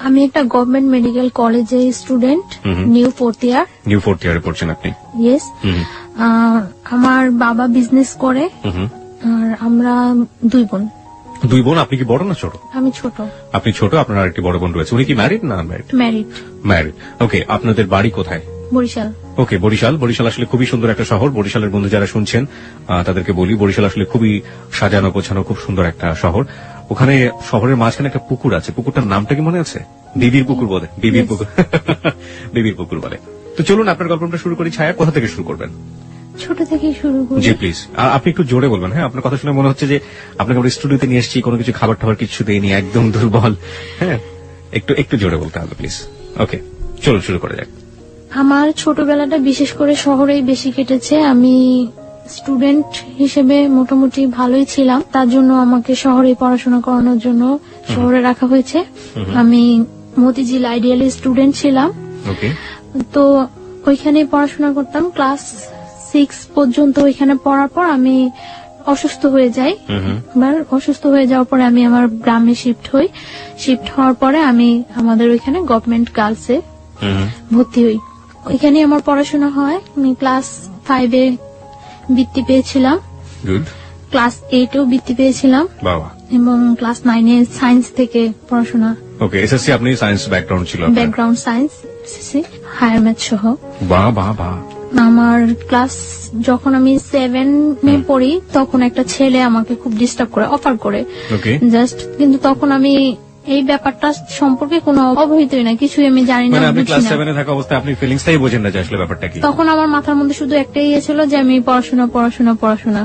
আমি একটা government medical কলেজে স্টুডেন্ট, নিউ ফোর্থ ইয়ারে পড়ছেন আপনি? ইয়েস। আমার বাবা বিজনেস করে, আর আমরা 2 বোন। 2 বোন? আপনি কি বড় না ছোট? আমি ছোট। আপনি ছোট, আপনার আরেকটি বড় বোন রয়েছে। উনি কি ম্যারিড না আনম্যারিড? ম্যারিড। ওকে, আপনাদের বাড়ি কোথায়? বরিশাল। ওকে, বরিশাল আসলে খুবই সুন্দর একটা শহর। বরিশালের বন্ধু যারা শুনছেন তাদেরকে বলি, বরিশাল আসলে খুবই সাজানো গোছানো, খুব সুন্দর একটা শহর। ওখানে শহরের মাঝখানে একটা পুকুর আছে, পুকুরটার নামটা কি মনে আছে? বিবির পুকুর বলে। বিবির পুকুর বলে। তো চলুন আপনার গল্পটা শুরু করি। ছায়া, কোথা থেকে শুরু করবেন? ছোট থেকে শুরু করি। জি প্লিজ। আপনি একটু জোরে বলবেন। হ্যাঁ, আপনার কথা শুনে মনে হচ্ছে যে আপনাকে আমরা স্টুডিওতে নিয়ে এসেছি, কোনো কিছু খাবার টাবার কিছু দেয়নি, একদম দুর্বল। হ্যাঁ, একটু জোরে বলতে হবে প্লিজ। ওকে, চলুন শুরু করা যাক। আমার ছোটবেলাটা বিশেষ করে শহরেই বেশি কেটেছে। আমি স্টুডেন্ট হিসেবে মোটামুটি ভালোই ছিলাম, তার জন্য আমাকে শহরে পড়াশোনা করানোর জন্য শহরে রাখা হয়েছে। আমি মতিঝিল আইডিয়াল স্টুডেন্ট ছিলাম। তো ওইখানে পড়াশোনা করতাম। ক্লাস 6 পর্যন্ত ওইখানে পড়ার পর আমি অসুস্থ হয়ে যাই। অসুস্থ হয়ে যাওয়ার পরে আমি আমার গ্রামে শিফট হই। শিফট হওয়ার পরে আমি আমাদের ওইখানে গভর্নমেন্ট গার্লসে ভর্তি হই। ওইখানে আমার পড়াশোনা হয়। আমি ক্লাস 5-এ বৃত্তি পেয়েছিলাম, ক্লাস 8-এও বৃত্তি পেয়েছিলাম, এবং ক্লাস 9-এ সায়েন্স থেকে পড়াশোনা। ওকে, এসএসসি আপনি সায়েন্স ব্যাকগ্রাউন্ড ছিল? Background science, SSC, higher math সহ। বাহ। আমার ক্লাস যখন আমি 7-এ পড়ি তখন একটা ছেলে আমাকে খুব ডিস্টার্ব করে, অফার করে জাস্ট, কিন্তু তখন আমি এই ব্যাপারটা সম্পর্কে কোনো অবহিতই না, কিছুই আমি জানি না। আপনি ক্লাস 7-এ থাকা অবস্থায় আপনি ফিলিংসটাই বোঝেন না যে আসলে ব্যাপারটা কি? তখন আমার মাথার মধ্যে শুধু একটাই ইয়ে ছিল যে আমি পড়াশোনা,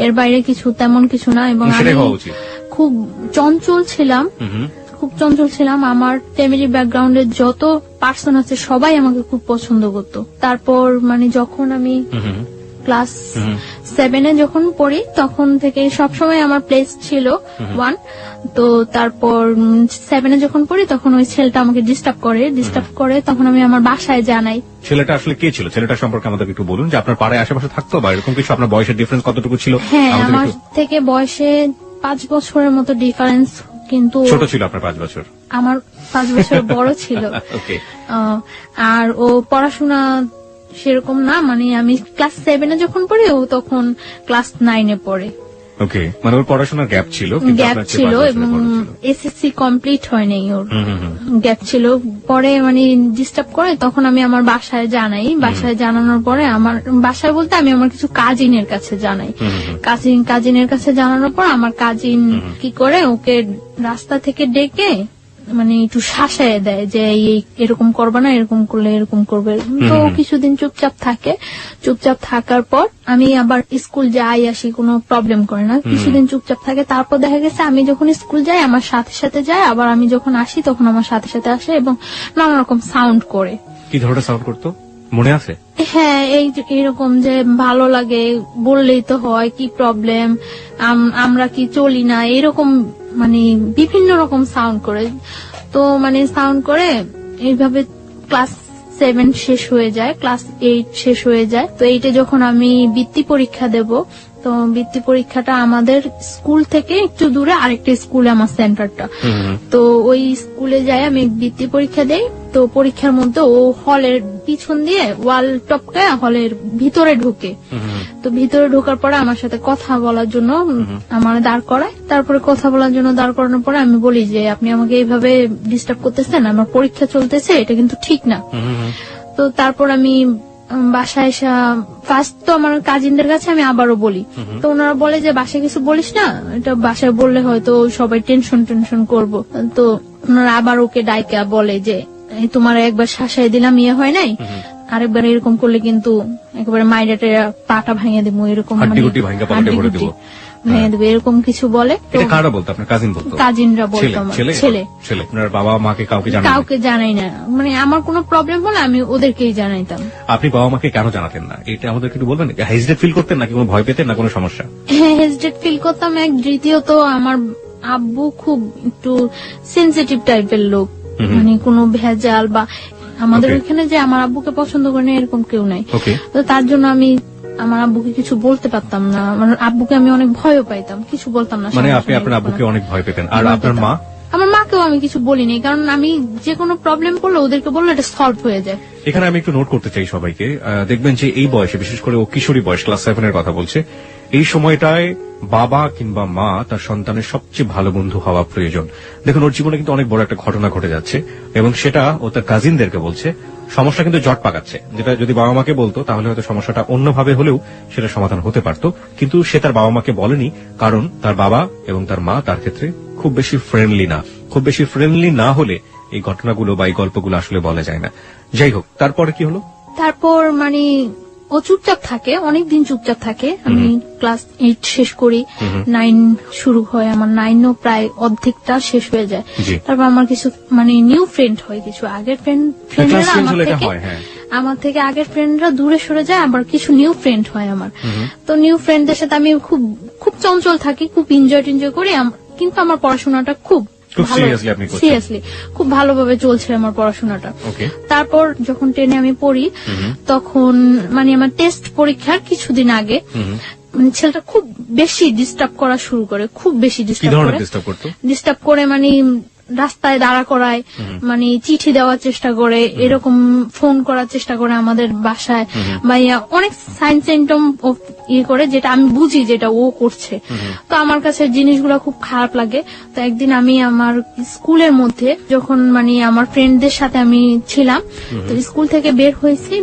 এর বাইরে কিছু তেমন কিছু না। এবং আমি খুব চঞ্চল ছিলাম। আমার ফ্যামিলি ব্যাকগ্রাউন্ডে যত পার্সন আছে সবাই আমাকে খুব পছন্দ করতো। তারপর মানে যখন আমি ক্লাস 7-এ যখন পড়ি তখন থেকে সবসময় আমার প্লেস ছিল 1। তো তারপর 7-এ যখন পড়ি তখন ওই ছেলেটা আমাকে ডিস্টার্ব করে, তখন আমি আমার বাসায় জানাই। ছেলেটা আসলে কে ছিল? ছেলেটা সম্পর্কে আমাদের একটু বলুন, যে আপনার পাড়ায় আশেপাশে থাকতো বা এরকম কিছু? আপনার বয়সের ডিফারেন্স কতটুকু ছিল? হ্যাঁ, আমার থেকে বয়সে 5 বছরের মতো ডিফারেন্স, কিন্তু ছোট ছিল আপনার 5 বছর? আমার 5 বছর বড় ছিল। আর ও পড়াশোনা সেরকম না, মানে আমি ক্লাস 7-এ যখন পড়ি ও তখন ক্লাস 9-এ পড়ে। ওকে, মানে ওর পড়াশোনার গ্যাপ ছিল এবং এসএসসি কমপ্লিট হয়নি, ওর গ্যাপ ছিল। পরে মানে ডিস্টার্ব করে, তখন আমি আমার বাসায় জানাই। বাসায় জানানোর পরে আমার বাসায় বলতে আমি আমার কিছু কাজিনের কাছে জানাই। কাজিনের কাছে জানানোর পর আমার কাজিন কি করে ওকে রাস্তা থেকে ডেকে মানে একটু শাসায় দেয় যে এরকম করবে না, এরকম করলে এরকম করবে। তো কিছুদিন চুপচাপ থাকার পর আমি আবার স্কুল যাই আসি, কোনো প্রবলেম করে না। কিছুদিন চুপচাপ থাকে, তারপর দেখা গেছে আমি যখন স্কুল যাই আমার সাথে যায়, আবার আমি যখন আসি তখন আমার সাথে আসে এবং নানা রকম সাউন্ড করে। কি ধরনের সাউন্ড করতো মনে আছে? হ্যাঁ, এইরকম যে ভালো লাগে বললেই তো হয়, কি প্রবলেম, আমরা কি চলি না, এরকম মানে বিভিন্ন রকম সাউন্ড করে। তো মানে সাউন্ড করে এইভাবে ক্লাস 7 শেষ হয়ে যায়, ক্লাস 8 শেষ হয়ে যায়। তো 8-এ যখন আমি বৃত্তি পরীক্ষা দেব, তো বৃত্তি পরীক্ষাটা আমাদের স্কুল থেকে একটু দূরে আরেকটা স্কুলে আমার সেন্টারটা। তো ওই স্কুলে যাই আমি বৃত্তি পরীক্ষা দেই। তো পরীক্ষার মধ্যে ও হলের পিছন দিয়ে ওয়াল টপকায় হলের ভিতরে ঢুকে। তো ভিতরে ঢোকার পরে আমার সাথে কথা বলার জন্য আমার দাঁড় করায়। তারপরে কথা বলার জন্য দাঁড় করানোর পরে আমি বলি যে আপনি আমাকে এইভাবে ডিস্টার্ব করতেছেন, আমার পরীক্ষা চলতেছে, এটা কিন্তু ঠিক না। তো তারপর আমি বাসায় এসে ফার্স্ট তো আমার কাজিনদের কাছে আমি আবারও বলি। তো ওনারা বলে যে বাসায় কিছু বলিস না, এটা বাসায় বললে হয়তো সবাই টেনশন করবো। তো ওনারা আবার ওকে ডাইকা বলে যে তোমার একবার শাসায় দিলাম, ইয়ে হয় নাই, আরেকবার এরকম করলে কিন্তু একেবারে মাইরাটে পাটা ভাঙিয়ে দেবো, এরকম ভেঙে দেবো, এরকম কিছু বলে। কারা বলতো? আপনার কাজিন বলতো? কাজিনরা বলতো। ছেলে। আপনার বাবা মাকে কাউকে জানাই না, মানে আমার কোনো প্রবলেম হলে আমি ওদেরকেই জানাইতাম। আপনি বাবা মাকে কেন জানাতেন না এটা আমাদের একটু বলবেন? হেজিটেট ফিল করতেন নাকি কোনো ভয় পেতেন না কোনো সমস্যা? হ্যাঁ, হেজিটেট ফিল করতাম। দ্বিতীয়ত আমার আব্বু খুব একটু সেনসিটিভ টাইপের লোক, মানে কোনো ভেজাল বা আমাদের ওইখানে যে আমার আব্বুকে পছন্দ করে না এরকম কেউ নাই। তো তার জন্য আমি আমার আব্বুকে কিছু বলতে পারতাম না, আমার আব্বুকে আমি অনেক ভয়ও পাইতাম, কিছু বলতাম না। মানে আপনি আপনার আব্বুকে অনেক ভয় পেতেন। আর আপনার মা? আমার মাকেও আমি কিছু বলিনি, কারণ আমি যে কোনো প্রবলেম পড়লে ওদেরকে বললে এটা সলভ হয়ে যায়। এখানে আমি একটু নোট করতে চাই সবাইকে, দেখবেন যে এই বয়সে, বিশেষ করে ও কিশোরী বয়স, ক্লাস 7 এর কথা বলছে, এই সময়টায় বাবা কিংবা মা তার সন্তানের সবচেয়ে ভালো বন্ধু হওয়া প্রয়োজন। দেখুন, ওর জীবনে কিন্তু অনেক বড় একটা ঘটনা ঘটে যাচ্ছে এবং সেটা ও তার কাজিনদেরকে বলছে। সমস্যা কিন্তু জট পাকাচ্ছে, যেটা যদি বাবা মাকে বলতো তাহলে হয়তো সমস্যাটা অন্যভাবে হলেও সেটা সমাধান হতে পারত, কিন্তু সে তার বাবা মাকে বলেনি, কারণ তার বাবা এবং তার মা তার ক্ষেত্রে খুব বেশি ফ্রেন্ডলি না। খুব বেশি ফ্রেন্ডলি না হলে এই ঘটনাগুলো বা এই গল্পগুলো আসলে বলা যায় না। যাই হোক, তারপরে কি হলো? তারপর মানে ও চুপচাপ থাকে, অনেকদিন চুপচাপ থাকে। আমি ক্লাস 8 শেষ করি, 9 শুরু হয় আমার, 9ও প্রায় অর্ধেকটা শেষ হয়ে যায়। জি। তারপর আমার কিছু মানে নিউ ফ্রেন্ড হয়, কিছু আগের ফ্রেন্ডরা Class change আমার হলে এটা থেকে হয়, হ্যাঁ। আমার থেকে আগের ফ্রেন্ডরা দূরে সরে যায়, আবার কিছু নিউ ফ্রেন্ড হয় আমার। তো নিউ ফ্রেন্ডদের সাথে আমি খুব খুব চঞ্চল থাকি, খুব এনজয় করি, কিন্তু আমার পড়াশোনাটা খুব seriously আপনি করছেন। সিরিয়াসলি খুব ভালোভাবে চলছে আমার পড়াশোনাটা। ওকে। তারপর যখন 10-এ আমি পড়ি, তখন মানে আমার টেস্ট পরীক্ষার কিছুদিন আগে মানে ছেলেটা খুব বেশি ডিস্টার্ব করা শুরু করে, খুব বেশি কি ডিস্টার্ব ধরনের করে। ডিস্টার্ব করতো? ডিস্টার্ব করে মানে রাস্তায় দাঁড়া করায়, মানে চিঠি দেওয়ার চেষ্টা করে, এরকম ফোন করার চেষ্টা করে আমাদের বাসায়, বা অনেক সাইন সিম্পটম ইয়ে করে, যেটা আমি বুঝি যেটা ও করছে। তো আমার কাছে জিনিসগুলো খুব খারাপ লাগে। তো একদিন আমি আমার স্কুলের মধ্যে যখন মানে আমার ফ্রেন্ডদের সাথে আমি ছিলাম, তো স্কুল থেকে বের হয়েছি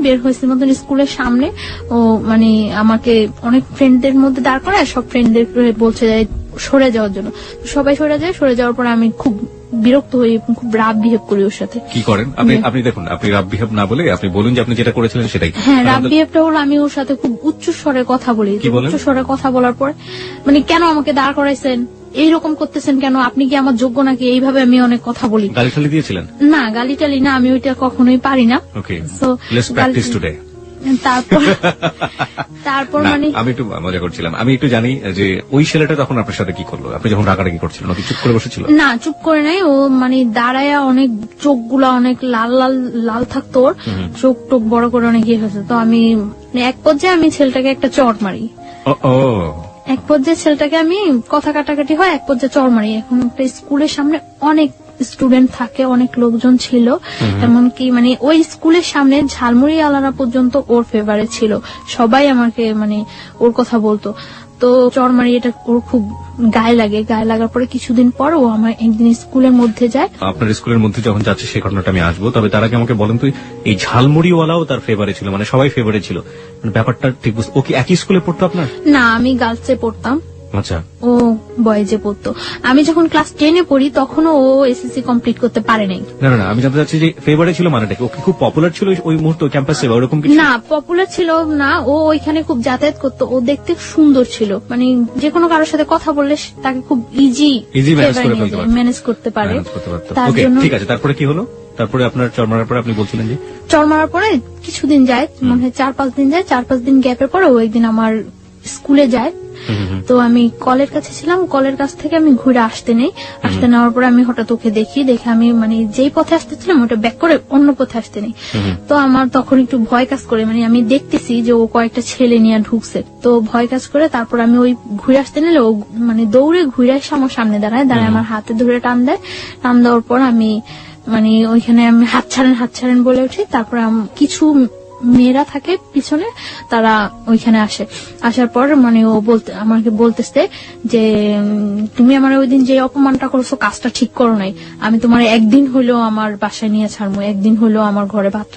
মতন স্কুলের সামনে ও মানে আমাকে অনেক ফ্রেন্ডদের মধ্যে দাঁড় করায়, সব ফ্রেন্ডদের বলছে যে সরে যাওয়ার জন্য। সবাই সরে যাওয়ার পর আমি খুব বিরক্ত হই এবং খুব রাফ বিহেভ করি ওর সাথে। কি করেন আপনি? দেখুন, আপনি রাফ বিহেভ না বলে আপনি বলুন যে আপনি যেটা করেছিলেন সেটাই। হ্যাঁ, রাফ বিহেভটা হলো আমি ওর সাথে খুব উচ্চ স্বরে কথা বলি। কি বলেন? উচ্চ স্বরে কথা বলার পর মানে, কেন আমাকে দাঁড় করাইছেন, এইরকম করতেছেন কেন, আপনি কি আমার যোগ্য নাকি, এইভাবে আমি অনেক কথা বলি। গালি টালি দিয়েছিলেন? না, গালি টালি না, আমি ওইটা কখনোই পারি না। ওকে, So, লেটস প্র্যাকটিস টুডে। তারপর না, মানে আমি একটু মজা করছিলাম। আমি একটু জানি যে ওই ছেলেটা তখন আপনার সাথে কি করলো, আপনি যখন রাগারাগি করছিলেন, ওকে চুপ করে বসেছিল? না, চুপ করে নাই, ও মানে দাঁড়ায়া অনেক চোখগুলা অনেক লাল লাল লাল থাকতো, ওর চোখ টোক বড় করে অনেক ইয়ে হয়েছে। তো আমি এক পর্যায়ে আমি ছেলেটাকে একটা চড় মারি। ও, এক পর্যায়ে ছেলেটাকে আমি কথা কাটাকাটি হয়, এক পর্যায়ে চড় মারি। এখন একটা স্কুলের সামনে অনেক স্টুডেন্ট থাকে, অনেক লোকজন ছিল, এমনকি মানে ওই স্কুলের সামনে ঝালমুড়ি আলারা পর্যন্ত ওর ফেভারে ছিল, সবাই আমাকে মানে ওর কথা বলতো। তো চড় মারি, এটা ওর খুব গায়ে লাগে। গায়ে লাগার পরে কিছুদিন পর ও আমার একদিন স্কুলের মধ্যে যায়। আপনার স্কুলের মধ্যে যখন যাচ্ছে সেই ঘটনাটা আমি আসবো, তবে তার আগে আমাকে বলেন তো, এই ঝালমুড়িওয়ালাও তার ফেভারে ছিল, মানে সবাই ফেভারে ছিল, মানে ব্যাপারটা ঠিক বুঝতে। ও কি একই স্কুলে পড়তো আপনার? না, আমি গার্লসে পড়তাম, আচ্ছা। ও বয়েজে পড়তো। আমি যখন ক্লাস 10-এ পড়ি তখনও ও এসএসসি কমপ্লিট করতে পারে নাই। না, আমি জানতে চাচ্ছি যে ফেভারে ছিল মানেটা কি? ও কি খুব পপুলার ছিল ওই মুহূর্তে ক্যাম্পাসে বা ওরকম কিছু? না, পপুলার ছিল না, ও ওইখানে খুব যাতায়াত করতো, ও দেখতে সুন্দর ছিল, মানে যে কোনো কারোর সাথে কথা বললে তাকে খুব ইজি ম্যানেজ করতে পারে। তার ওকে, জন্য ঠিক আছে। তারপরে কি হলো? তারপরে আপনার চড় মারার পরে আপনি বলছিলেন যে চড় মারার পরে কিছুদিন যায়, মনে হয় 4-5 দিন যায়। 4-5 দিন গ্যাপের পরে ও একদিন আমার স্কুলে যায়। তো আমি কলের কাছে ছিলাম, কলের কাছ থেকে আমি ঘুরে আসতে নেওয়ার পরে আমি হঠাৎ ওকে দেখে আমি মানে যেই পথে আসতেছিলাম ওটা ব্যাক করে অন্য পথে আসতে নেই। তো আমার তখন একটু ভয় কাজ করে, মানে আমি দেখতেছি যে ও কয়েকটা ছেলে নিয়ে ঢুকছে, তো ভয় কাজ করে। তারপর আমি ওই ঘুরে আসতে নিলে ও মানে দৌড়ে ঘুরে এসে আমার সামনে দাঁড়ায় আমার হাতে ধরে টান দেওয়ার পর আমি মানে ওইখানে আমি হাত ছাড়েন বলে উঠি। তারপর কিছু মেয়েরা থাকে পিছনে, তারা ওইখানে আসার পর মানে ও আমাকে বলতেছে যে তুমি আমার ওই দিন যে অপমানটা করছো কাজটা ঠিক করো নাই, আমি তোমার একদিন হইলেও আমার বাসায় নিয়ে ছাড়বো, একদিন হইলেও আমার ঘরে ভাত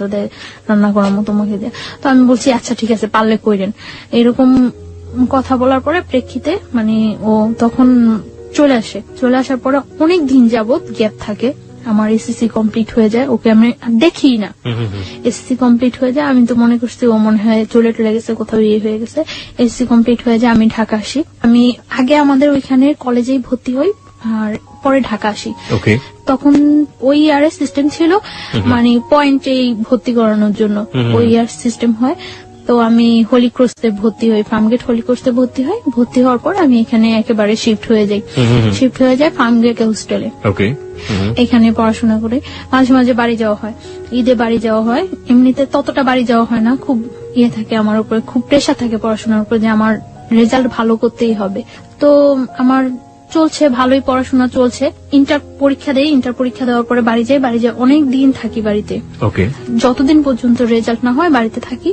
রান্না করামো তোমাকে দিয়ে। তো আমি বলছি আচ্ছা ঠিক আছে, পারলে কইরেন। এরকম কথা বলার পরে প্রেক্ষিতে মানে ও তখন চলে আসার পরে অনেক দিন যাবত গ্যাপ থাকে। আমার এসএসসি কমপ্লিট হয়ে যায়, ওকে আমি দেখি না। এসএসসি কমপ্লিট হয়ে যায়, আমি তো মনে করছি ও মনে হয় চলে গেছে, কোথাও ইয়ে হয়ে গেছে। এসএসসি কমপ্লিট হয়ে যায়, আমি ঢাকা আসি। আমি আগে আমাদের ওইখানে কলেজেই ভর্তি হই আর পরে ঢাকা আসি। তখন ওই ইয়ারের সিস্টেম ছিল মানে পয়েন্টেই ভর্তি করানোর জন্য ওই ইয়ার সিস্টেম হয়। তো আমি হোলি ক্রসে ভর্তি হই, ফার্মগেট হোলি ক্রসে ভর্তি হই। ভর্তি হওয়ার পর আমি এখানে একেবারে শিফট হয়ে যাই ফার্মগেট হোস্টেলে। এখানে পড়াশোনা করে মাঝে মাঝে বাড়ি যাওয়া হয়, ঈদে বাড়ি যাওয়া হয়। এমনিতে ততটা বাড়ি যাওয়া হয় না, খুব ইয়ে থাকে আমার উপরে, খুব প্রেশার থাকে পড়াশোনার উপর যে আমার রেজাল্ট ভালো করতেই হবে। তো আমার চলছে, ভালোই পড়াশোনা চলছে। ইন্টার পরীক্ষা দেওয়ার পরে বাড়ি যাই অনেক দিন থাকি বাড়িতে। ওকে। যতদিন পর্যন্ত রেজাল্ট না হয় বাড়িতে থাকি।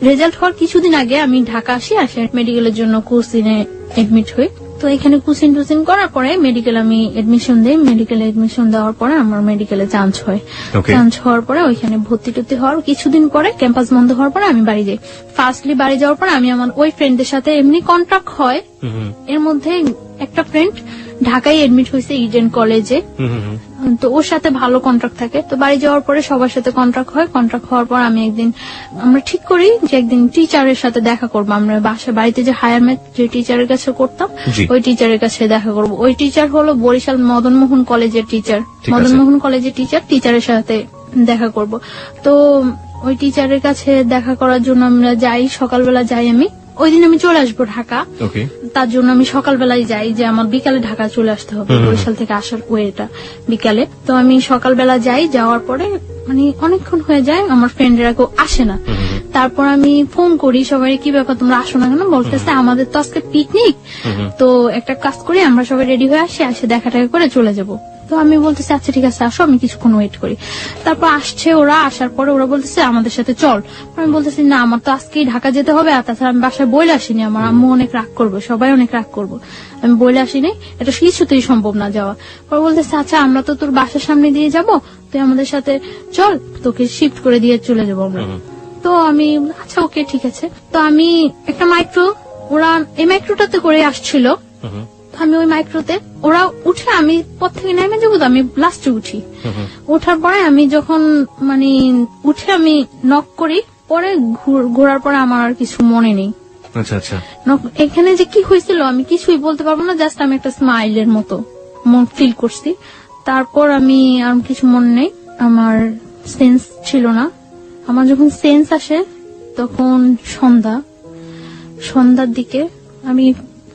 রেজাল্ট হওয়ার কিছুদিন আগে আমি ঢাকা আসি মেডিকেলের জন্য কোচিনে এডমিট হই। তো এখানে কোচিন টুচিন করার পরে মেডিকেল আমি এডমিশন দিই। মেডিকেলে এডমিশন দেওয়ার পরে আমার মেডিকেলে চান্স হয়। চান্স হওয়ার পরে ওইখানে ভর্তি টর্তি হওয়ার কিছুদিন পরে ক্যাম্পাস বন্ধ হওয়ার পরে আমি বাড়ি যাই। ফার্স্টলি বাড়ি যাওয়ার পরে আমি আমার ওই ফ্রেন্ডদের সাথে এমনি কন্ট্রাক্ট হয়। এর মধ্যে একটা ফ্রেন্ড ঢাকায় এডমিট হয়েছে ইডেন কলেজে, তো ওর সাথে ভালো কন্ট্রাক্ট থাকে। তো বাড়ি যাওয়ার পরে সবার সাথে কন্ট্রাক্ট হয়। কন্ট্রাক্ট হওয়ার পর আমরা ঠিক করি যে একদিন টিচারের সাথে দেখা করবো। আমরা বাড়িতে যে হায়ার ম্যাথ যে টিচারের কাছে করতাম ওই টিচারের কাছে দেখা করবো। ওই টিচার হলো বরিশাল মদনমোহন কলেজের টিচার। মদনমোহন কলেজের টিচারের সাথে দেখা করব। তো ওই টিচারের কাছে দেখা করার জন্য আমরা যাই, সকালবেলা যাই। আমি ওই দিন আমি চলে আসবো ঢাকা, তার জন্য আমি সকালবেলায় যাই যে আমার বিকালে ঢাকা চলে আসতে হবে। বরিশাল থেকে আসার ওয়েটা বিকালে। তো আমি সকালবেলা যাই, যাওয়ার পরে মানে অনেকক্ষণ হয়ে যায়, আমার ফ্রেন্ডরা কেউ আসে না। তারপর আমি ফোন করি সবাই, কি ব্যাপার তোমরা আসো না কেন? বলতেছে আমাদের তো আজকে পিকনিক, তো একটা কাজ করি আমরা সবাই রেডি হয়ে আসি দেখা টাকা করে চলে যাব। তো আমি বলতেছি আচ্ছা ঠিক আছে আসো, আমি কিছুক্ষণ ওয়েট করি। তারপর আসছে ওরা, আসার পরে ওরা বলতেছে আমাদের সাথে চল। আমি বলতেছি না আমার তো আজকেই ঢাকা যেতে হবে, আর তাছাড়া আমি বাসায় বলে আসিনি, আমার আম্মু অনেক রাগ করবে, সবাই অনেক রাগ করবো, আমি বলে আসিনি, এটা কিছুতেই সম্ভব না যাওয়া। পরে বলতেছে আচ্ছা আমরা তো তোর বাসার সামনে দিয়ে যাব, তুই আমাদের সাথে চল, তোকে শিফট করে দিয়ে চলে যাবো আমরা। তো আমি আচ্ছা ওকে ঠিক আছে। তো আমি একটা মাইক্রো, ওরা এই মাইক্রোটাতে করে আসছিল, আমি ওই মাইক্রোতে ওরা উঠে আমি পথ থেকে নেমে যাবো, তো আমি লাস্টে উঠি। ওঠার পরে আমি যখন মানে উঠে আমি নক করি, পরে ঘোরার পরে আমার আর কিছু মনে নেই। আচ্ছা আচ্ছা, এখানে যে কি হয়েছিল আমি কিছুই বলতে পারবো না, জাস্ট আমি একটা স্মাইলের মতো ফিল করছি। তারপর আমি আর কিছু মনে নেই, আমার সেন্স ছিল না। আমার যখন সেন্স আসে তখন সন্ধ্যার দিকে আমি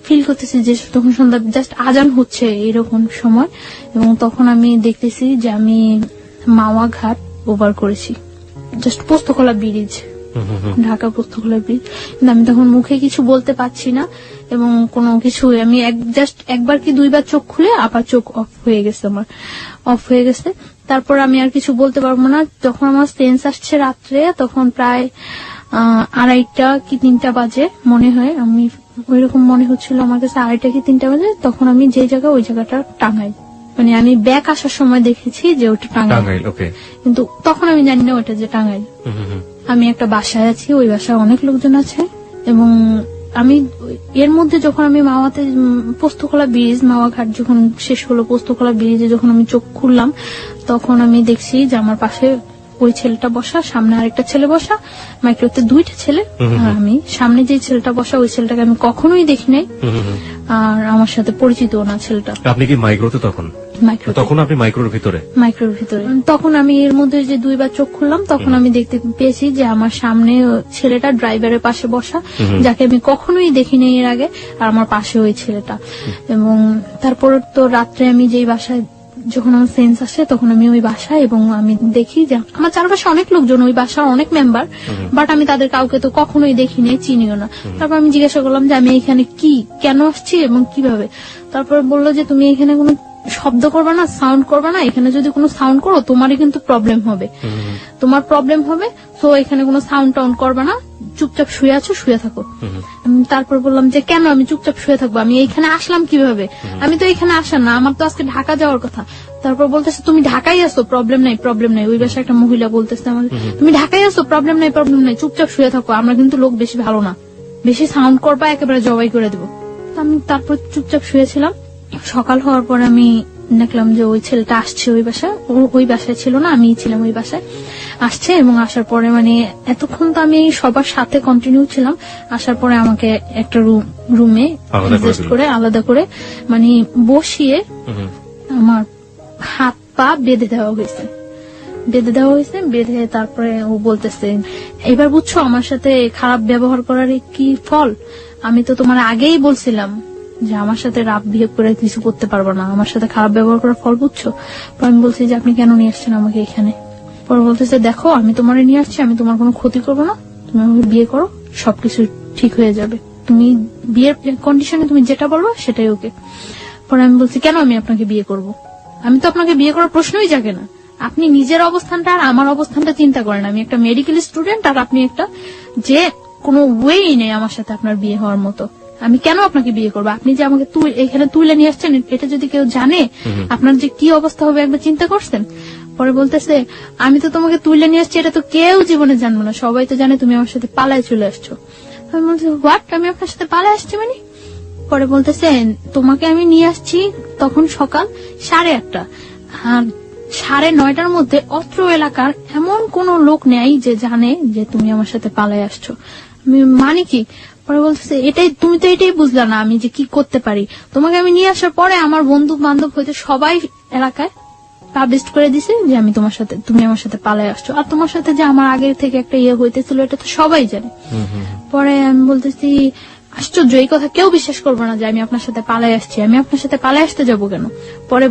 ফিল করতেছি যে তখন সন্ধ্যা জাস্ট আজান হচ্ছে এরকম সময়, এবং তখন আমি দেখতেছি যে আমি মাওয়া ঘাট ওভার করেছি, just Postogola bridge, Dhaka Postogola bridge. কিন্তু আমি তখন মুখে কিছু বলতে পারছি না এবং কোনো কিছু, আমি জাস্ট একবার কি দুইবার চোখ খুলে আবার চোখ অফ হয়ে গেছে। তারপর আমি আর কিছু বলতে পারবো না। যখন আমার সেন্স আসছে রাত্রে, তখন প্রায় 2:30 কি 3টা বাজে মনে হয়, আমি ওইরকম মনে হচ্ছিল আমার কাছে 2:30 কি 3টা বাজে। তখন আমি যে জায়গা ওই জায়গাটা টাঙ্গাইল, মানে আমি ব্যাক আসার সময় দেখেছি যে ওটা টাঙ্গাইল, কিন্তু তখন আমি জানি না ওটা যে টাঙ্গাইল। আমি একটা বাসায় আছি, ওই বাসায় অনেক লোকজন আছে, এবং আমি এর মধ্যে যখন আমি মাওয়াতে পোস্তকলা ব্রিজ, মাওয়া ঘাট যখন শেষ হলো, পোস্তকলা ব্রিজে যখন আমি চোখ খুললাম, তখন আমি দেখছি যে আমার পাশে ওই ছেলেটা বসা, সামনে আরেকটা ছেলে বসা, মাইক্রোতে 2টা ছেলে, আর আমি সামনে যে ছেলেটা বসা ওই ছেলেটাকে আমি কখনোই দেখি নাই, আর আমার সাথে পরিচিত না ছেলেটা। আপনি কি মাইক্রোতে তখন? তখন আপনি মাইক্রোর ভিতরে? তখন আমি এর মধ্যে যে 2বার চোখ খুললাম, তখন আমি দেখতে পেয়েছি যে আমার সামনে ছেলেটা ড্রাইভারের পাশে বসা, যাকে আমি কখনোই দেখিনি এর আগে, আর আমার পাশে ওই ছেলেটা। এবং তারপর তো রাত্রে আমি যেই বাসায়, যখন আমার সেন্স আসে তখন আমি ওই বাসায়, এবং আমি দেখি যে আমার চারপাশে অনেক লোকজন, ওই বাসার অনেক মেম্বার, বাট আমি তাদের কাউকে তো কখনোই দেখিনি, চিনিও না। তারপর আমি জিজ্ঞাসা করলাম যে আমি এখানে কেন আসছি এবং কিভাবে। তারপর বললো যে তুমি এখানে কোনো শব্দ করবে না, সাউন্ড করবে না, এখানে যদি কোনো সাউন্ড করো তোমারই কিন্তু প্রবলেম হবে, তো এখানে কোনো সাউন্ড টাউন্ড করবে না, চুপচাপ শুয়ে থাকো। তারপর বললাম যে কেন আমি চুপচাপ শুয়ে থাকবো, আমি এইখানে আসলাম কিভাবে, আমি তো এখানে আসা না, আমার তো আজকে ঢাকা যাওয়ার কথা। তারপর বলতেছে তুমি ঢাকায় আসো, প্রবলেম নাই। ওই বাসায় একটা মহিলা বলতেছে আমাদের, তুমি ঢাকায় আসো, প্রবলেম নাই, চুপচাপ শুয়ে থাকো, আমরা কিন্তু লোক বেশি ভালো না, বেশি সাউন্ড করবা একেবারে জবাই করে দেবো। আমি তারপর চুপচাপ শুয়েছিলাম। সকাল হওয়ার পর আমি দেখলাম যে ওই ছেলেটা আসছে ওই বাসায়, ওই বাসায় ছিল না, আমি ছিলাম ওই বাসায়, আসছে। এবং আসার পরে মানে এতক্ষণ তো আমি সবার সাথে কন্টিনিউ ছিলাম, আসার পরে আমাকে একটা রুমে আলাদা করে মানে বসিয়ে আমার হাত পা বেঁধে দেওয়া হয়েছে। বেঁধে তারপরে ও বলতেছে এবার বুঝছো আমার সাথে খারাপ ব্যবহার করার কি ফল, আমি তো তোমার আগেই বলছিলাম যে আমার সাথে রাফ বিহেভ করে কিছু করতে পারবো না, আমার সাথে খারাপ ব্যবহার করার ফল বুঝছো। আমি বলছি যে আপনি কেন নিয়ে আসছেন আমাকে এখানে। পরে বলতেছে দেখো আমি তোমার নিয়ে আসছি, আমি তোমার কোনো ক্ষতি করবো না, তুমি আমাকে বিয়ে করো, সবকিছু ঠিক হয়ে যাবে, তুমি বিয়ের কন্ডিশনে তুমি যেটা বলবো সেটাই ওকে। পরে আমি বলছি কেন আমি আপনাকে বিয়ে করব? আমি তো আপনাকে বিয়ে করার প্রশ্নই জাগে না। আপনি নিজের অবস্থানটা আর আমার অবস্থানটা চিন্তা করেন। আমি একটা মেডিকেল স্টুডেন্ট আর আপনি একটা যে কোনো ওয়েই নেই আমার সাথে আপনার বিয়ে হওয়ার মতো। আমি কেন আপনাকে বিয়ে করবো? আপনি যে আমাকে এখানে তুলে নিয়ে আসছেন, এটা যদি কেউ জানে আপনার যে কি অবস্থা হবে একবার চিন্তা করছেন? পরে বলতেছে আমি তো তোমাকে তুলে নিয়ে আসছি, এটা তো কেউ জীবনে জানবো না, সবাই তো জানে তুমি আমার সাথে পালায় চলে আসছো। আমি বলছি হোয়াট, আমি আপনার সাথে পালায় আসছি মানে? পরে বলতেছে তোমাকে আমি নিয়ে আসছি তখন সকাল 8:30, আর 9:30 মধ্যে অত্র এলাকার এমন কোন লোক নেই যে জানে যে তুমি আমার সাথে পালায় আসছো। আমি মানে কি? পরে বলতেছে তুমি তো এটাই বুঝলা না আমি যে কি করতে পারি। তোমাকে আমি নিয়ে আসার পরে আমার বন্ধু বান্ধব হইতে সবাই এলাকায় পাবলিশ করে দিছে যে তুমি আমার সাথে পালায় আসছো, আর তোমার সাথে যে আমার আগে থেকে একটা ইয়ে হইতেছিল এটা তো সবাই জানে। পরে আমি বলতেছি আশ্চর্য, এই কথা কেউ বিশ্বাস করবে না যে আমি আপনার সাথে পালায় আসছি। আমি আপনার সাথে পালায় আসতে যাবো কেন? পরে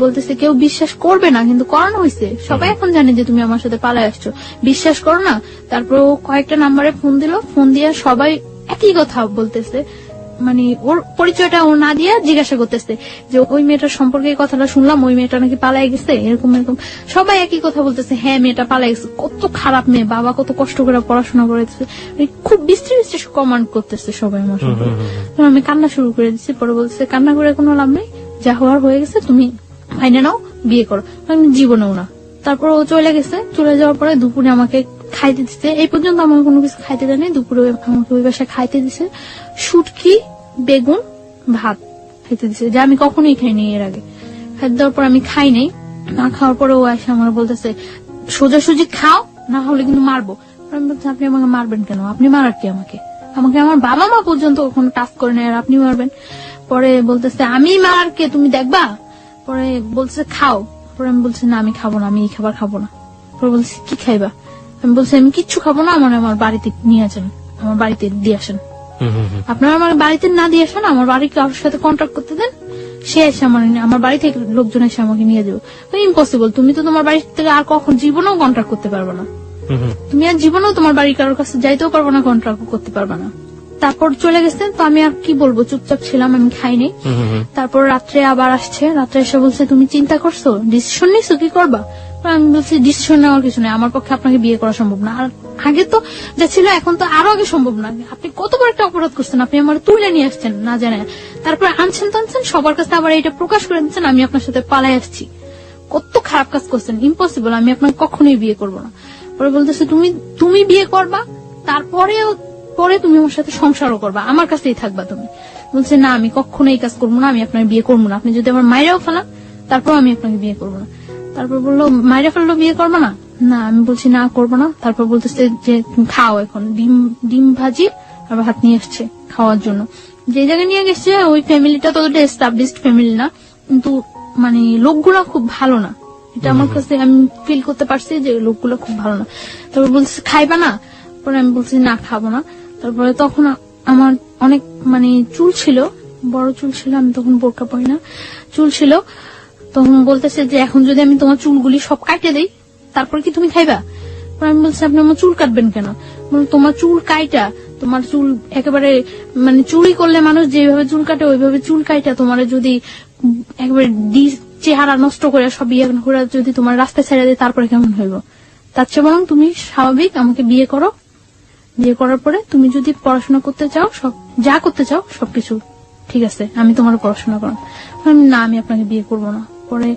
বলতেছে কেউ বিশ্বাস করবে না, কিন্তু করানো হয়েছে, সবাই এখন জানে যে তুমি আমার সাথে পালায় আসছো, বিশ্বাস করো না। তারপর ও কয়েকটা নাম্বারে ফোন দিল, ফোন দিয়ে সবাই একই কথা বলতেছে, মানে ওর পরিচয়টা ও না দিয়ে জিজ্ঞাসা করতেছে যে ওই মেয়েটার সম্পর্কে এই কথাটা শুনলাম, ওই মেয়েটা নাকি পালাই গেছে, এরকম এরকম সবাই একই কথা বলতেছে। হ্যাঁ মেয়েটা পালাই গেছে, কত খারাপ মেয়ে, বাবা কত কষ্ট করে পড়াশোনা করেছে, খুব বিশ্রী কমান্ড করতেছে সবাই আমার সাথে। আমি কান্না শুরু করে দিচ্ছি। পরে বলতেছে কান্না করে কোনো লাভ নেই, যা হওয়ার হয়ে গেছে, তুমি মাইনে নাও, বিয়ে করো। আমি জীবনেও না। তারপর ও চলে গেছে, চলে যাওয়ার পরে দুপুরে আমাকে খাইতে দিচ্ছে, এই পর্যন্ত আমাকে কোনো কিছু খাইতে দেয়নি, দুপুরে আমাকে ওই বাসায় খাইতে দিছে শুটকি বেগুন ভাত খাইতে দিছে, যা আমি কখনোই খাইনি এর আগে। খাইতে দেওয়ার পর আমি খাই নাই, না খাওয়ার পরে ও এসে আমার বলতেছে সোজাসুজি খাও, না হলে কিন্তু মারবো। আমি বলছি আপনি আমাকে মারবেন কেন? আপনি মারার কি আমাকে? আমাকে আমার বাবা মা পর্যন্ত কোনো টাচ করে নেয় আর আপনি মারবেন? পরে বলতেছে আমি মারার কে, তুমি দেখবা। পরে বলতেছে খাও। পরে আমি বলছি না আমি খাবো না, আমি এই খাবার খাবো না। পরে বলছি কি খাইবা? আমি বলছি আমি কিচ্ছু খাবো না, আমার বাড়িতে নিয়ে আসেন, আমার বাড়িতে দিয়ে আসেন। আপনারা আমার বাড়িতে না দিয়ে আসেন, আমার বাড়ি কারোর সাথে কন্ট্যাক্ট করতে দেন, সে এসে আমার বাড়ি থেকে লোকজন এসে আমাকে নিয়ে যাবে। ইম্পসিবল, তুমি তো তোমার বাড়ি থেকে আর কখন জীবনেও কন্ট্যাক্ট করতে পারবে না, তুমি আর জীবনেও তোমার বাড়ির কারোর কাছে যাইতেও পারবো না, কন্ট্যাক্ট করতে পারবে না। তারপর চলে গেছেন, তো আমি আর কি বলবো, চুপচাপ ছিলাম, আমি খাইনি। তারপর রাত্রে আবার আসছে, রাত্রে এসে বলছে তুমি চিন্তা করছো, ডিসিশন নিছো, কি করবা? আমি বলছি ডিসিশন নেওয়ার কিছু নেই, আমার পক্ষে আপনাকে বিয়ে করা সম্ভব না, আর আগে তো যা ছিল এখন তো আরো আগে সম্ভব না। আপনি কত বড় একটা অপরাধ করছেন, আপনি আমার তুলে নিয়ে আসছেন না জানে, তারপরে আনছেন টানছেন সবার কাছে আবার এটা প্রকাশ করে দিচ্ছেন আমি আপনার সাথে পালাই আসছি। কত খারাপ কাজ করছেন, ইম্পসিবল, আমি আপনাকে কখনোই বিয়ে করবো না। পরে বলতেছে তুমি বিয়ে করবা, পরে তুমি আমার সাথে সংসারও করবা, আমার কাছেই থাকবা তুমি। বলছে না আমি কখনো এই কাজ করবো না, আমি আপনার বিয়ে করবো না, আপনি যদি আমার মায়েরাও ফেলান তারপর আমি আপনাকে বিয়ে করবো না। তারপর বললো মায়েরা ফেললো বিয়ে করবো না? না, আমি বলছি না করবো না। তারপর বলতেছে যে খাও, এখন ডিম ভাজি আর ভাত নিয়ে আসছে খাওয়ার জন্য। যে জায়গায় নিয়ে গেছে ওই ফ্যামিলিটা ততটা এস্টাবলিশড ফ্যামিলি না, কিন্তু মানে লোকগুলো খুব ভালো না, এটা আমার কাছে আমি ফিল করতে পারছি যে লোকগুলো খুব ভালো না। তারপর বলছে খাইবা না? পরে আমি বলছি না খাবো না। তারপরে তখন আমার অনেক মানে চুল ছিল, বড় চুল ছিল, আমি তখন বোরকা পরি না, চুল ছিল। তখন বলতেছে যে এখন যদি আমি তোমার চুলগুলি সব কাটে দেই তারপর কি তুমি খাইবা? আমি বলছি আপনি আমার চুল কাটবেন কেন? তোমার চুল কাইটা, তোমার চুল একেবারে মানে চুরি করলে মানুষ যেভাবে চুল কাটে ওইভাবে চুল কাইটা তোমার যদি একেবারে চেহারা নষ্ট করে সব ইয়ে করে যদি তোমার রাস্তায় ছেড়ে দেয় তারপরে কেমন হইব? তার চেয়ে বরং তুমি স্বাভাবিক আমাকে বিয়ে করো, বিয়ে করার পরে তুমি যদি পড়াশোনা করতে চাও, সব যা করতে চাও সবকিছু ঠিক আছে, আমি তোমার পড়াশোনা করাম। না আমি আপনাকে বিয়ে করবো না। পরে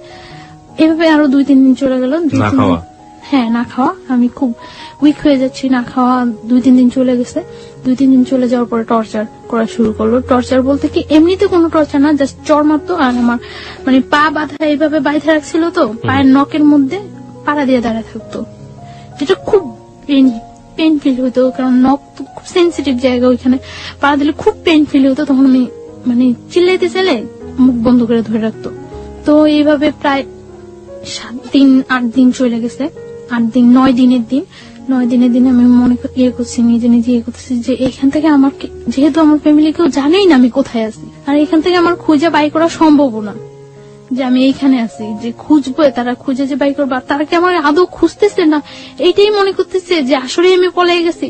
এভাবে আরো 2-3 দিন চলে গেল। হ্যাঁ না খাওয়া, আমি খুব উইক হয়ে যাচ্ছি, না খাওয়া 2-3 দিন চলে গেছে। 2-3 দিন চলে যাওয়ার পরে টর্চার করা শুরু করলো। টর্চার বলতে কি এমনিতে কোনো টর্চার না, জাস্ট চর মারতো। আর আমার মানে পা বাঁধা এইভাবে বাইধে রাখছিল, তো পায়ের নখের মধ্যে পাড়া দিয়ে দাঁড়ায় থাকতো, যেটা খুব পেন ফিল হতো, কারণ নখ তো খুব সেন্সিটিভ জায়গা, ওইখানে পাড়া দিলে খুব পেন ফিল হতো। তখন আমি মানে চিল্লাইতে চাইলে মুখ বন্ধ করে ধরে রাখতো। তো এইভাবে প্রায় 7-8 দিন চলে গেছে। 9 দিনের দিন আমি মনে করছি, নিজে ইয়ে করতেছি যে এখান থেকে আমার, যেহেতু আমার ফ্যামিলি কেউ জানেই না আমি কোথায় আছি, আর এখান থেকে আমার খুঁজে বাই করা সম্ভব না যে আমি এইখানে আছি, যে খুঁজবো তারা খুঁজে যে বাই করবো, তারা কি আমার আদৌ খুঁজতেছে না এইটাই মনে করতেছে যে আসলে আমি পলাই গেছি,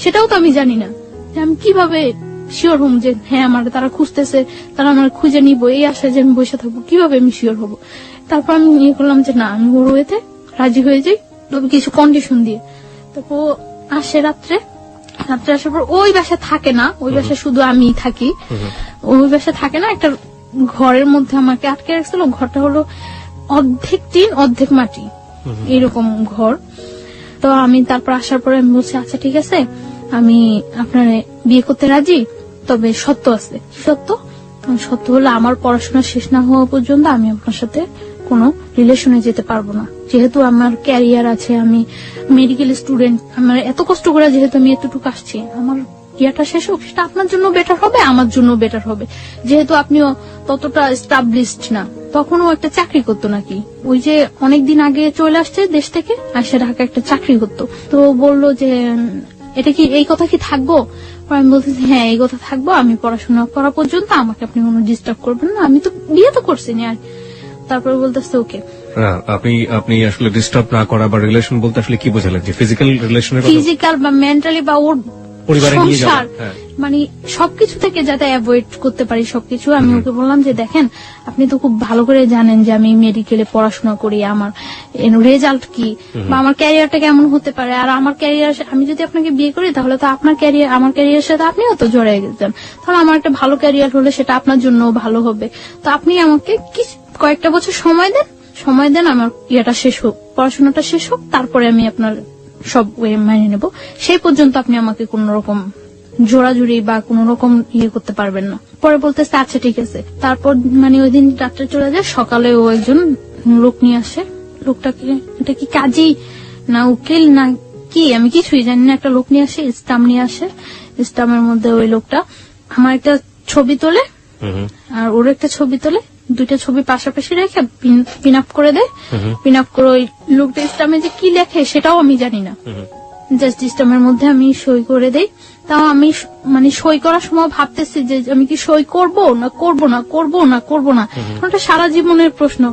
সেটাও তো আমি জানি না যে আমি কিভাবে শিওর হম যে হ্যাঁ আমার তারা খুঁজতেছে, তারা আমার খুঁজে নিবো, এই আশায় যে আমি বসে থাকবো, কিভাবে আমি শিওর হবো। তারপর আমি ইয়ে করলাম যে না, আমি ওর ওয়েতে রাজি হয়ে যাই, তবে কিছু কন্ডিশন দিয়ে। তারপর ও আসে রাত্রে আসার পর ওই বাসায় থাকে না, ওই বাসায় শুধু আমি থাকি। ওই বাসায় থাকে না, একটা ঘরের মধ্যে আমাকে আটকে রাখছিল। ঘরটা হলো অর্ধেক টিন অর্ধেক মাটি, এরকম ঘর। তো আমি তারপর আসার পরে আমি বলছি আচ্ছা ঠিক আছে, আমি আপনার বিয়ে করতে রাজি, তবে সত্য আছে। সত্য হলো আমার পড়াশোনা শেষ না হওয়া পর্যন্ত আমি আপনার সাথে কোনো রিলেশনে যেতে পারবো না। যেহেতু আমার ক্যারিয়ার আছে, আমি মেডিকেল স্টুডেন্ট, আমার এত কষ্ট করে যেহেতু আমি এতটুকু আসছি, আমার ইয়াটা শেষ হোক, সেটা আপনার জন্য বেটার হবে, আমার জন্য বেটার হবে। যেহেতু আপনিও ততটা এস্টাবলিশড না, তখনও একটা চাকরি করতো নাকি, ওই যে অনেকদিন আগে চলে আসছে দেশ থেকে, আসে ঢাকা একটা চাকরি করতো। তো বললো যে এটা কি, এই কথা কি থাকবো? আমি বলতেছি হ্যাঁ এই কথা থাকবো, আমি পড়াশোনা করা পর্যন্ত আমাকে আপনি কোনো ডিস্টার্ব করবেন না, আমি তো বিয়ে তো করছি না। আর তারপরে বলতেছে ওকে। আপনি আসলে ডিস্টার্ব না করা বা রিলেশন বলতে আসলে কি বোঝালেন, যে ফিজিক্যাল রিলেশনের কথা? ফিজিক্যাল বা মেন্টালি বা ওর পরিবারে নিয়ে সংসার, যাওয়া, হ্যাঁ। মানে সবকিছু থেকে যাতে অ্যাভয়েড করতে পারি সবকিছু। আমি ওকে বললাম যে দেখেন, আপনি তো খুব ভালো করে জানেন যে আমি মেডিকেলে পড়াশোনা করি, আমার রেজাল্ট কি বা আমার ক্যারিয়ারটা কেমন হতে পারে। আর আমার ক্যারিয়ার, আমি যদি আপনাকে বিয়ে করি তাহলে তো আপনার ক্যারিয়ার, আমার ক্যারিয়ারের সাথে আপনিও তো জড়িয়ে গেছেন, তাহলে আমার একটা ভালো ক্যারিয়ার হলে সেটা আপনার জন্য ভালো হবে। তো আপনি আমাকে কয়েকটা বছর সময় দেন, আমার ইয়েটা শেষ হোক, পড়াশোনাটা শেষ হোক, তারপরে আমি আপনার সব ওয়ে মানিয়ে নেব। সেই পর্যন্ত আপনি আমাকে কোন রকম জোড়াজুড়ি বা কোন রকম ইয়ে করতে পারবেন না। পরে বলতেছে আচ্ছা ঠিক আছে। তারপর মানে ওই দিন রাত্রে চলে যায়, সকালে ও একজন লোক নিয়ে আসে। লোকটাকে, এটা কি কাজী না উকিল না কি আমি কিছুই জানি না, একটা লোক নিয়ে আসে, স্টাম্প নিয়ে আসে। স্টাম্পের মধ্যে ওই লোকটা আমার একটা ছবি তোলে আর ওর একটা ছবি তোলে, দুইটা ছবি পাশাপাশি রেখে পিন আপ করে দেয়। পিন আপ করে ওই লোকটা স্টাম্পে যে কি লেখে সেটাও আমি জানি না, জাস্ট স্টাম্পের মধ্যে আমি সই করে দেই। তাও আমি মানে সই করার সময় ভাবতেছি যে আমি কি সই করব না করব না, ওটা সারা জীবনের প্রশ্ন,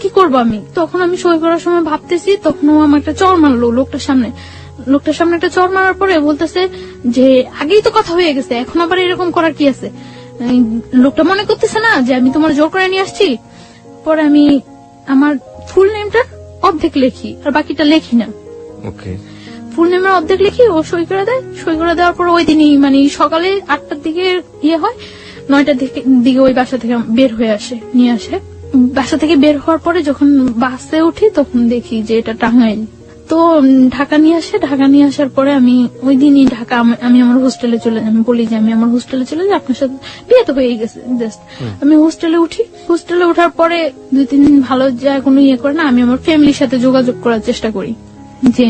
কি করব আমি। তখন আমি সই করার সময় ভাবতেছি, তখন ও আমার একটা চড় মারলো লোকটার সামনে একটা চড় মারার পরে বলতেছে যে আগেই তো কথা হয়ে গেছে, এখন আবার এরকম করার কি আছে। লোকটা মনে করতেছে না যে আমি তোমার জোর করে নিয়ে আসছি। পরে আমি আমার ফুল নেমটা অর্ধেক লিখি আর বাকিটা লেখি না। ফুল নেমের অর্ধেক লিখি, ও সই করে দেয়। সই করে দেওয়ার পর ওই দিনই মানে সকালে 8টার দিকে ইয়ে হয়, 9টার দিকে ওই বাসা থেকে বের হয়ে নিয়ে আসে। বাসা থেকে বের হওয়ার পরে যখন বাসে উঠি তখন দেখি যে এটা টাঙ্গাইল। তো ঢাকা নিয়ে আসার পরে আমি ওই দিনই ঢাকা, আমি আমার হোস্টেলে আমি বলি যে আমি আমার হোস্টেলে চলে যাই, আপনার সাথে বিয়ে তো হয়ে গেছে। জাস্ট আমি হোস্টেলে ওঠার পরে 2-3 দিন ভালো যায়, কোনো ইয়ে করে না। আমি আমার ফ্যামিলির সাথে যোগাযোগ করার চেষ্টা করি যে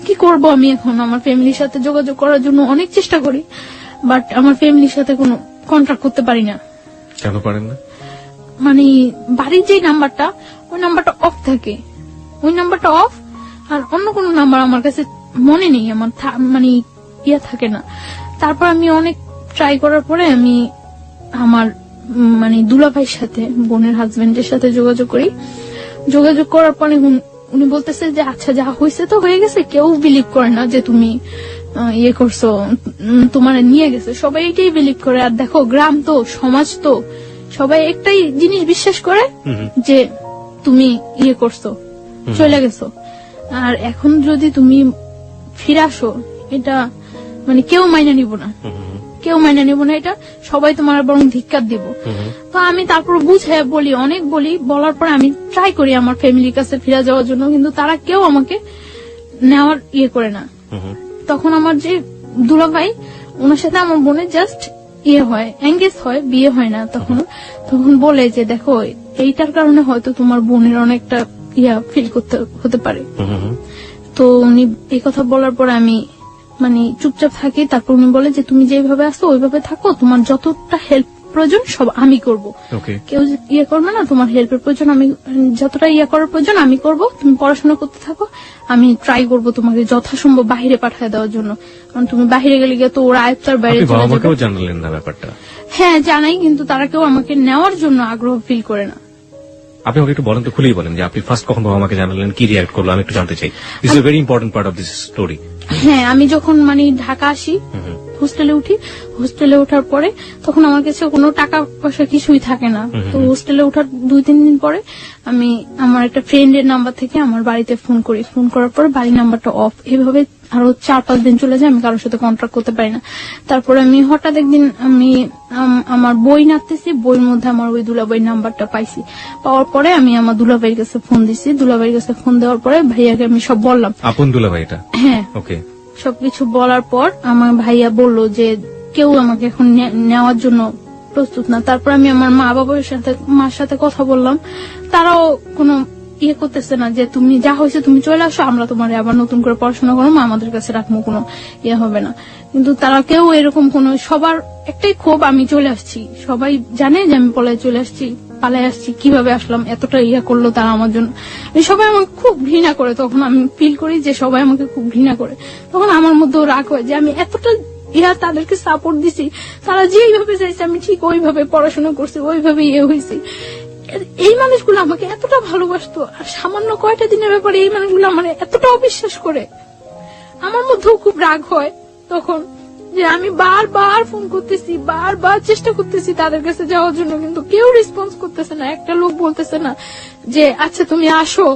কি করব আমি এখন। আমার ফ্যামিলির সাথে যোগাযোগ করার জন্য অনেক চেষ্টা করি, বাট আমার ফ্যামিলির সাথে কোনো কন্ট্যাক্ট করতে পারি না। কেন পারেন না? মানে বাড়ির যে নাম্বারটা, ওই নাম্বারটা অফ থাকে, ওই নাম্বারটা অফ, আর অন্য কোন নাম্বার আমার কাছে মনে নেই, আমার মানে ইয়া থাকে না। তারপর আমি অনেক ট্রাই করার পরে আমি আমার মানে দুলাভাইয়ের সাথে, বোনের হাজবেন্ডের সাথে যোগাযোগ করার পরে উনি বলতেছে যে আচ্ছা যা হয়েছে তো হয়ে গেছে, কেউ বিলিভ করে না যে তুমি ইয়ে করছো, তোমার নিয়ে গেছে, সবাই এটাই বিলিভ করে। আর দেখো গ্রাম তো, সমাজ তো, সবাই একটাই জিনিস বিশ্বাস করে যে তুমি ইয়ে করছো, চলে গেছো। আর এখন যদি তুমি ফিরে আসো, এটা মানে কেউ মাইনা নিব না, এটা সবাই তোমার বরং ধিক্কার দিব। তো আমি তারপর বুঝে অনেক বলি, বলার পরে আমি ট্রাই করি আমার ফ্যামিলির কাছে ফিরে যাওয়ার জন্য, কিন্তু তারা কেউ আমাকে নেওয়ার ইয়ে করে না। তখন আমার যে দুলাভাই, ওনার সাথে আমার বোনের জাস্ট ইয়ে হয়, এঙ্গেজ হয়, বিয়ে হয় না। তখন বলে যে দেখো এইটার কারণে হয়তো তোমার বোনের অনেকটা ইয়া ফিল করতে হতে পারে। তো উনি এই কথা বলার পর আমি মানে চুপচাপ থাকি। তারপর উনি বলে যে তুমি যেভাবে আসো ওইভাবে থাকো, তোমার যতটা হেল্প প্রয়োজন সব আমি করব, কেউ ইয়ে করবে না। তোমার হেল্পের প্রয়োজন, আমি যতটা ইয়ে করার প্রয়োজন আমি করব, তুমি পড়াশোনা করতে থাকো, আমি ট্রাই করব তোমাকে যথাসম্ভব বাহিরে পাঠিয়ে দেওয়ার জন্য। কারণ তুমি বাহিরে গেলে গিয়ে তো ওরা আয়ত্তার বাইরে চলে যাবে। জানালেন না ব্যাপারটা? হ্যাঁ জানাই, কিন্তু তারা কেউ আমাকে নেওয়ার জন্য আগ্রহ ফিল করে না। আপনি আমাকে একটু বলেন তো, খুলেই বলেন যে আপনি ফার্স্ট কখন বাবা আমাকে জানালেন, কি রিয়াক্ট করলো, আমি একটু জানতে চাই। This is a very important part of this story. হ্যাঁ, আমি যখন মানে ঢাকা আসি হোস্টেলে উঠি। হোস্টেলে ওঠার পরে তখন আমার কাছে কোনো টাকা পয়সা কিছুই থাকে না। তো হোস্টেলে ওঠার 2-3 দিন পরে আমি আমার একটা ফ্রেন্ডের নাম্বার থেকে আমার বাড়িতে ফোন করি। ফোন করার পর বাড়ির নাম্বারটা অফ। এভাবে আরো 4-5 দিন চলে যায়, আমি কারোর সাথে কন্ট্যাক্ট করতে পারি না। তারপরে আমি হঠাৎ একদিন আমি আমার বই নাড়তেছি, বইয়ের মধ্যে আমার ওই দুলাভাইয়ের নাম্বারটা পাইছি। পাওয়ার পরে আমি আমার দুলাভাইয়ের কাছে ফোন দিছি। দুলাভাইয়ের কাছে ফোন দেওয়ার পরে ভাইয়াকে আমি সব বললাম। আপন দুলাভাই এটা? হ্যাঁ। ওকে। সবকিছু বলার পর আমার ভাইয়া বলল যে কেউ আমাকে এখন নেওয়ার জন্য প্রস্তুত না। তারপর আমি আমার মার সাথে কথা বললাম। তারাও কোনো ইয়ে করতেছে না যে তুমি যা হয়েছে তুমি চলে আসো, আমরা তোমার আবার নতুন করে পড়াশোনা করবো, আমাদের কাছে রাখবো, কোনো ইয়ে হবে না। কিন্তু তারা কেউ এরকম কোন, সবার একটাই ক্ষোভ আমি চলে আসছি। সবাই জানে যে আমি পালাই আসছি, কিভাবে আসলাম, এতটা ইয়ে করলো তারা আমার জন্য। সবাই আমাকে খুব ঘৃণা করে। তখন আমি ফিল করি যে সবাই আমাকে খুব ঘৃণা করে। তখন আমার মধ্যেও রাগ হয় যে আমি এতটা তাদেরকে সাপোর্ট দিছি, তারা যেইভাবে চাইছে আমি ঠিক ওইভাবে পড়াশোনা করছি, ওইভাবে ইয়ে হয়েছি। এই মানুষগুলো আমাকে এতটা ভালোবাসতো, আর সামান্য কয়টা দিনের ব্যাপারে এই মানুষগুলো আমার এতটা অবিশ্বাস করে। আমার মধ্যেও খুব রাগ হয় তখন যে আমি বারবার ফোন করতেছি, বারবার চেষ্টা করতেছি তাদের কাছে যাওয়ার জন্য, কিন্তু কেউ রেসপন্স করতেছে না। একটা লোক বলতেছে না যে আচ্ছা তুমি আসো,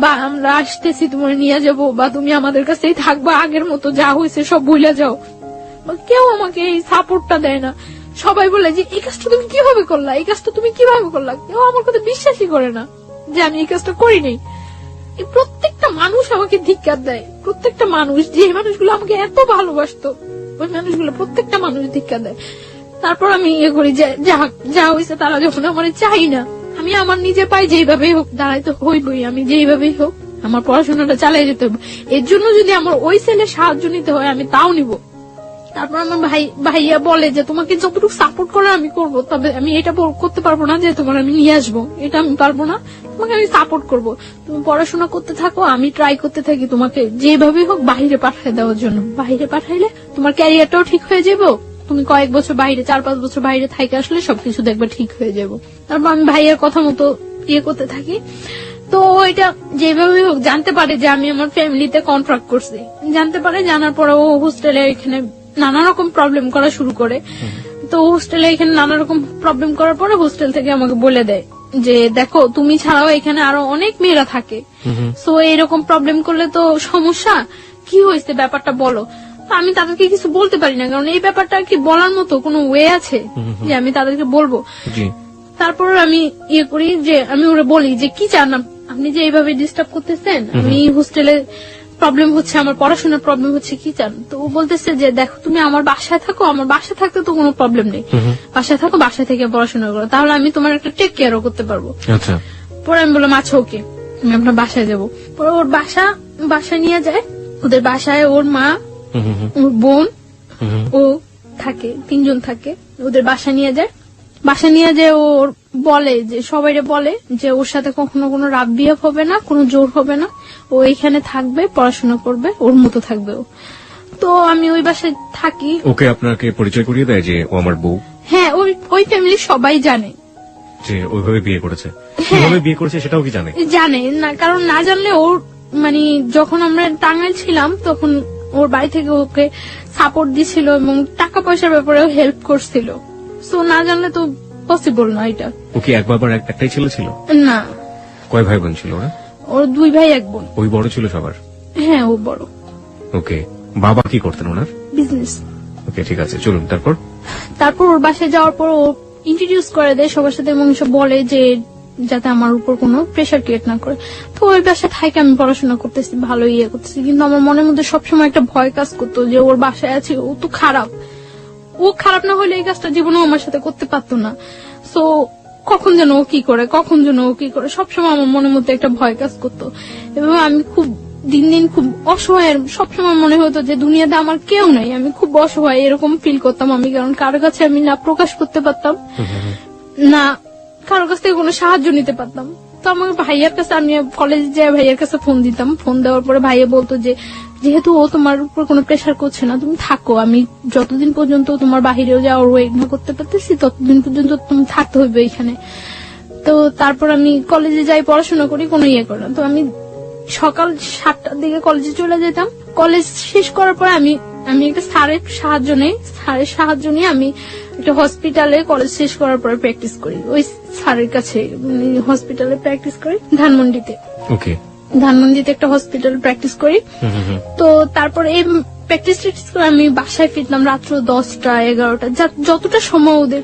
বা আমরা আসতেছি তোমার নিয়ে যাবো, বা তুমি আমাদের কাছেই থাকবা, আগের মতো যা হয়েছে সব ভুলে যাও। কেউ আমাকে এই সাপোর্টটা দেয় না। সবাই বলে যে এই কাজটা তুমি কিভাবে করলা, এই কাজটা তুমি কিভাবে করলা। কেউ আমার কথা বিশ্বাসই করে না যে আমি এই কাজটা করি নাই। প্রত্যেকটা মানুষ আমাকে ধিক্কার দেয়, প্রত্যেকটা মানুষ, যে মানুষগুলো আমাকে এত ভালোবাসতো ওই মানুষগুলো প্রত্যেকটা মানুষ ধিক্কার দেয়। তারপর আমি ইয়ে করি যে যা হয়েছে তারা যখন আমার চাই না, আমি আমার নিজে পাই যেইভাবেই হোক দাঁড়াইতে হইবই, আমি যেইভাবেই হোক আমার পড়াশোনাটা চালিয়ে যেতে হবে। এর জন্য যদি আমার ওই ছেলের সাহায্য নিতে হয় আমি তাও নিব। তারপর আমার ভাইয়া বলে যে তোমাকে যতটুকু সাপোর্ট করে আমি করব, তবে আমি এটা করতে পারবো না যে তোমার আমি নিয়ে আসবো, এটা আমি পারবো না। তোমাকে আমি সাপোর্ট করব, তুমি পড়াশোনা করতে থাকো, আমি ট্রাই করতে থাকি তোমাকে যেভাবে হোক বাইরে পাঠিয়ে দেওয়ার জন্য। বাইরে পাঠাইলে তোমার ক্যারিয়ারটাও ঠিক হয়ে যাবো, তুমি কয়েক বছর বাইরে 4-5 বছর বাইরে থাইকে আসলে সবকিছু দেখবে ঠিক হয়ে যাবো। তারপর আমি ভাইয়ের কথা মতো ইয়ে করতে থাকি। তো এটা যেভাবে হোক জানতে পারে যে আমি আমার ফ্যামিলিতে কন্ট্রাক্ট করছি, জানতে পারে। জানার পরে ও হোস্টেলে এখানে নানা রকম প্রবলেম করা শুরু করে। তো হোস্টেলে এখানে নানা রকম প্রবলেম করার পরে হোস্টেল থেকে আমাকে বলে দেয় যে দেখো তুমি ছাড়াও এখানে আরো অনেক মেয়েরা থাকে, সো এরকম প্রবলেম করলে তো সমস্যা, কি হয়েছে ব্যাপারটা বলো। আমি তাদেরকে কিছু বলতে পারি না, কারণ এই ব্যাপারটা কি বলার মতো কোনো ওয়ে আছে যে আমি তাদেরকে বলবো। তারপর আমি ইয়ে করি যে আমি ওরা বলি যে কি চান আপনি, যে এইভাবে ডিস্টার্ব করতেছেন, আমি হোস্টেলে প্রবলেম হচ্ছে, আমার পড়াশোনার প্রবলেম হচ্ছে, কি চান। তো ও বলতেছে যে দেখো তুমি আমার বাসায় থাকো, আমার বাসায় থাকতে তো কোনো প্রবলেম নেই, বাসায় থাকো, বাসায় থেকে পড়াশোনা করো, তাহলে আমি তোমার একটা টেক কেয়ারও করতে পারবো। পরে আমি বললাম আচ্ছা ওকে, আমি আপনার বাসায় যাবো। পরে ওর বাসায় নিয়ে যায়। ওদের বাসায় ওর মা, ওর বোন, ও থাকে, 3 জন থাকে। ওদের বাসা নিয়ে যায়। বাসা নিয়ে যে ওর বলে যে সবাইরে বলে যে ওর সাথে কখনো কোনো রাব বিহেভ হবে না, কোনো জোর হবে না, ও এখানে থাকবে, পড়াশোনা করবে, ওর মতো থাকবে ও। তো আমি ওই বাসায় থাকি। ওকে আপনাকে পরিচয় করিয়ে দেয় যে ও আমার বউ? হ্যাঁ, ওই ফ্যামিলি সবাই জানে যে ওইভাবে বিয়ে করেছে। কিভাবে বিয়ে করেছে সেটাও কি জানে? জানে না, কারণ না জানলে ওর মানে যখন আমরা টাঙ্গাইল ছিলাম তখন ওর বাড়ি থেকে ওকে সাপোর্ট দিছিল এবং টাকা পয়সার ব্যাপারে হেল্প করছিল। সো না জানলে তো পসিবল না এটা। ওকে এক বাবার একটাই ছেলে ছিল? না। কয় ভাই বোন ছিল ওরা? ওর 2 ভাই 1 বোন। ওই বড় ছিল সবার? হ্যাঁ, ও বড়। ওকে, বাবা কি করতেন ওনার? বিজনেস। ওকে, ঠিক আছে, চলুন। তারপর ওর বাসায় যাওয়ার পর ও ইন্ট্রোডিউস করে দেয় সবার সাথে এবং সব বলে যে যাতে আমার উপর কোনো প্রেশার ক্রিয়েট না করে। তো ওই বাসায় থেকে আমি পড়াশোনা করতেছি, ভালো ইয়ে করতেছি, কিন্তু আমার মনের মধ্যে সবসময় একটা ভয় কাজ করতো যে ওর বাসায় আছে, ও তো খারাপ, ও খারাপ না হলে এই কাজটা জীবনেও আমার সাথে করতে পারতো না। সো কখন যেন ও কি করে সবসময় আমার মনের মধ্যে একটা ভয় কাজ করতো। এবং আমি খুব দিন দিন খুব অসহায়, সবসময় মনে হতো যে দুনিয়াতে আমার কেউ নাই, আমি খুব অসহায় এরকম ফিল করতাম আমি। কারণ কারো কাছে আমি না প্রকাশ করতে পারতাম, না কারো কাছ থেকে কোনো সাহায্য নিতে পারতাম। তো আমার ভাইয়ার কাছে, আমি কলেজে যাই ভাইয়ার কাছে ফোন দিতাম। ফোন দেওয়ার পরে ভাইয়া বলতো যে যেহেতু ও তোমার উপর কোনো প্রেশার করছে না, তুমি থাকো, আমি যতদিন পর্যন্ত তোমার বাহিরেও যাওয়ার ওয়েট না করতে পারতেছি ততদিন পর্যন্ত তুমি থাকতে হইবে এখানে। তো তারপর আমি কলেজে যাই, পড়াশোনা করি, কোনো ইয়ে করি না। তো আমি সকাল 7টার দিকে কলেজে চলে যেতাম। কলেজ শেষ করার পর আমি আমি একটা স্যারের সাহায্য নিয়ে আমি একটা হসপিটালে কলেজ শেষ করার পরে প্র্যাকটিস করি, ওই স্যারের কাছে হসপিটালে প্র্যাকটিস করি ধানমন্ডিতে। ওকে, ধানমন্ডিতে একটা হসপিটালে প্র্যাকটিস করি। তো তারপরে এই প্র্যাকটিস করে আমি বাসায় ফিরতাম রাত্র 10টা 11টা, যতটা সময় ওদের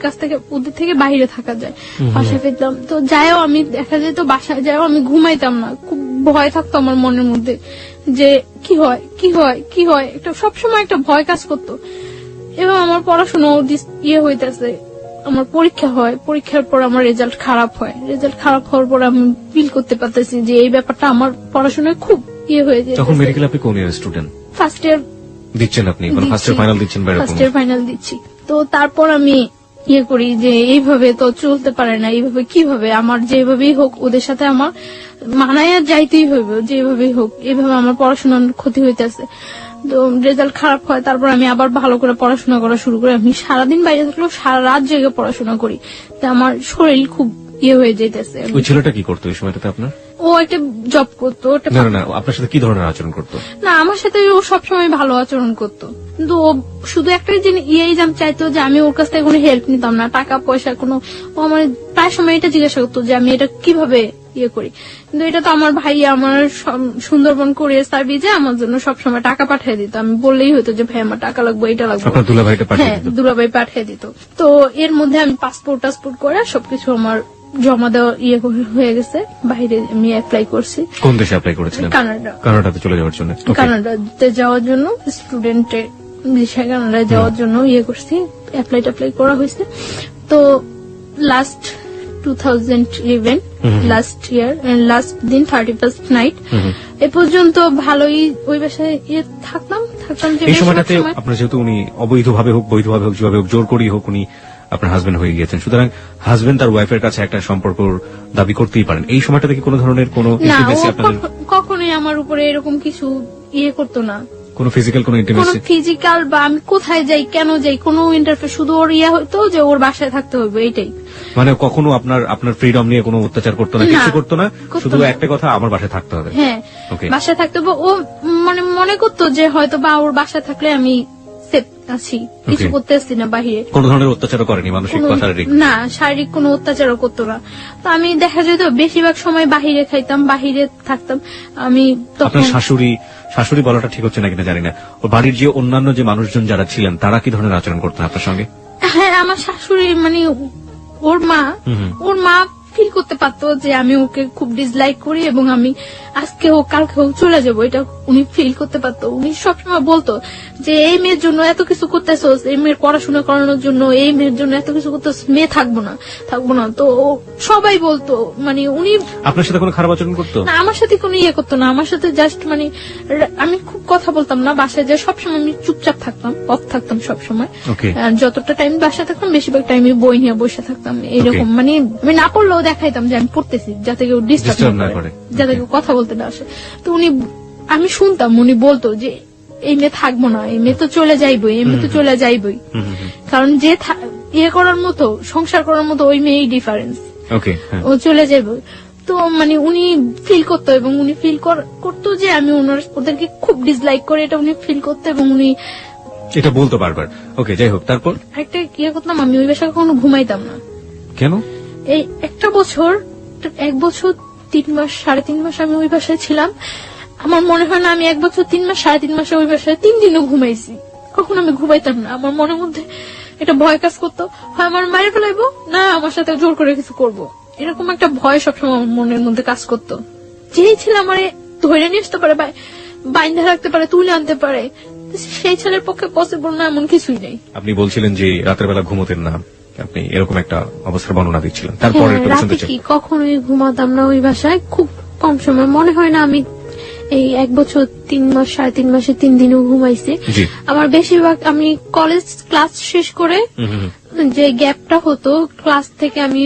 থেকে বাইরে থাকা যায় বাসায় ফিরতাম। তো যাইও আমি দেখা যেত বাসায় যাইও আমি ঘুমাইতাম না, খুব ভয় থাকতো আমার মনের মধ্যে যে কি হয় একটা সবসময় একটা ভয় কাজ করতো। এবং আমার পড়াশোনা হইতেছে, আমার পরীক্ষা হয়, পরীক্ষার পর আমার রেজাল্ট খারাপ হয়, রেজাল্ট খারাপ হওয়ার পর আমি ফিল করতে পারতেছি যে এই ব্যাপারটা আমার পড়াশোনায় খুব হয়ে যায়। তখন মেডিকেল আপনি কোন ইয়ার স্টুডেন্ট? ফার্স্ট ইয়ার দিচ্ছেন আপনি, ফার্স্ট ইয়ার ফাইনাল দিচ্ছেন? ফার্স্ট ইয়ার ফাইনাল দিচ্ছি। তো তারপর আমি করি যে এইভাবে তো চলতে পারে না, এইভাবে কিভাবে আমার যেভাবেই হোক ওদের সাথে আমার মানায় যাইতেই হইবে, যেভাবেই হোক এইভাবে আমার পড়াশোনার ক্ষতি হইতেছে। তো রেজাল্ট খারাপ হয়, তারপর আমি আবার ভালো করে পড়াশোনা করা শুরু করি। আমি সারাদিন বাইরে থাকলেও সারা রাত জেগে পড়াশোনা করি, তো আমার শরীর খুব হয়ে যেতেছে। ওই ছেলেটা কি করতো এই সময়টাতে আপনার? ও একটা জব করতো। না, আপনার সাথে কি ধরনের আচরণ করতো? না, আমার সাথে ও সবসময় ভালো আচরণ করতো, কিন্তু ও শুধু একটা চাইতো যে আমি ওর কাছ থেকে কোনো হেল্প নিতাম না, টাকা পয়সা কোনো। ও আমার প্রায় সময় এটা জিজ্ঞাসা করতো যে আমি এটা কিভাবে করি, কিন্তু এটা তো আমার ভাই আমার সুন্দরবন কুরিয়ার সার্ভিসে আমার জন্য সবসময় টাকা পাঠিয়ে দিত। আমি বললেই হতো যে ভাই আমার টাকা লাগবে, এটা লাগবে, হ্যাঁ দুলাভাই পাঠিয়ে দিত। তো এর মধ্যে আমি পাসপোর্ট করে সবকিছু আমার জমা দেওয়া হয়ে গেছে। বাইরে আমি অ্যাপ্লাই করছি। কোন দেশে অ্যাপ্লাই করেছিলেন? কানাডাতে চলে যাওয়ার জন্য। কানাডাতে যাওয়ার জন্য স্টুডেন্টের ভিসায় কানাডায় যাওয়ার জন্য করছি, অ্যাপ্লাই করা হয়েছে। তো লাস্ট 2011 লাস্ট ইয়ার লাস্ট দিন 31st নাইট এ পর্যন্ত ভালোই ওই বাসায় থাকতাম। এই সময়টাতে আপনার যেহেতু উনি অবৈধভাবে হোক বৈধভাবে হোক যেভাবে হোক জোর করেই হোক উনি আপনার হাজবেন্ড হয়ে গিয়েছেন, সুতরাং হাজবেন্ড তার ওয়াইফের কাছে একটা সম্পর্ক দাবি করতেই পারেন। এই সময়টাতে কি কোনো ধরনের কোনো ইন্টিমেসি আপনাদের? কখনোই আমার উপরে এরকম কিছু করতো না, কোনো ফিজিক্যাল কোনো ইন্টিমেসি, ফিজিক্যাল বা আমি কোথায় যাই কেন যাই কোনো ইন্টারফেয়ার, শুধু ওর হইতো যে ওর বাসায় থাকতে হবে, এইটাই। মানে কখনো আপনার ফ্রিডম নিয়ে কোনো অত্যাচার করতো না, কিছু করতো না, শুধু একটা কথা আমার বাসায় থাকতে হবে। হ্যাঁ, বাসায় থাকতে হবে। ও মনে করতো যে হয়তো বা ওর বাসায় থাকলে আমি সেফ আছি, কিছু করতে আসছি না বাহিরে। কোন ধরনের অত্যাচারও করেনি, মানসিক বা শারীরিক? না, শারীরিক কোনো অত্যাচারও করতো না। তো আমি দেখা যেত বেশিরভাগ সময় বাহিরে খাইতাম, বাহিরে থাকতাম। আমি আপনার শাশুড়ি বলাটা ঠিক হচ্ছে না কিনা জানি না, ওর বাড়ির যে অন্যান্য যে মানুষজন যারা ছিলেন তারা কি ধরনের আচরণ করতেন আপনার সঙ্গে? হ্যাঁ, আমার শাশুড়ি ওর মা ফিল করতে পারতো যে আমি ওকে খুব ডিসলাইক করি এবং আমি আজকে হোক কালকে হোক চলে যাবো, এটা উনি ফিল করতে পারতো। উনি সবসময় বলতো যে এই মেয়ের জন্য এত কিছু করতেছোস, এই মেয়ের পড়াশোনা করানোর জন্য এই মেয়ের জন্য এত কিছু করতেছ, মেয়ে থাকবো না। তো সবাই বলতো, উনি আপনার সাথে কোনো খারাপ আচরণ করতো না, আমার সাথে কোনো করতো না। আমার সাথে জাস্ট আমি খুব কথা বলতাম না বাসায়, যে সবসময় আমি চুপচাপ থাকতাম, অফ থাকতাম সবসময়। যতটা টাইম বাসায় থাকতাম বেশিরভাগ টাইমে বই নিয়ে বসে থাকতাম, এরকম। আমি না পড়লেও দেখাইতাম যে আমি পড়তেছি, যাতে কেউ ডিস্টার্ব না করে, যাতে কেউ কথা বলতে না আসে। তো আমি শুনতাম উনি বলতো যে এই মেয়ে থাকবো না, এই মেয়ে তো চলে যাইবই, এই মেয়ে তো চলে যাইবই, কারণ যে করার মতো সংসার করার মতো ওই মেয়েই ডিফারেন্স, ও চলে যাইব। তো উনি ফিল করতো এবং উনি ফিল করতো যে আমি ওদেরকে খুব ডিসলাইক করে, এটা উনি ফিল করতো এবং উনি এটা বলতো বারবার। ওকে, যাই হোক, তারপর একটা করতাম, আমি ওই বাসায় কখনো ঘুমাইতাম না। কেন? এই 1 বছর 3 মাস 3.5 মাস আমি ওই বাসায় ছিলাম। আমার মনে হয় না আমি 1 বছর 3 মাস 3.5 মাসে ওই বাসায় 3 দিনও ঘুমাইছি। কখনো আমি ঘুমাইতাম না। আমার মনের মধ্যে এটা ভয় কাজ করতো, হয় আমার মায়ের ফেলাইবো, না আমার সাথে জোর করে কিছু করবো, এরকম একটা ভয় সবসময় মনের মধ্যে কাজ করতো। যেই ছেলে আমার ধরে নিয়ে আসতে পারে, বাইন্ধা রাখতে পারে, তুলে আনতে পারে, সেই ছেলের পক্ষে পসিবল না এমন কিছুই নেই। আপনি বলছিলেন যে রাতের বেলা ঘুমোতেন না, আপনি এরকম একটা অবস্থার বর্ণনা দিচ্ছিলেন। তারপরে রাতে কি কখনোই ঘুমাতাম না ওই বাসায়, খুব কম সময়। মনে হয় না আমি এই 1 বছর 3 মাস 3.5 মাসে 3 দিনও ঘুমাইছি। আমার বেশিরভাগ আমি কলেজ ক্লাস শেষ করে যে গ্যাপটা হতো, ক্লাস থেকে আমি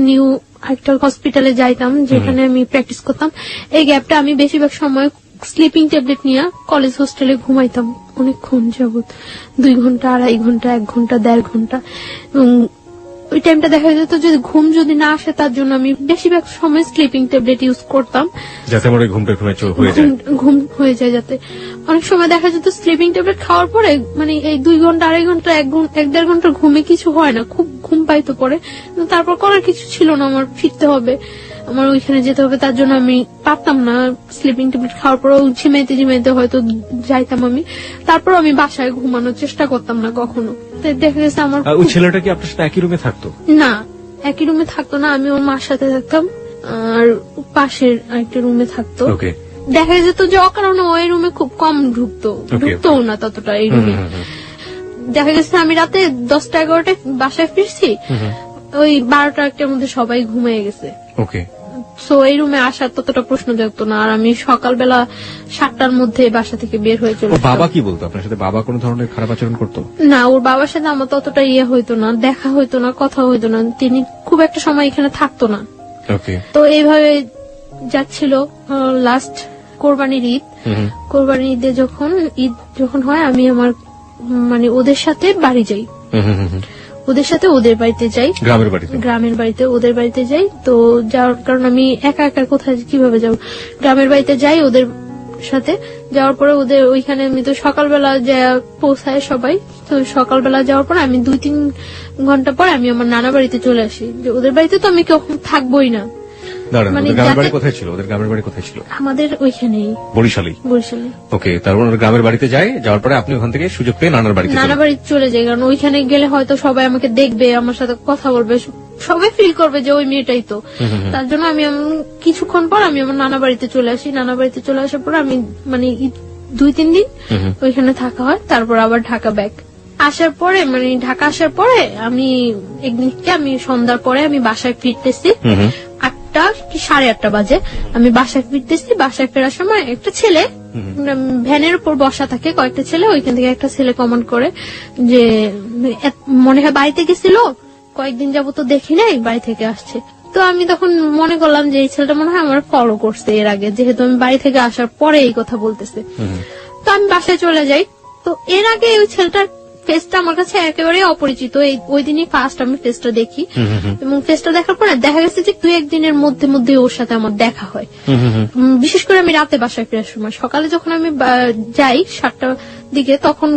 নিউ একটা হসপিটালে যাইতাম যেখানে আমি প্র্যাকটিস করতাম। এই গ্যাপটা আমি বেশিরভাগ সময় স্লিপিং ট্যাবলেট নিয়ে কলেজ হোস্টেলে ঘুমাইতাম অনেকক্ষণ যাবত, 2 ঘন্টা 2.5 ঘন্টা 1 ঘন্টা 1.5 ঘন্টা। এবং ওই টাইমটা দেখা যেত যদি ঘুম যদি না আসে তার জন্য আমি বেশিরভাগ সময় স্লিপিং ট্যাবলেট ইউজ করতাম, যাতে আমার ওই ঘুমটা ঘুমে হয়ে যায়। ঘুম হয়ে যায় যাতে। অনেক সময় দেখা যেত স্লিপিং ট্যাবলেট খাওয়ার পরে মানে এই 2 ঘন্টা 2.5 ঘন্টা 1-1.5 ঘন্টার ঘুমে কিছু হয় না, খুব ঘুম পাইতো পরে, কিন্তু তারপর করার কিছু ছিল না, আমার ফিরতে হবে, আমার ওইখানে যেতে হবে, তার জন্য আমি পারতাম না স্লিপিং ট্যাবলেট খাওয়ার পরেও ঝিমাইতে হয়তো যাইতাম আমি, তারপর আমি বাসায় ঘুমানোর চেষ্টা করতাম না কখনো। তো দেখা গেছে আমার ওই ছেলেটা কি আপনার সাথে একই রুমে থাকতো? না, একই রুমে থাকতো না, আমি ওর মার সাথে থাকতাম আর পাশের আরেকটা রুমে থাকতো। ওকে। দেখা যেত যে অকারণে ওই রুমে খুব কম ঢুকতো না ততটা এই রুমে। দেখা গেছে আমি রাতে 10টা-11টায় বাসায় ফিরছি, ওই 12টা-1টার মধ্যে সবাই ঘুমিয়ে গেছে। ওকে। সো এই রুমে আসার ততটা প্রশ্ন জাগতো না, আর আমি সকালবেলা 7টার মধ্যে বাসা থেকে বের হয়ে চলে ওর বাবা কি বলতো আপনার সাথে? বাবা কোনো ধরনের খারাপ আচরণ করতো? না, ওর বাবার সাথে আমার ততটা হইতো না, দেখা হইতো না, কথা হইতো না, তিনি খুব একটা সময় এখানে থাকতো না। ওকে। তো এইভাবে যাচ্ছিল। লাস্ট কোরবানির ঈদ, কোরবানির ঈদে যখন হয় আমি আমার মানে ওদের সাথে বাড়ি যাই, ওদের সাথে ওদের বাড়িতে যাই, গ্রামের বাড়িতে ওদের বাড়িতে যাই। তো যাওয়ার কারণ আমি একা একা কোথায় কিভাবে যাব, গ্রামের বাড়িতে যাই ওদের সাথে। যাওয়ার পরে ওদের ওইখানে আমি তো সকালবেলা যা পৌঁছায় সবাই, তো সকালবেলা যাওয়ার পর আমি 2-3 ঘন্টা পর আমি আমার নানা বাড়িতে চলে আসি, যে ওদের বাড়িতে তো আমি কখন থাকবোই না। মানে গ্রামের বাড়ি কোথায় ছিল? ওদের গ্রামের বাড়ি কোথায় ছিল? আমাদের ওইখানেই, বরিশালে। ওকে। তারপর গ্রামের বাড়িতে যায়, যাওয়ার পরে আপনি ওখান থেকে সুযোগ পেয়ে নানা বাড়িতে চলে যাই, কারণ ওইখানে গেলে হয়তো সবাই আমাকে দেখবে, আমার সাথে কথা বলবে, সবাই ফিল করবে যে ওই মেয়েটাই তো। তার জন্য আমি কিছুক্ষণ পর আমি আমার নানা বাড়িতে চলে আসি। নানা বাড়িতে চলে আসার পর আমি মানে 2-3 দিন ওইখানে থাকা হয়, তারপর আবার ঢাকা ব্যাক আসার পরে মানে ঢাকা আসার পরে আমি একদিনকে আমি সন্ধ্যার পরে আমি বাসায় ফিরতেছি, 8টা কি 8:30 বাজে আমি বাসায় ফিরতেছি। বাসায় ফেরার সময় একটা ছেলে ভ্যানের উপর বসা থাকে, কয়েকটা ছেলে, ওইখান থেকে একটা ছেলে কমেন্ট করে যে মনে হয় বাড়িতে গেছিল, কয়েকদিন যাবো তো দেখি নাই, বাড়ি থেকে আসছে। তো আমি তখন মনে করলাম যে এই ছেলেটা মনে হয় আমার ফলো করছে এর আগে, যেহেতু আমি বাড়ি থেকে আসার পরে এই কথা বলতেছে। তো আমি বাসায় চলে যাই। তো এর আগে ওই ছেলেটার ফেসটা আমার কাছে একেবারে অপরিচিত, ওই দিনই ফার্স্ট আমি ফেসটা দেখি, এবং ফেসটা দেখার পরে দেখা গেছে যে 2-1 দিনের মধ্যে ওর সাথে আমার দেখা হয়। বিশেষ করে আমি রাতে বাসায় ফেরার সময়, সকালে যখন আমি যাই 7টার দিকে তখন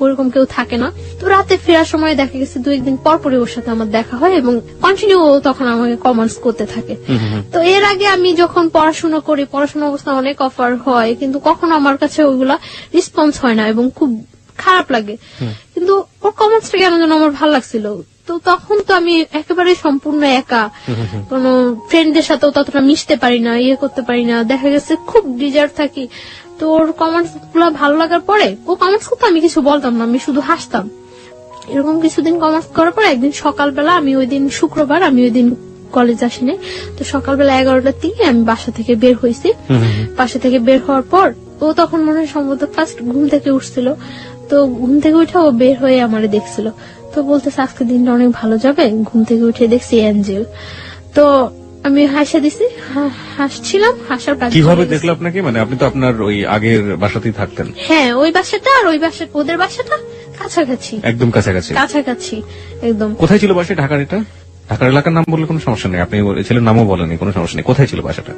ওরকম কেউ থাকে না। তো রাতে ফেরার সময় দেখা গেছে 2-1 দিন পর ওর সাথে আমার দেখা হয়, এবং কন্টিনিউ তখন আমাকে কমেন্টস করতে থাকে। তো এর আগে আমি যখন পড়াশোনা করি, পড়াশোনা অবস্থা অনেক অফার হয়, কিন্তু কখনো আমার কাছে ওইগুলা রেসপন্স হয় না এবং খুব খারাপ লাগে, কিন্তু ওর কমেন্টসটা কেন যেন আমার ভালো লাগছিল। তো তখন তো আমি একেবারে সম্পূর্ণ একা, কোন ফ্রেন্ডদের সাথেও ততটা মিশতে পারি না, করতে পারি না, দেখা গেছে খুব ডিজার্ভ থাকি। তো ওর কমেন্টস গুলো ভালো লাগার পরে ও কমেন্টস করতে আমি কিছু বলতাম না, আমি শুধু হাসতাম। এরকম কিছুদিন কমেন্টস করার পর একদিন সকালবেলা, আমি ওই দিন শুক্রবার, আমি ওই দিন কলেজ আসিনি, তো সকালবেলা 11টার দিকে আমি বাসা থেকে বের হয়েছি। বাসা থেকে বের হওয়ার পর ও তখন মনে হয় সম্ভবত ফার্স্ট ঘুম থেকে উঠছিল, তো ঘুম থেকে উঠে ও বের হয়ে আমারে দেখছিল, তো বলতেছে আজকে দিনটা অনেক ভালো যাবে। ঘুম থেকে উঠে দেখছি অ্যাঞ্জেল। তো আমি হাসা দিছি, হাসছিলাম, হাসার কাজ। কিভাবে দেখলো আপনাকে? মানে আপনি তো আপনার ওই আগের বাসাতেই থাকতেন। হ্যাঁ, ওই বাসাটা আর ওই বাসা, ওদের বাসাটা কাছাকাছি, একদম কাছাকাছি একদম। কোথায় ছিল বাসা? ঢাকার? এটা ঢাকার এলাকার নাম বললে কোনো সমস্যা নেই, আপনি ছেলের নামও বলেনি, কোনো সমস্যা নেই। কোথায় ছিল বাসাটা?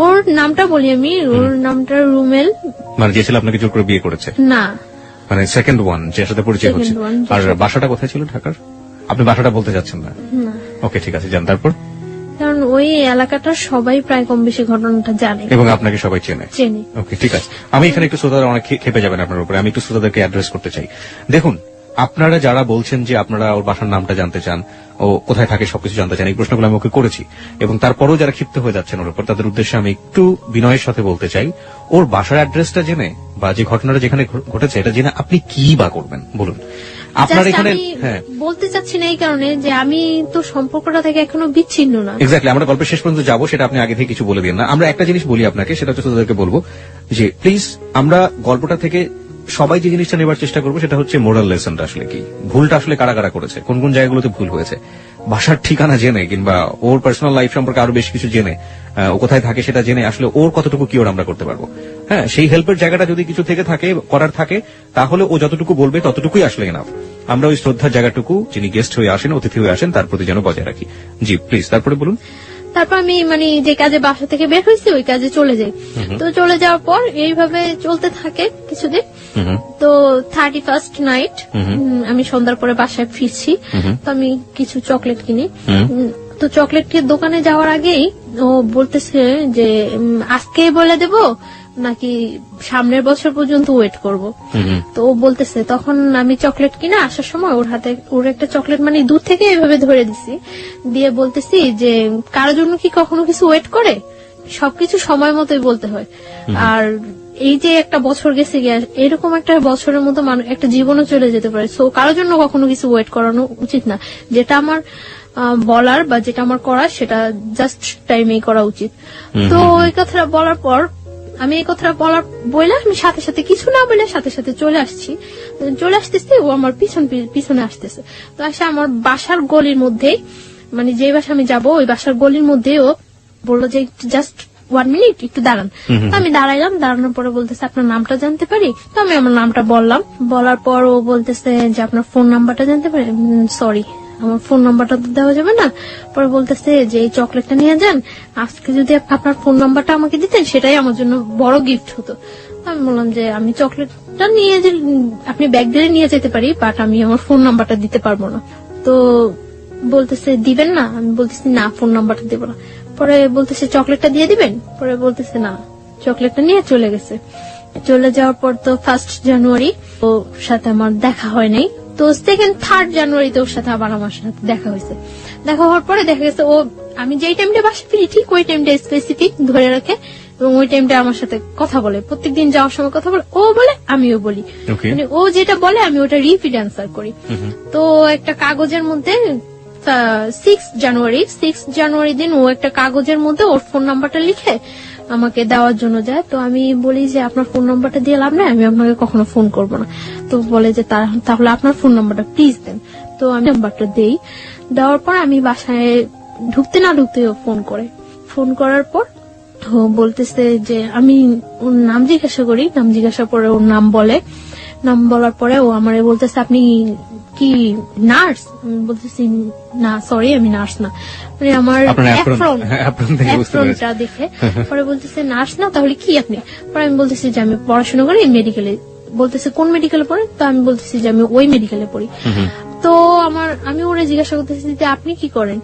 ওর নামটা বলি আমি, ওর নামটা রুমেল। মানে যে ছেলে আপনাকে জোর করে বিয়ে করেছে? না, মানে সেকেন্ড ওয়ান, যার সাথে পরিচয় হচ্ছে। আর বাসাটা কোথায় ছিল ঢাকার? আপনি বাসাটা বলতে যাচ্ছেন না? ওকে, ঠিক আছে, যান। তারপর? কারণ ওই এলাকাটার সবাই প্রায় কম বেশি ঘটনাটা জানে এবং আপনাকে সবাই চেনে। ওকে, ঠিক আছে। আমি এখানে একটু শ্রোতারা অনেক খেপে যাবেন আপনার উপরে, আমি একটু শ্রোতাদেরকে অ্যাড্রেস করতে চাই। দেখুন, আপনারা যারা বলছেন যে আপনারা ওর বাসার নামটা জানতে চান, ও কোথায় থাকে সবকিছু জানতে চান, এই প্রশ্নগুলো আমি ওকে করেছি, এবং তারপরও যারা ক্ষিপ্ত হয়ে যাচ্ছেন ওর উপর, তাদের উদ্দেশ্যে আমি একটু বিনয়ের সাথে বলতে চাই, ওর বাসার অ্যাড্রেসটা জেনে বা যে ঘটনাটা যেখানে ঘটেছে এটা জেনে আপনি কি বা করবেন বলুন। আপনার এখানে বলতে চাচ্ছি না এই কারণে যে আমি তো সম্পর্কটা থেকে এখনো বিচ্ছিন্ন না। এক্স্যাক্টলি, আমরা গল্পের শেষ পর্যন্ত যাবো, সেটা আপনি আগে থেকে কিছু বলে দিন না। আমরা একটা জিনিস বলি আপনাকে, সেটা হচ্ছে তাদেরকে বলবো যে প্লিজ আমরা গল্পটা থেকে সবাই যে জিনিসটা নেবার চেষ্টা করবো সেটা হচ্ছে মোরাল লেসনটা আসলে কি, ভুলটা আসলে কারা কারা করেছে, কোন কোন জায়গাগুলোতে ভুল হয়েছে, বাসার ঠিকানা জেনে কিংবা ওর পার্সোনাল লাইফ সম্পর্কে আরো বেশ কিছু জেনে, ও কোথায় থাকে সেটা জেনে আসলে ওর কতটুকু কিওর আমরা করতে পারবো। হ্যাঁ, সেই হেল্পের জায়গাটা যদি কিছু থেকে থাকে, করার থাকে, তাহলে ও যতটুকু বলবে ততটুকুই আসলে এনাফ। আমরা ওই শ্রদ্ধার জায়গাটুকু যিনি গেস্ট হয়ে আসেন, অতিথি হয়ে আসেন, তার প্রতি যেন বজায় রাখি। জি প্লিজ, তারপরে বলুন। তারপর আমি মানে যে কাজে বাসা থেকে বের হয়েছি ওই কাজে চলে যাই। তো চলে যাওয়ার পর এইভাবে চলতে থাকে কিছুদিন। তো 31st নাইট আমি সন্ধ্যার পরে বাসায় ফিরছি। তো আমি কিছু চকলেট কিনি। তো চকলেটের দোকানে যাওয়ার আগেই ও বলতেছে যে আজকে বলে দেব নাকি সামনের বছর পর্যন্ত ওয়েট করব। তো ও বলতেছে, তখন আমি চকলেট কিনে আসার সময় ওর হাতে ওর একটা চকলেট মানে দূর থেকে এভাবে ধরে দিছি, দিয়ে বলতেছি যে কারোর জন্য কি কখনো কিছু ওয়েট করে, সবকিছু সময় মতোই বলতে হয়। আর এই যে একটা বছর গেছে গিয়ে, এরকম একটা বছরের মতো একটা জীবনও চলে যেতে পারে। সো কারোর জন্য কখনো কিছু ওয়েট করানো উচিত না। যেটা আমার বলার বা যেটা আমার করার সেটা জাস্ট টাইমেই করা উচিত। তো ওই কথাটা বলার পর আমি এই কথাটা বলে আমি সাথে সাথে কিছু না বলে সাথে সাথে চলে আসতেছি। ও আমার পিছনে আসতেছে। তো আসে আমার বাসার গলির মধ্যে, মানে যে বাসা আমি যাবো ওই বাসার গলির মধ্যে ও বললো যে জাস্ট 1 মিনিট একটু দাঁড়ান। তো আমি দাঁড়াইলাম, দাঁড়ানোর পরে বলতেছে আপনার নামটা জানতে পারি? তো আমি আমার নামটা বললাম। বলার পর ও বলতেছে যে আপনার ফোন নাম্বারটা জানতে পারি? সরি, আমার ফোন নাম্বারটা তো দেওয়া যাবে না। পরে বলতেছে যে এই চকলেটটা নিয়ে যান, আজকে যদি আপনার ফোন নাম্বারটা আমাকে দিতেন সেটাই আমার জন্য বড় গিফট হতো। আমি বললাম যে আমি চকলেটটা নিয়ে যে আপনি ব্যাগ দিয়ে নিয়ে যেতে পারি, বাট আমি আমার ফোন নাম্বারটা দিতে পারবো না। তো বলতেছে দিবেন না? আমি বলতেছি না, ফোন নাম্বারটা দেবো না। পরে বলতেছে চকলেটটা দিয়ে দিবেন? পরে বলতেছে না, চকলেটটা নিয়ে চলে গেছে। চলে যাওয়ার পর তো 1st জানুয়ারি ওর সাথে আমার দেখা হয় নাই। তো 2nd 3rd জানুয়ারিতে ওর সাথে আবার আমার সাথে দেখা হয়েছে। দেখা হওয়ার পরে দেখা গেছে ও আমি যেই টাইমটা বাসা ফিরি ঠিক ওই টাইমটা স্পেসিফিক ধরে রাখে এবং ওই টাইমটা আমার সাথে কথা বলে। প্রত্যেকদিন যাওয়ার সময় কথা বলে, ও বলে আমিও বলি। মানে ও যেটা বলে আমি ওটা রিপিট অ্যান্সার করি। তো একটা কাগজের মধ্যে 6 জানুয়ারি দিন ও একটা কাগজের মধ্যে ওর ফোন নাম্বারটা লিখে আমাকে দেওয়ার জন্য যায়। তো আমি বলি যে আপনার ফোন নাম্বারটা দিয়ে লাভ নাই, আমি আপনাকে কখনো ফোন করবো না। তো বলে যে তাহলে আপনার ফোন নাম্বারটা প্লিজ দেন। তো আমি নাম্বারটা দেই। দেওয়ার পর আমি বাসায় ঢুকতে না ঢুকতে ফোন করার পর ও বলতেছে যে আমি ওর নাম জিজ্ঞাসা করি। নাম জিজ্ঞাসা করে ওর নাম বলার পরে ও আমারে বলতেছে আপনি কি নার্স? আমি বলতেছি না, সরি আমি নার্স না। মানে আমার অ্যাপ্রনটা দেখে পরে বলতেছে নার্স না, তাহলে কি আপনি? পরে আমি বলতেছি যে আমি পড়াশোনা করি মেডিকেলে। বলতেছে কোন মেডিকেলে পড়েন? তো আমি বলতেছি যে আমি ওই মেডিকেলে পড়ি। তো আমি ওরা জিজ্ঞাসা করতেছি যে আপনি কি করেন?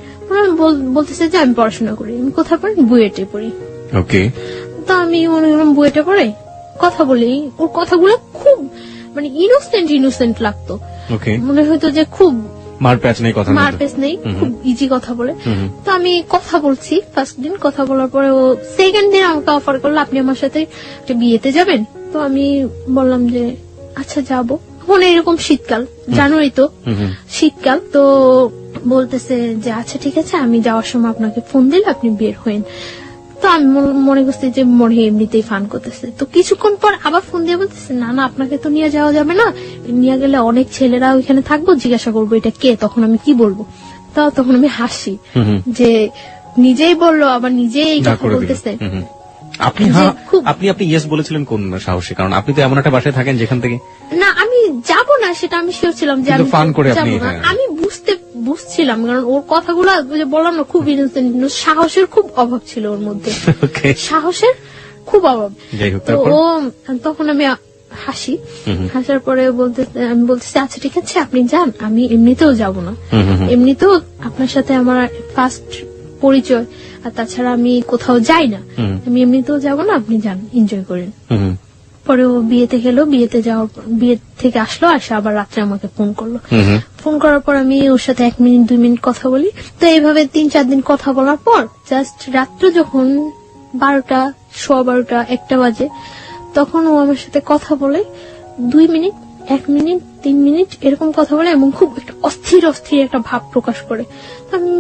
বলতেছে যে আমি পড়াশোনা করি। আমি কোথায় পড়ি? বুয়েটে পড়ি। ওকে। তো আমি মনে করলাম বুয়েটে পড়ে, কথা বলি। ওর কথাগুলো খুব মানে ইনোসেন্ট লাগতো। মনে হয়তো যে খুব মারপ্যাচ নেই, খুব ইজি কথা বলে। তো আমি কথা বলছি। 1st দিন কথা বলার পরে ও 2nd দিন আমাকে অফার করলো আপনি আমার সাথে একটা বিয়েতে যাবেন। তো আমি বললাম যে আচ্ছা যাবো। মনে এরকম শীতকাল, জানুয়ারি তো শীতকাল। তো বলতেছে যে আচ্ছা ঠিক আছে, আমি যাওয়ার সময় আপনাকে ফোন দিলে আপনি বের হইন। তো আমি মনে করছি যে মনে এমনিতেই ফান করতেছে। তো কিছুক্ষণ পর আবার ফোন দিয়ে বলতেছে না আপনাকে তো নিয়ে যাওয়া যাবে না, নিয়ে গেলে অনেক ছেলেরা ওইখানে থাকবো, জিজ্ঞাসা করবো এটা কে, তখন আমি কি বলবো? তখন আমি হাসি যে নিজেই বললো আবার নিজেই এই কথা বলতেছে। আপনি ইয়েস বলেছিলেন কোন সাহসে? কারণ আপনি তো এমন একটা বাসায় থাকেন যেখান থেকে না আমি যাব না সেটা আমি শিওর ছিলাম যে আমি ফান করে আপনি। আমি বুঝছিলাম কারণ ওর কথাগুলো বললাম না খুব ইনোসেন্ট, সাহসের খুব অভাব ছিল ওর মধ্যে। সাহসের খুব অভাব। ও তখন আমি হাসার পরে আমি বলতেছি আচ্ছা ঠিক আছে আপনি যান, আমি এমনিতেও যাব না। এমনিতেও আপনার সাথে আমার 1st পরিচয়, আর তাছাড়া আমি কোথাও যাই না, আমি এমনিতেও যাব না, আপনি যান, এনজয় করেন। পরে ও বিয়েতে গেল, বিয়ে থেকে আসলো, আসে আবার রাত্রে আমাকে ফোন করলো। ফোন করার পর আমি ওর সাথে 1 মিনিট 2 মিনিট কথা বলি। তো এইভাবে 3-4 দিন কথা বলার পর জাস্ট রাত্র যখন 12টা, 12:15, 1টা বাজে, তখন ও আমার সাথে কথা বলে 2 মিনিট, 1 মিনিট, 3 মিনিট এরকম কথা বলে এবং খুব একটা অস্থির একটা ভাব প্রকাশ করে। আমি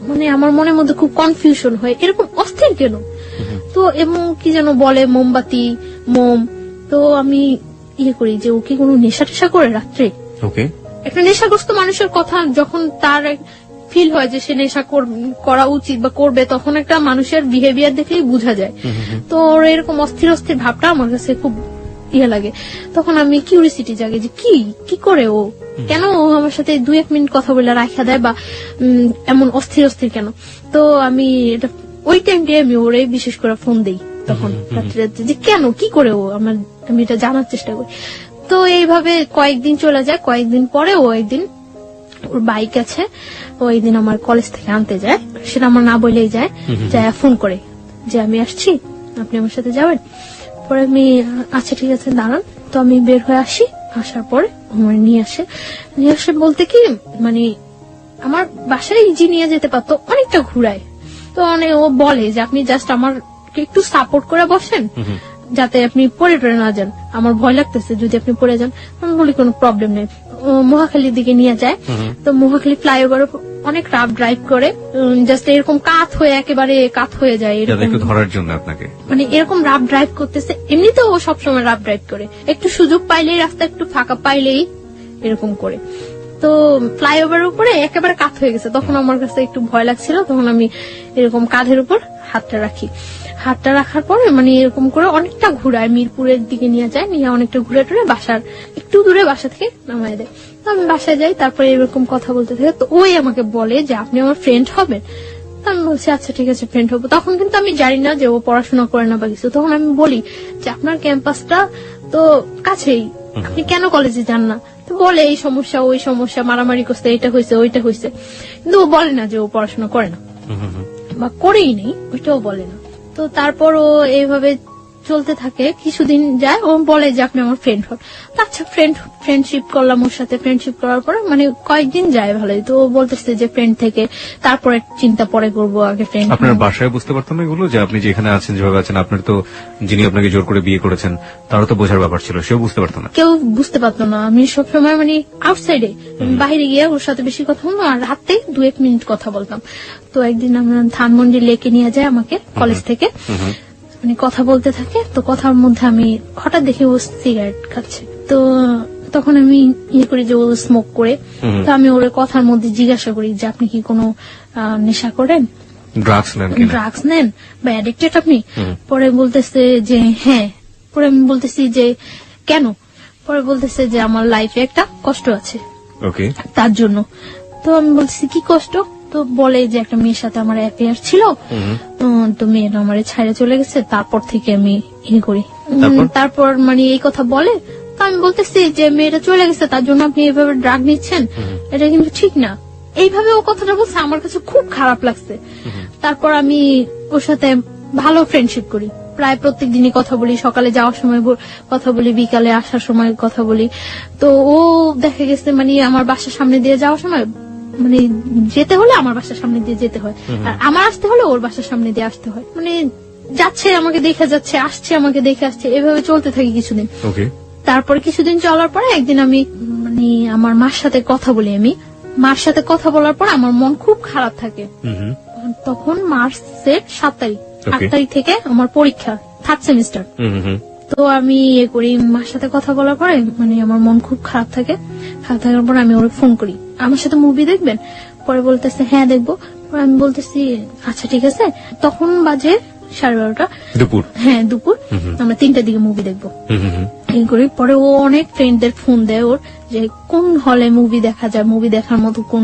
মানে আমার মনের মধ্যে খুব কনফিউশন হয়, এরকম অস্থির কেন? তো এবং কি যেন বলে মোমবাতি, মোম। তো আমি করি যে ও কি কোনো নেশা টেশা করে রাত্রে? একটা নেশাগ্রস্ত মানুষের কথা যখন তার ফিল হয় যে সে নেশা করা উচিত বা করবে, তখন একটা মানুষের বিহেভিয়ার দেখলেই বোঝা যায়। তো ওর এরকম অস্থির ভাবটা আমার কাছে খুব লাগে। তখন আমি কিউরিসিটি জাগে যে কি করে ও কেন ও আমার সাথে 2-1 মিনিট কথা বলে রাখা দেয় বা এমন অস্থির অস্থির কেন? তো আমি এটা ওই টাইমটাই আমি ওরে বিশেষ করে ফোন দেই তখন রাত্রে যে কেন কি করে ও আমি এটা জানার চেষ্টা করি। তো এইভাবে কয়েকদিন চলে যায়, কয়েকদিন পরে ও একদিন ওর বাইক আছে, ও একদিন আমার কলেজ থেকে আনতে যায়, সেটা আমার না বলেই যায়, ফোন করে যে আমি আসছি, আপনি আমার সাথে যাবেন। পরে আমি আচ্ছা ঠিক আছে দাঁড়ান, তো আমি বের হয়ে আসি, আসার পরে আমার নিয়ে আসে বলতে কি মানে আমার বাসায় ইজি নিয়ে যেতে পারতো, অনেকটা ঘুরায়। তো ও বলে যে আপনি জাস্ট আমার একটু সাপোর্ট করে বসেন যাতে আপনি পড়ে টরে না যান, আমার ভয় লাগতেছে যদি আপনি পড়ে যান। আমি বলি কোনো প্রবলেম নেই। মহাখালীর দিকে নিয়ে যায়, তো মহাখালী ফ্লাইওভার অনেক রাফ ড্রাইভ করে, জাস্ট এরকম একেবারে কাত হয়ে যায় একটু ধরার জন্য আপনাকে, মানে এরকম রাফ ড্রাইভ করতেছে। এমনিতেও ও সবসময় রাফ ড্রাইভ করে, একটু সুযোগ পাইলেই, রাস্তা একটু ফাঁকা পাইলেই এরকম করে। তো ফ্লাইওভারের উপরে একেবারে কাত হয়ে গেছে, তখন আমার কাছে একটু ভয় লাগছিল। তখন আমি এরকম কাঁধের উপর হাতটা রাখি, হাতটা রাখার পরে মানে এরকম করে অনেকটা ঘুরায়, মিরপুরের দিকে নিয়ে যায়, নিয়ে অনেকটা ঘুরে টুরে বাসার একটু দূরে বাসা থেকে নামায় দেয়। তো আমি বাসায় যাই, তারপরে এরকম কথা বলতে থাকে। তো ওই আমাকে বলে যে আপনি আমার ফ্রেন্ড হবেন। আমি বলছি আচ্ছা ঠিক আছে ফ্রেন্ড হবো। তখন কিন্তু আমি জানি না যে ও পড়াশোনা করে না বা কিছু। তখন আমি বলি যে আপনার ক্যাম্পাসটা তো কাছেই, আপনি কেন কলেজে যান না? তো বলে এই সমস্যা ওই সমস্যা, মারামারি করছে, এটা হয়েছে ওইটা হয়েছে, কিন্তু ও বলে না যে ও পড়াশোনা করে না বা করেই নেই, ওইটাও বলে না। তো তারপর ও এইভাবে চলতে থাকে, কিছুদিন যায়, ও বলে যে আপনি আমার ফ্রেন্ড হন। আচ্ছা ফ্রেন্ডশিপ করলাম ওর সাথে। ফ্রেন্ডশিপ করার পরে মানে কয়েকদিন যায় ভালোই, তো ও বলতেছে যে ফ্রেন্ড থেকে তারপরে চিন্তা পরে করবো, আগে ফ্রেন্ড। আপনার বাসায় বুঝতে পারতাম না এগুলো, যে আপনি যেখানে আছেন যেভাবে আছেন, আপনার তো যিনি আপনাকে জোর করে বিয়ে করেছেন তারও তো বোঝার ব্যাপার ছিল, সেও বুঝতে পারতো না? কেউ বুঝতে পারতো না। আমি সবসময় মানে আউটসাইডে বাইরে গিয়ে ওর সাথে বেশি কথা বলতাম, আর রাতে 2-1 মিনিট কথা বলতাম। তো একদিন আমরা ধানমন্ডি লেকে নিয়ে যায় আমাকে কলেজ থেকে, মানে কথা বলতে থাকে। তো কথার মধ্যে আমি হঠাৎ দেখি ও সিগারেট খাচ্ছে। তো তখন আমি ইয়ে করি যে ও স্মোক করে। তো আমি ওর কথার মধ্যে জিজ্ঞাসা করি যে আপনি কি কোনো নেশা করেন, ড্রাগস নেন বা অ্যাডিক্টেড আপনি? পরে বলতেছে যে হ্যাঁ। পরে আমি বলতেছি যে কেন? পরে বলতেছে যে আমার লাইফে একটা কষ্ট আছে তার জন্য। তো আমি বলতেছি কি কষ্ট? তো বলে যে একটা মেয়ের সাথে আমার অ্যাফেয়ার ছিল, তো মেয়েটা আমার ছাইড়ে চলে গেছে, তারপর থেকে আমি ইয়ে করি। তারপর মানে এই কথা বলে। তো আমি বলতেছি যে মেয়েটা চলে গেছে তার জন্য আপনি এইভাবে ড্রাগ নিচ্ছেন, এটা কিন্তু ঠিক না। এইভাবে ও কথাটা বলছে, আমার কাছে খুব খারাপ লাগছে। তারপর আমি ওর সাথে ভালো ফ্রেন্ডশিপ করি, প্রায় প্রত্যেক দিনই কথা বলি, সকালে যাওয়ার সময় কথা বলি, বিকালে আসার সময় কথা বলি। তো ও দেখা গেছে মানে আমার বাসার সামনে দিয়ে যাওয়ার সময় মানে যেতে হলে আমার বাসার সামনে দিয়ে যেতে হয়, আর আমার আসতে হলে ওর বাসার সামনে দিয়ে আসতে হয়। মানে যাচ্ছে আমাকে দেখে যাচ্ছে, আসছে আমাকে দেখে আসছে, এভাবে চলতে থাকি কিছুদিন। তারপরে কিছুদিন চলার পরে একদিন আমি মানে আমার মার সাথে কথা বলি। আমি মার সাথে কথা বলার পর আমার মন খুব খারাপ থাকে। তখন মার্চের 7 তারিখ, 8 তারিখ থেকে আমার পরীক্ষা, 3rd সেমিস্টার। তো আমি ইয়ে করি, মার সাথে কথা বলার পরে মানে আমার মন খুব খারাপ থাকে। খারাপ থাকার পর আমি ওরে ফোন করি, আমার সাথে মুভি দেখবেন? পরে বলতেছে হ্যাঁ দেখবো। আমি বলতেছি আচ্ছা ঠিক আছে। তখন বাজে 12:30 দুপুর। হ্যাঁ দুপুর, আমরা 3টার দিকে মুভি দেখবো। এই করি। পরে ও অনেক ফ্রেন্ডদের ফোন দেয় ওর যে কোন হলে মুভি দেখা যায়, মুভি দেখার মতো কোন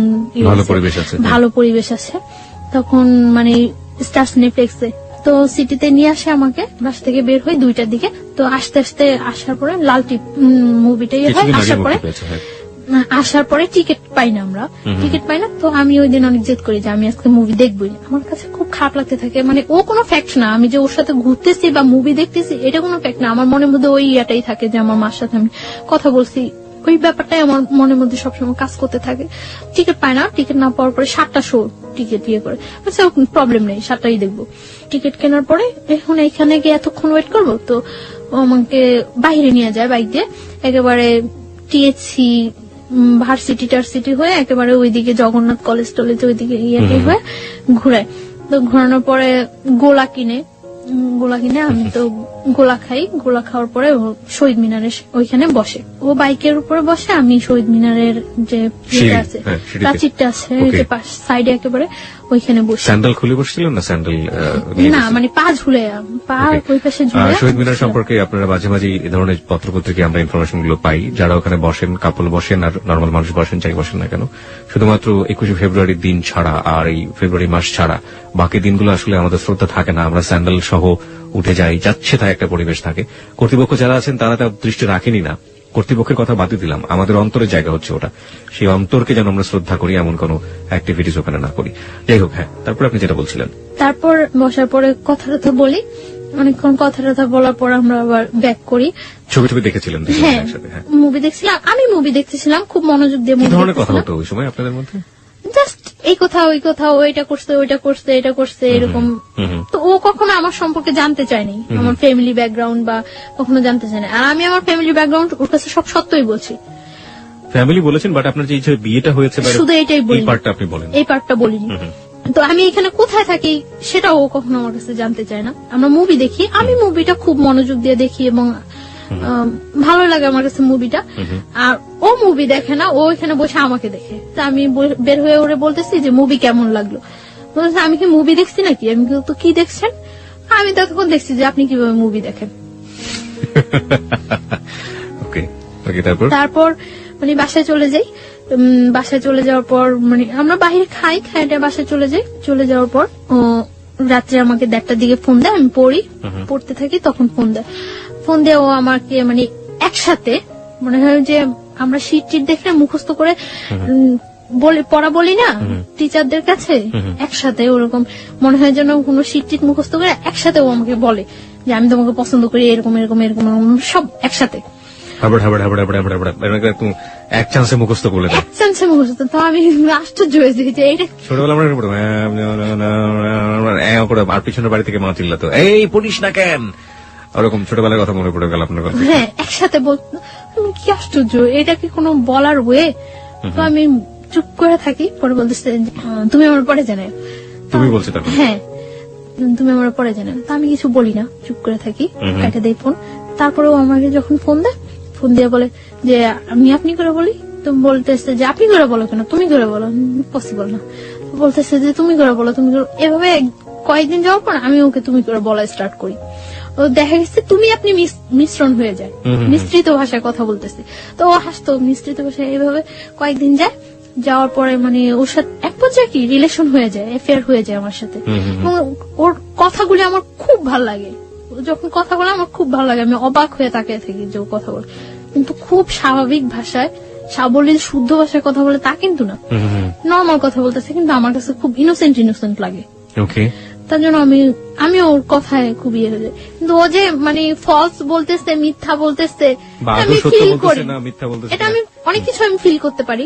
ভালো পরিবেশ আছে। তখন মানে স্টার নেটফ্লিক্সে তো সিটিতে নিয়ে আসে আমাকে, বাসা থেকে বের হই 2টার দিকে। তো আস্তে আস্তে আসার পরে লাল টিপ মুভিটাই হয়। আসার পরে টিকিট পাই না, আমরা টিকিট পাই না। তো আমি ওই দিন অনেক জেদ করি যে আমি আজকে মুভি দেখবই। আমার কাছে খুব খারাপ লাগতে থাকে, মানে ও কোনো ফ্যাক্ট না, আমি যে ওর সাথে ঘুরতেছি বা মুভি দেখতেছি এটা কোনো ফ্যাক্ট না। আমার মনের মধ্যে ওই ইয়াটাই থাকে যে আমার মার সাথে আমি কথা বলছি, ওই ব্যাপারটাই আমার মনের মধ্যে সবসময় কাজ করতে থাকে। টিকিট পায় না, টিকিট না পাওয়ার পরে 7টা শো টিকিট ইয়ে করে, আচ্ছা প্রবলেম নেই 7টাই দেখবো। টিকিট কেনার পরে এখন এইখানে গিয়ে এতক্ষণ ওয়েট করবো, তো আমাকে বাইরে নিয়ে যায় বাইক দিয়ে, একেবারে টিএসসি ভার্সিটি টার্সিটি হয়ে একেবারে ওইদিকে জগন্নাথ কলেজ টলেজ ওইদিকে ইয়ে হয়ে ঘুরায়। তো ঘোরানোর পরে গোলা কিনে আমি তো গোলা খাই, গোলা খাওয়ার পরে ও শহীদ মিনারের ওইখানে বসে, ও বাইকের উপরে বসে, আমি শহীদ মিনারের যে সিঁড়ি, আছে হ্যাঁ, সিঁড়িতে। প্রাচীরটা আছে Okay. যে সাইডে একেবারে ওইখানে বসে। স্যান্ডেল খুলে বসছিলেন না স্যান্ডেল না মানে পা ঝুলে, পা Okay. ওই পাশে ঝুলে। শহীদ মিনার সম্পর্কে আপনারা মাঝে মাঝে এই ধরনের পত্রপত্রিকায় আমরা ইনফরমেশন গুলো পাই, যারা ওখানে বসেন, কাপল বসেন আর নর্মাল মানুষ বসেন, যাই বসেন না কেন, শুধুমাত্র 21শে ফেব্রুয়ারির দিন ছাড়া আর এই ফেব্রুয়ারি মাস ছাড়া বাকি দিনগুলো আসলে আমাদের শ্রদ্ধা থাকে না, আমরা স্যান্ডেল সহ উঠে যাই, যাচ্ছে তাই একটা পরিবেশ থাকে। কর্তৃপক্ষ যারা আছেন তারা তার দৃষ্টি রাখেনি না, কর্তৃপক্ষের কথা বাদ দিলাম, আমাদের অন্তরের জায়গা হচ্ছে ওটা, সেই অন্তরকে যেন আমরা শ্রদ্ধা করি, এমন কোন অ্যাক্টিভিটিস ওখানে না করি। যাই হোক, হ্যাঁ, তারপর আপনি যেটা বলছিলেন। তারপর বসার পরে কথা টথা বলি, অনেকক্ষণ কথা টথা বলার পর আমরা আবার ব্যাক করি। ছবি টবি দেখেছিলেন দুজনে হ্যাঁ, একসাথে? হ্যাঁ। মুভি দেখছিলাম, আমি মুভি দেখতেছিলাম, খুব মনোযোগ দিয়ে কি মুভি ধরনের কথা দেখতেছিলাম। হতো ওই সময় আপনাদের মধ্যে? জাস্ট এই কথা ওই কথা, ও এটা করছে ওইটা করছে এটা করছে এরকম। হুম। তো ও কখনো আমার সম্পর্কে জানতে চায়নি, আমার ফ্যামিলি ব্যাকগ্রাউন্ড বা কখনো জানতে চায় না, আর আমি আমার ফ্যামিলি ব্যাকগ্রাউন্ড ওর কাছে সব সত্যই বলছি। ফ্যামিলি বলেছেন, বাট আপনার যে বিয়েটা হয়েছে বা শুধু এটাই এই বলি, পার্টটা আপনি বলেন। এই পার্টটা বলিনি। তো আমি এখানে কোথায় থাকি সেটা ও কখনো আমার কাছে জানতে চায় না। আমরা মুভি দেখি, আমি মুভিটা খুব মনোযোগ দিয়ে দেখি এবং ভালো লাগে আমার কাছে মুভিটা। আর ও মুভি দেখে না, ও এখানে বসে আমাকে দেখে। তা আমি বের হয়ে ওরে বলতেছি যে মুভি কেমন লাগলো, বলতেছে আমি কি মুভি দেখছি নাকি? আমি তো কি দেখছেন? আমি ততক্ষণ দেখছি যে আপনি কিভাবে মুভি দেখেন। ওকে ওকে, তারপর মানে বাসায় চলে যাই। বাসায় চলে যাওয়ার পর মানে আমরা বাইরে খাইটা বাসায় চলে যাই। চলে যাওয়ার পর ও রাত্রে আমাকে 1:30টার দিকে ফোন দেয়, আমি পড়তে থাকি, তখন ফোন দেয়। ফোন দিয়ে ও আমাকে মানে একসাথে মনে হয় যে আমরা শীট টিট দেখে মুখস্থ করে পড়া বলি না টিচারদের কাছে, একসাথে ওরকম মনে হয় যেন কোনো শীট টিট মুখস্থ করে একসাথে ও আমাকে বলে যে আমি তোমাকে পছন্দ করি, এরকম এরকম এরকম সব একসাথে এক চান্সে মুখস্থ করলে দেয়। এক চান্সে মুখস্থ। তো আমি আশ্চর্য হয়েছি যে এটা ছোটবেলা আমরা আর পিছনের বাড়ি থেকে মা চিল্লাতো, এই পড়িস না কেন, ওরকম ছোটবেলার কথা মনে পড়ে গেল আপনার কথা। হ্যাঁ একসাথে বলতো। আমি কি আশ্চর্য, এটা কি কোনো বলার ওয়ে? তো আমি চুপ করে থাকি। পরে বলতেছে তুমি আমার পরে জানাও। তুমি বলছো তারপর? হ্যাঁ তুমি আমার পরে জানাও। তো আমি কিছু বলি না, চুপ করে থাকি, কেটে দেই ফোন। তারপরেও আমাকে যখন ফোন দেয়, ফোন দিয়ে বলে যে আমি আপনি করে বলি। তো বলতেছে যে আপনি করে বলো কেন, তুমি করে বলো, পসিবল না। বলতেছে যে তুমি করে বলো, তুমি করে। এভাবে কয়েকদিন যাওয়ার পর আমি ওকে তুমি করে বলা স্টার্ট করি। ও দেখা গেছে তুমি আপনি মিশ্রণ হয়ে যায়, মিশ্রিত ভাষায় কথা বলতেছি। তো ও হাসতো মিশ্রিত ভাষায়। এইভাবে কয়েকদিন যায়, যাওয়ার পরে মানে ওর সাথে এক পর্যায়ে কি রিলেশন হয়ে যায়, অ্যাফেয়ার হয়ে যায় আমার সাথে। এবং ওর কথাগুলি আমার খুব ভালো লাগে, যখন কথা বলে আমার খুব ভালো লাগে, আমি অবাক হয়ে তাকিয়ে থাকি যে ও কথা বলে, কিন্তু খুব স্বাভাবিক ভাষায়, সাবলীল শুদ্ধ ভাষায় কথা বলে তা কিন্তু না, নর্মাল কথা বলতেছে, কিন্তু আমার কাছে খুব ইনোসেন্ট লাগে। ওকে, তার জন্য আমি ওর কথায় খুব ইয়ে হয়ে যায়। কিন্তু ও যে মানে ফলস বলতেছে, মিথ্যা বলতেছে, আমি ফিল করি, এটা আমি অনেক কিছু আমি ফিল করতে পারি,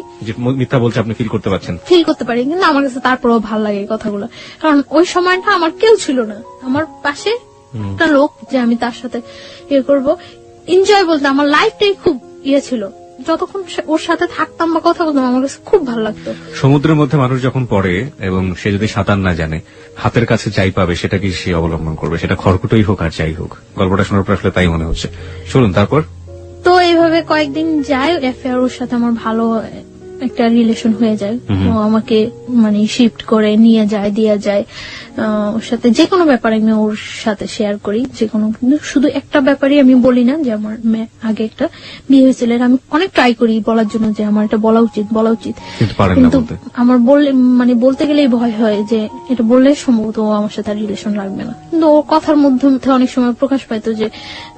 মিথ্যা বলছে আপনি ফিল করতে পারছেন, ফিল করতে পারি। কিন্তু আমার কাছে তারপরেও ভালো লাগে এই কথাগুলো, কারণ ওই সময়টা আমার কেউ ছিল না, আমার পাশে একটা লোক যে আমি তার সাথে ইয়ে করবো, এনজয় বলতে আমার লাইফটাই খুব ইয়ে ছিল। যতক্ষণ ওর সাথে থাকতাম বা কথা বলতাম আমার কাছে খুব ভালো লাগতো। সমুদ্রের মধ্যে মানুষ যখন পড়ে এবং সে যদি সাঁতার না জানে, হাতের কাছে যাই পাবে সেটাকে সে অবলম্বন করবে, সেটা খড়কুটোই হোক আর যাই হোক। গল্পটা শোনার পর আসলে তাই মনে হচ্ছে। শুনুন তারপর। তো এইভাবে কয়েকদিন যায়, অ্যাফেয়ার ওর সাথে আমার ভালো একটা রিলেশন হয়ে যায়। ও আমাকে মানে শিফট করে নিয়ে যায়, দিয়ে যায়, ওর সাথে যে কোনো ব্যাপারে আমি ওর সাথে শেয়ার করি, যে কোনো। কিন্তু শুধু একটা ব্যাপারই আমি বলি না, যে আমার আগে একটা বিয়ে হয়েছিল, আমি অনেক ট্রাই করি বলার জন্য যে আমার এটা বলা উচিত, কিন্তু আমার বলতে গেলেই ভয় হয় যে এটা বললে সম্ভবত ও আমার সাথে রিলেশন রাখবে না। কিন্তু ওর কথার মধ্যে অনেক সময় প্রকাশ পাইতো যে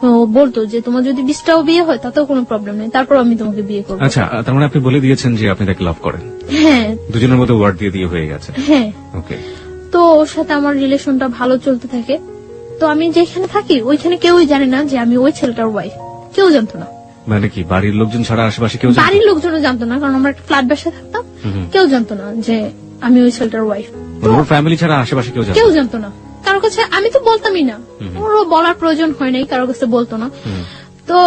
ও বলতো যে তোমার যদি 20টাও বিয়ে হয় তাতেও কোনো প্রবলেম নেই, তারপর আমি তোমাকে বিয়ে করবো। আচ্ছা, তার মানে আপনি বলে দিয়েছেন যে আপনি তাকে লাভ করেন? হ্যাঁ, দুজনের মধ্যে ওয়ার্ড দিয়ে হয়ে গেছে। হ্যাঁ, ওকে। তো ওর সাথে আমার রিলেশনটা ভালো চলতে থাকে। তো আমি যেখানে থাকি ওইখানে কেউই জানে না যে আমি ওই ছেলেটার ওয়াইফ, কেউ জানতো না। মানে কি বাড়ির লোকজন ছাড়া আশেপাশে কেউ? বাড়ির লোকজনও জানতো না, কারণ আমরা একটা ফ্ল্যাট বাসায় থাকতাম, কেউ জানতো না যে আমি ওই ছেলেটার ওয়াইফ। ওর ফ্যামিলি ছাড়া আশেপাশে কেউ জানতো না, কারোর কাছে আমি তো বলতামই না, ওরও বলার প্রয়োজন হয় নাই, কারোর কাছে বলতো না। তো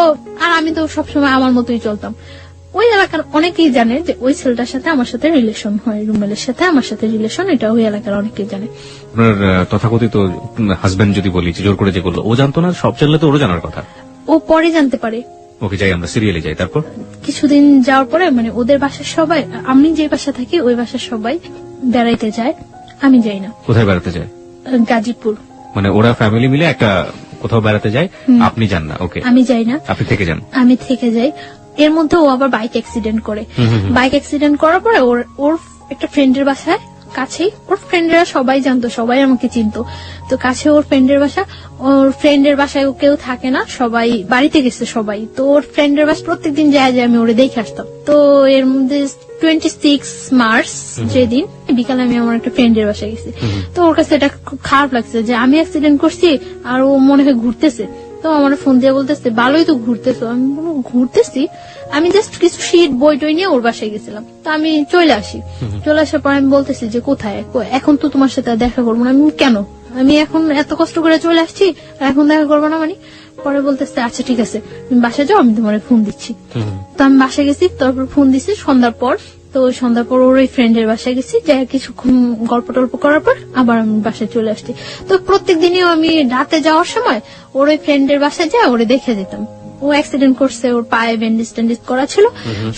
আর আমি তো সবসময় আমার মতোই চলতাম। ওই এলাকার অনেকেই জানে যে ওই ছেলেটার সাথে আমার সাথে রিলেশন হয়, রুমেলের সাথে আমার সাথে রিলেশন, এটা ওই এলাকার অনেকেই জানে। আপনার তথাকথিত হাজবেন্ড যদি বলি যে জোর করে যে করলো, ও জানতো না? সব জানলে তো ওরও জানার কথা। ও পরে জানতে পারে। ওকে, যাই আমরা সিরিয়ালে যাই। তারপর কিছুদিন যাওয়ার পরে মানে ওদের বাসার সবাই, আমি যে বাসা থাকি ওই বাসার সবাই বেড়াইতে যায়, আমি যাই না। কোথায় বেড়াতে যায়? গাজীপুর। মানে ওরা ফ্যামিলি মিলে একটা কোথাও বেড়াতে যায়, আপনি যান না? ওকে, আমি যাই না, আপনি থেকে যান। আমি থেকে যাই। এর মধ্যে ও আবার বাইক অ্যাক্সিডেন্ট করে। বাইক অ্যাক্সিডেন্ট করার পরে ওর একটা ফ্রেন্ডের বাসায় কাছেই, ওর ফ্রেন্ডরা সবাই জানতো, সবাই আমাকে চিনতো, তো কাছে ওর ফ্রেন্ডের বাসা। ওর ফ্রেন্ডের বাসায় কেউ থাকে না, সবাই বাড়িতে গেছে সবাই। তো ওর ফ্রেন্ডের বাসা প্রত্যেকদিন যায় আমি ওরে দেখে আসতাম। তো এর মধ্যে 26 মার্চ যেদিন বিকালে আমি আমার একটা ফ্রেন্ডের বাসায় গেছি। তো ওর কাছে এটা খুব খারাপ লাগছে যে আমি অ্যাক্সিডেন্ট করছি আর ও মনে হয় ঘুরতেছে। তো আমার ফোন দিয়ে বলতেছে ভালোই তো ঘুরতেছো। আমি বললাম ঘুরতেছি, আমি জাস্ট কিছু শীট বই টই নিয়ে ওর বাসায় গেছিলাম। তো আমি চলে আসি, চলে আসার পর আমি বলতেছি যে কোথায়, এখন তো তোমার সাথে আর দেখা করবো না। আমি কেন, আমি এখন এত কষ্ট করে চলে আসছি এখন দেখা করবো না মানে? পরে বলতেছে আচ্ছা ঠিক আছে তুমি বাসায় যাও, আমি তোমার ফোন দিচ্ছি। তো আমি বাসায় গেছি, তারপর ফোন দিছি সন্ধ্যার পর। তো সন্ধ্যার পর ওর ওই ফ্রেন্ডের বাসায় গেছি, যাই কিছুক্ষণ গল্প টল্প করার পর আবার আমি বাসায় চলে আসছি। তো প্রত্যেক দিনই আমি রাতে যাওয়ার সময় ওর ওই ফ্রেন্ডের বাসায় যাই ওরে দেখে যেতাম। ও অ্যাক্সিডেন্ট করছে, ওর পায়ে ব্যান্ডেজ ট্যান্ডেজ করা ছিল,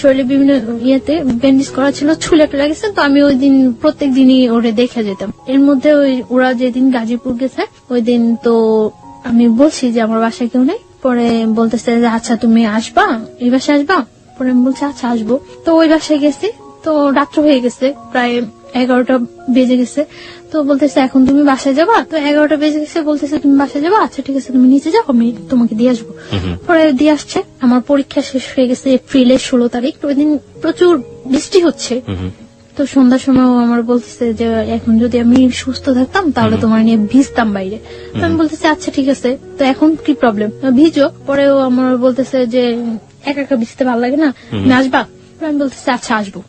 শরীরে বিভিন্ন ইয়েতে ব্যান্ডেজ করা ছিল, ছুলে একটা লাগেছে। তো আমি ওই দিন প্রত্যেক দিনই ওরে দেখে যেতাম। এর মধ্যে ওরা যেদিন গাজীপুর গেছে ওই দিন তো আমি বলছি যে আমার বাসায় কেউ নেই। পরে বলতেছে যে আচ্ছা তুমি আসবা, এই বাসায় আসবা? পরে আমি বলছি আচ্ছা আসবো। তো ওই বাসায় গেছি, তো রাত্র হয়ে গেছে, প্রায় 11টা বেজে গেছে। তো বলতেছে এখন তুমি বাসায় যাবা? তো 11টা বেজে গেছে, বলতেছে তুমি বাসায় যাবা? আচ্ছা ঠিক আছে তুমি নিচে যাও, আমি তোমাকে দিয়ে আসবো। পরে দিয়ে আসছে। আমার পরীক্ষা শেষ হয়ে গেছে এপ্রিলের 16 তারিখ। ওই দিন প্রচুর বৃষ্টি হচ্ছে। তো সন্ধ্যার সময় আমার বলতেছে যে এখন যদি আমি সুস্থ থাকতাম তাহলে তোমার নিয়ে ভিজতাম বাইরে। তো আমি বলতেছি আচ্ছা ঠিক আছে, তো এখন কি প্রবলেম, ভিজো। পরেও আমার বলতেছে যে একা একা ভিজতে ভালো লাগে না, তুমি আসবা? আমি বলতেছি আচ্ছা আসবো।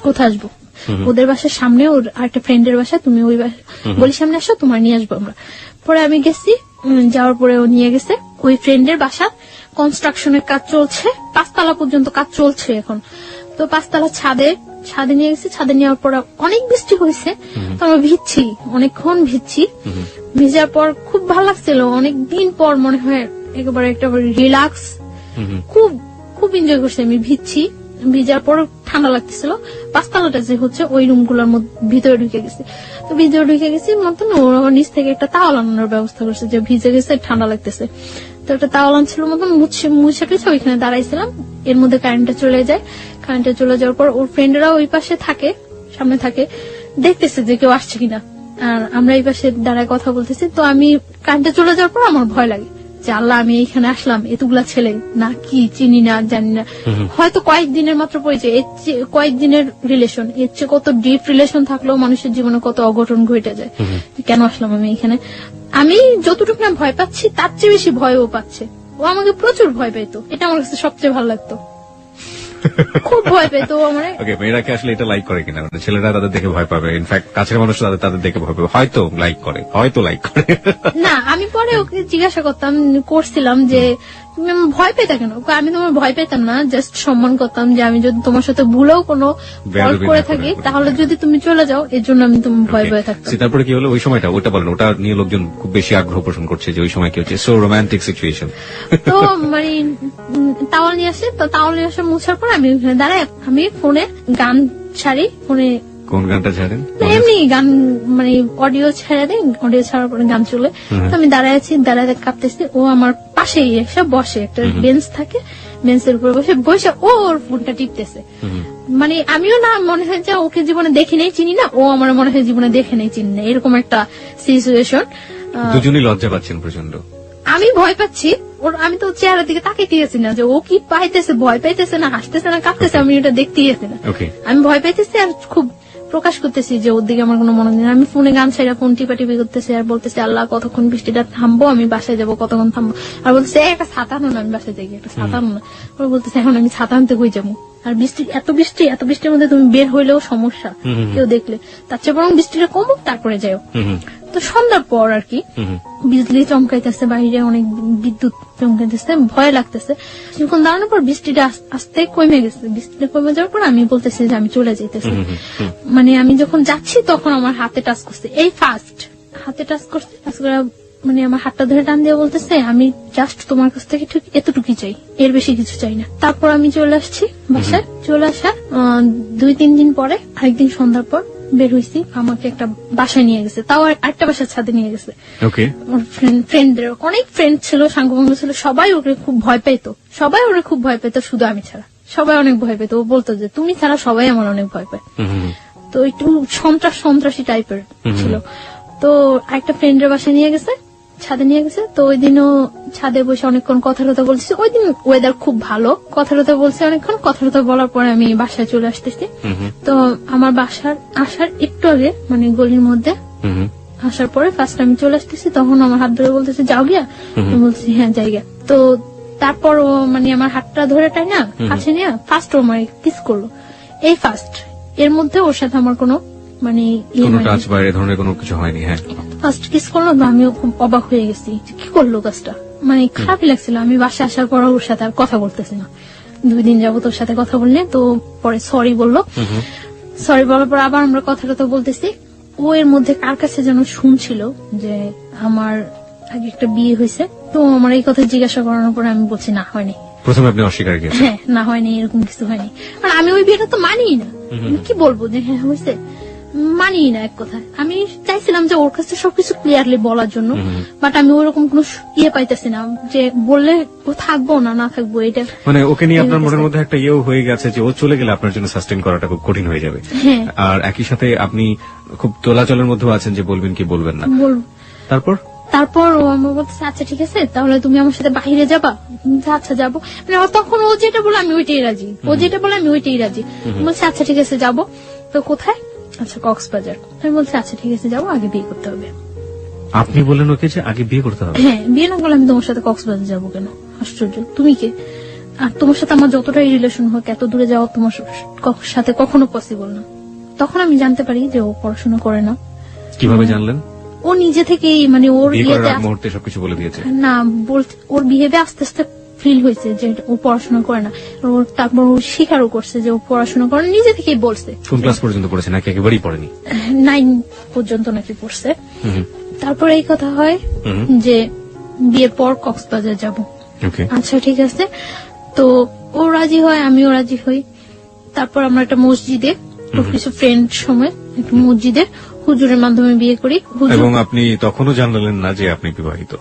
কোথায় আসবো? ওদের বাসার সামনে ওর আরেকটা ফ্রেন্ডের বাসা, তুমি ওই বলি সামনে আসো, তোমার নিয়ে আসবো আমরা। পরে আমি গেছি, যাওয়ার পরে ও নিয়ে গেছে ওই ফ্রেন্ডের বাসা। কনস্ট্রাকশনের কাজ চলছে, 5 তলা পর্যন্ত কাজ চলছে এখন। তো 5 তলা ছাদে নিয়ে গেছি। ছাদে নেওয়ার পর অনেক বৃষ্টি হয়েছে, তো আমরা ভিজছি, অনেকক্ষণ ভিজছি। ভিজার পর খুব ভালো লাগছিল, অনেকদিন পর মনে হয় একেবারে একটা রিল্যাক্স, খুব খুব এনজয় করছি আমি। ভিজার পর ঠান্ডা লাগতেছিল। 5 তলাটা যে হচ্ছে ওই রুমগুলোর ভিতরে ঢুকে গেছি। তো ভিতরে ঢুকে গেছি মতন ওর নিচ থেকে একটা তাওয়াল আনানোর ব্যবস্থা করছে, যে ভিজে গেছে ঠান্ডা লাগতেছে। তো একটা তাওয়াল আনছিল মতন মুছে টুছে ওইখানে দাঁড়াইছিলাম। এর মধ্যে কারেন্টটা চলে যায়। কারেন্টটা চলে যাওয়ার পর ওর ফ্রেন্ডরা ওই পাশে থাকে, সামনে থাকে, দেখতেছে যে কেউ আসছে কিনা। আর আমরা এই পাশে দাঁড়ায় কথা বলতেছি। তো আমি কারেন্টটা চলে যাওয়ার পর আমার ভয় লাগে যে আল্লাহ আমি এইখানে আসলাম, এতগুলা ছেলে না কি চিনি না জানি না, হয়তো কয়েকদিনের মাত্র পরিচয়, এর চেয়ে কয়েকদিনের রিলেশন, এর চেয়ে কত ডিপ রিলেশন থাকলেও মানুষের জীবনে কত অঘটন ঘটে যায়। কেন আসলাম আমি এখানে? আমি যতটুকু না ভয় পাচ্ছি তার চেয়ে বেশি ভয় ও পাচ্ছে। ও আমাকে প্রচুর ভয় পেতো, এটা আমার কাছে সবচেয়ে ভালো লাগতো, খুব ভয় পেতো আমার। ওকে, মেয়েরাকে আসলে এটা লাইক করে কিনা? ছেলেরা তাদের দেখে ভয় পাবে, ইনফ্যাক্ট কাছের মানুষ তাদের দেখে ভয় পাবে, হয়তো লাইক করে না। আমি পরে ওকে জিজ্ঞাসা করছিলাম যে তুমি আমার ভয় পেতা কেন? আমি তোমার ভয় পেতাম না, জাস্ট সম্মান করতাম যে আমি যদি তোমার সাথে ভুলেও কোনো ফল্ট করে থাকি তাহলে যদি তুমি চলে যাও, এর জন্য আমি তোমার ভয় ভয় থাকতাম। তারপরে কি হলো ওই সময়টা? ওটা বলেন, ওটা নিয়ে লোকজন খুব বেশি আগ্রহ পোষণ করছে যে ওই সময় কি হচ্ছে, সো রোমান্টিক সিচুয়েশন। তো মানে তাওয়াল নিয়ে আসে, তো তাওয়াল নিয়ে আসে মুছার পর আমি ওখানে দাঁড়াই, আমি ফোনে গান ছাড়ি। ফোনে কোন গানটা ছাড়েন? এমনি গান, মানে অডিও ছেড়ে দেয়, অডিও ছাড়ার পরে গান চলে। তো আমি দাঁড়ায় আছি, দাঁড়ায় কাঁপতেছি। ও আমার পাশেই এসে বসে, একটা বেঞ্চ থাকে, বেঞ্চের উপরে বসে ওর ফোনটা টিপতেছে। মানে আমিও না মনে হয় যে ওকে জীবনে দেখি নেই চিনি না, ও আমার মনে হয় জীবনে দেখে নেই চিনি না, এরকম একটা সিচুয়েশন। দুজনই লজ্জা পাচ্ছেন প্রচন্ড। আমি ভয় পাচ্ছি, আমি তো চেহারার দিকে তাকিয়ে আছি না যে ও কি পাইতেছে, ভয় পাইতেছে না হাসতেছে না কাঁপতেছে, আমি এটা দেখতেই আছি না। আমি ভয় পাইতেছি আর খুব প্রকাশ করতেছি যে ওর দিকে আমার কোনো মনোযোগ নেই। আমি ফোনে গান ছাড়া ফোন টিপাটিপি করতেছি আর বলতেছি আল্লাহ কতক্ষণ বৃষ্টিটা থামবো, আমি বাসায় যাবো, কতক্ষণ থামবো। আর বলতেছে একটা ছাতা আনো না, আমি বাসায় যাই, একটা ছাতা আনো না। ওরা বলতেছে এখন আমি ছাতা আনতে হয়ে যাবো, আর এত বৃষ্টির মধ্যে তুমি বের হইলেও সমস্যা কেউ দেখলে, তার চেয়ে বরং বৃষ্টিটা কমুক তারপরে যাও। তো সন্ধ্যার পর আর কি হুম হুম। বিজলি চমকাইতেছে, বাইরে অনেক বিদ্যুৎ চমকাইতেছে, ভয় লাগতেছে। কিছুক্ষণ দাঁড়ানোর পর বৃষ্টিটা আস্তে কমে গেছে। বৃষ্টিটা কমে যাওয়ার পর আমি বলতেছি যে আমি চলে যাইতেছি। মানে আমি যখন যাচ্ছি তখন আমার হাতে টাচ করছে, এই ফার্স্ট হাতে টাচ করছে। টাচ করে মানে আমার হাতটা ধরে টান দিয়ে বলতেছে আমি জাস্ট তোমার কাছ থেকে ঠিক এতটুকুই চাই, এর বেশি কিছু চাই না। তারপর আমি চলে আসছি বাসায়। চলে আসা 2-3 দিন পরে আরেকদিন সন্ধ্যার পর বের হয়েছি, আমাকে একটা বাসায় নিয়ে গেছে, তাও আরেকটা বাসার ছাদে নিয়ে গেছে। ওকে। ওর ফ্রেন্ডদের অনেক ফ্রেন্ড ছিল, সাঙ্গভঙ্গ ছিল, সবাই ওকে খুব ভয় পেত, সবাই ওরে খুব ভয় পেত, শুধু আমি ছাড়া সবাই অনেক ভয় পেত। ও বলতো যে তুমি ছাড়া সবাই আমার অনেক ভয় পায়। তো একটু সন্ত্রাসী টাইপের ছিল। তো আরেকটা ফ্রেন্ডের বাসায় নিয়ে গেছে, ছাদে নিয়ে গেছে। তো ওই দিনও ছাদে বসে অনেকক্ষণ কথা টথা বলছি। ওই দিন ওয়েদার খুব ভালো, কথা টথা বলছে অনেকক্ষণ। কথা টথা বলার পরে আমি বাসায় চলে আসতেছি। তো আমার বাসার আসার একটু আগে মানে গলির মধ্যে আসার পরে ফার্স্ট আমি চলে আসতেছি, তখন আমার হাত ধরে বলতেছে যাও গিয়া। আমি বলছি হ্যাঁ যাই গিয়া। তো তারপর ও মানে আমার হাতটা ধরে টাই না কাছে নিয়ে ফার্স্ট ও আমার কিস করলো, এই ফার্স্ট। এর মধ্যে ওর সাথে আমার কোনো মানে কোনো টাচ বা এ ধরনের কোনো কিছু হয়নি। হ্যাঁ, ফার্স্ট কিস করলো, তো আমিও খুব অবাক হয়ে গেছি যে কি করলো কাজটা, মানে খারাপই লাগছিল। আমি বাসায় আসার পর ওর সাথে আর কথা বলতেছি না, 2 দিন যাবো তোর সাথে কথা বললে। তো পরে সরি বললো, সরি বলার পর আবার আমরা কথা টথা বলতেছি। ও এর মধ্যে কার কাছে যেন শুনছিল যে আমার আগে একটা বিয়ে হয়েছে। তো আমার এই কথা জিজ্ঞাসা করানোর পরে আমি বলছি না হয়নি। প্রথমে আপনি অস্বীকার করেছেন। হ্যাঁ না হয়নি, এরকম কিছু হয়নি। আর আমি ওই বিয়েটা তো মানিই না, আমি কি বলবো যে হ্যাঁ হয়েছে, মানিই না এক কথা। আমি চাইছিলাম যে ওর কাছে সবকিছু ক্লিয়ারলি বলার জন্য, বাট আমি ওরকম কোনো ইয়ে পাইতেছি না যে বললে ও থাকবো না থাকবো। এটা মানে ওকে নিয়ে আপনার মনের মধ্যে একটা ইয়েও হয়ে গেছে যে ও চলে গেলে আপনার জন্য সাস্টেন করাটা খুব কঠিন হয়ে যাবে। হ্যাঁ। আর একই সাথে আপনি খুব তোলাচলের মধ্যেও আছেন যে বলবেন কি বলবেন না। বলবো। তারপর ও আমার বলতেছে আচ্ছা ঠিক আছে তাহলে তুমি আমার সাথে বাইরে যাবা। আচ্ছা যাবো। মানে তখন ও যেটা বলে আমি ওইটাই রাজি, ও যেটা বলে আমি ওইটাই রাজি। বলছে আচ্ছা ঠিক আছে যাবো। তো কোথায়? আচ্ছা কক্সবাজার। আমি বলছি আচ্ছা ঠিক আছে যাবো, আগে বিয়ে করতে হবে। আপনি বললেন ওকে যে আগে বিয়ে করতে হবে? হ্যাঁ, বিয়ে না করলে আমি তোমার সাথে কক্সবাজার যাবো কেন? আশ্চর্য, তুমি কে? আর তোমার সাথে আমার যতটাই রিলেশন হোক এত দূরে যাওয়া তোমার সাথে কখনো পসিবল না। তখন আমি জানতে পারি যে ও পড়াশোনা করে না। কিভাবে জানলেন? ও নিজে থেকেই মানে ওর বিয়ে করার বিয়েতে আগ মুহূর্তে সবকিছু বলে দিয়েছে? না, ওর বিহেভে আস্তে আস্তে ফিল হয়েছে যে ও পড়াশোনা করে না। তারপর ও স্বীকারও করছে যে ও পড়াশোনা করে না, নিজে থেকেই বলছে। কোন ক্লাস পর্যন্ত পড়েছে নাকি একেবারেই পড়েনি? 9 পর্যন্ত নাকি পড়ছে। তারপর এই কথা হয় যে বিয়ের পর কক্সবাজার যাব। আচ্ছা ঠিক আছে। তো ও রাজি হয়, আমিও রাজি হই। তারপর আমরা একটা মসজিদে ওর কিছু ফ্রেন্ড সময় একটা মসজিদে হুজুরের মাধ্যমে বিয়ে করি। এবং আপনি তখনও জানালেন না যে আপনি বিবাহিত?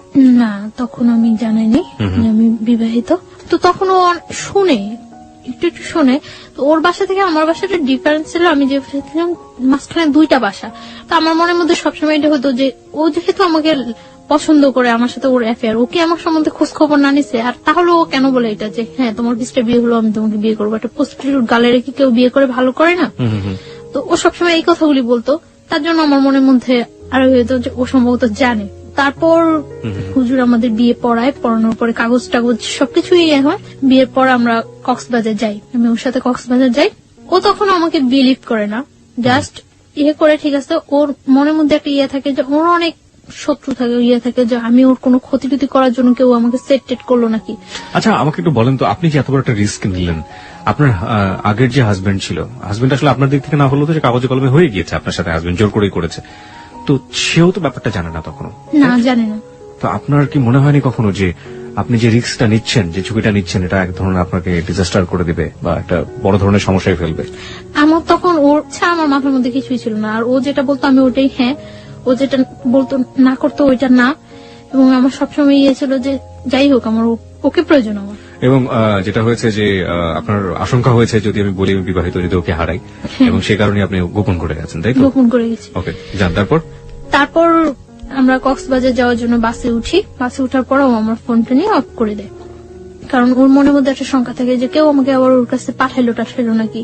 না, তখন আমি জানাইনি যে আমি বিবাহিত। তো তখন ও শুনে, একটু শুনে। তো ওর বাসা থেকে আমার বাসাটা ডিফারেন্স ছিল, আমি যে ছিলাম মাঝখানে 2টা বাসা। তো আমার মনের মধ্যে সবসময় এটা হতো যে ও যেহেতু আমাকে পছন্দ করে, আমার সাথে ওর অ্যাফেয়ার, ওকে আমার সম্বন্ধে খোঁজ খবর না নিছে। আর তাহলে ও কেন বলে এটা যে হ্যাঁ তোমার বিস্টে বিয়ে হলো আমি তোমাকে বিয়ে করবো? একটা প্রস্টিটিউট গালে কি কেউ বিয়ে করে ভালো করে না? তো ও সবসময় এই কথাগুলি বলতো। তার জন্য আমার মনের মধ্যে আরো হতো যে ও সম্ভবত জানে। তারপর হুজুর আমাদের বিয়ে পড়ানোর পরে কাগজ টাগজ সবকিছুই হয়। বিয়ের পর আমরা কক্সবাজার যাই, আমি ওর সাথে কক্সবাজার যাই। ও তখন আমাকে বিলিভ করে না, জাস্ট করে ঠিক আছে। ওর মনের মধ্যে একটা থাকে যে ওর অনেক শত্রু থাকে, থাকে যে আমি ওর কোনো ক্ষতি টুতি করার জন্য কেউ আমাকে সেট করলো নাকি। আচ্ছা আমাকে একটু বলেন তো, আপনি যে এত বড় একটা রিস্ক নিলেন, আপনার আগের যে হাজবেন্ড ছিল, হাজবেন্ড আসলে আপনার দিক থেকে না হলেও তো যে কাগজে কলমে হয়ে গিয়েছে আপনার সাথে, হাজবেন্ড জোর করেই করেছে, তো সেও তো ব্যাপারটা জানে না তখনও? না, জানে না। তো আপনার কি মনে হয়নি কখনো যে আপনি যে রিস্কটা নিচ্ছেন, যে ঝুঁকিটা নিচ্ছেন, এটা এক ধরনের আপনাকে ডিজাস্টার করে দিবে বা একটা বড় ধরনের সমস্যায় ফেলবে? আমার তখন ওর ছাড়া আমার মাথার মধ্যে কিছুই ছিল না। আর ও যেটা বলতো আমি ওটাই হ্যাঁ, ও যেটা বলতো না করতো ওইটা না। এবং আমার সবসময় ছিল যে যাই হোক আমার ওকে প্রয়োজন আমার। এবং যেটা হয়েছে যে আপনার আশঙ্কা হয়েছে যদি আমি বলি আমি বিবাহিত, যদি ওকে হারাই, এবং সেই কারণে আপনি গোপন করে গেছেন, তাই তো? গোপন করে গেছি। ওকে, যান। তারপর আমরা কক্সবাজার যাওয়ার জন্য বাসে উঠি। বাসে উঠার পর ও আমার ফোনটা নিয়ে অফ করে দেয়, কারণ ওর মনের মধ্যে একটা শঙ্কা থাকে যে কেউ আমাকে আবার ওর কাছে পাঠাইলো নাকি,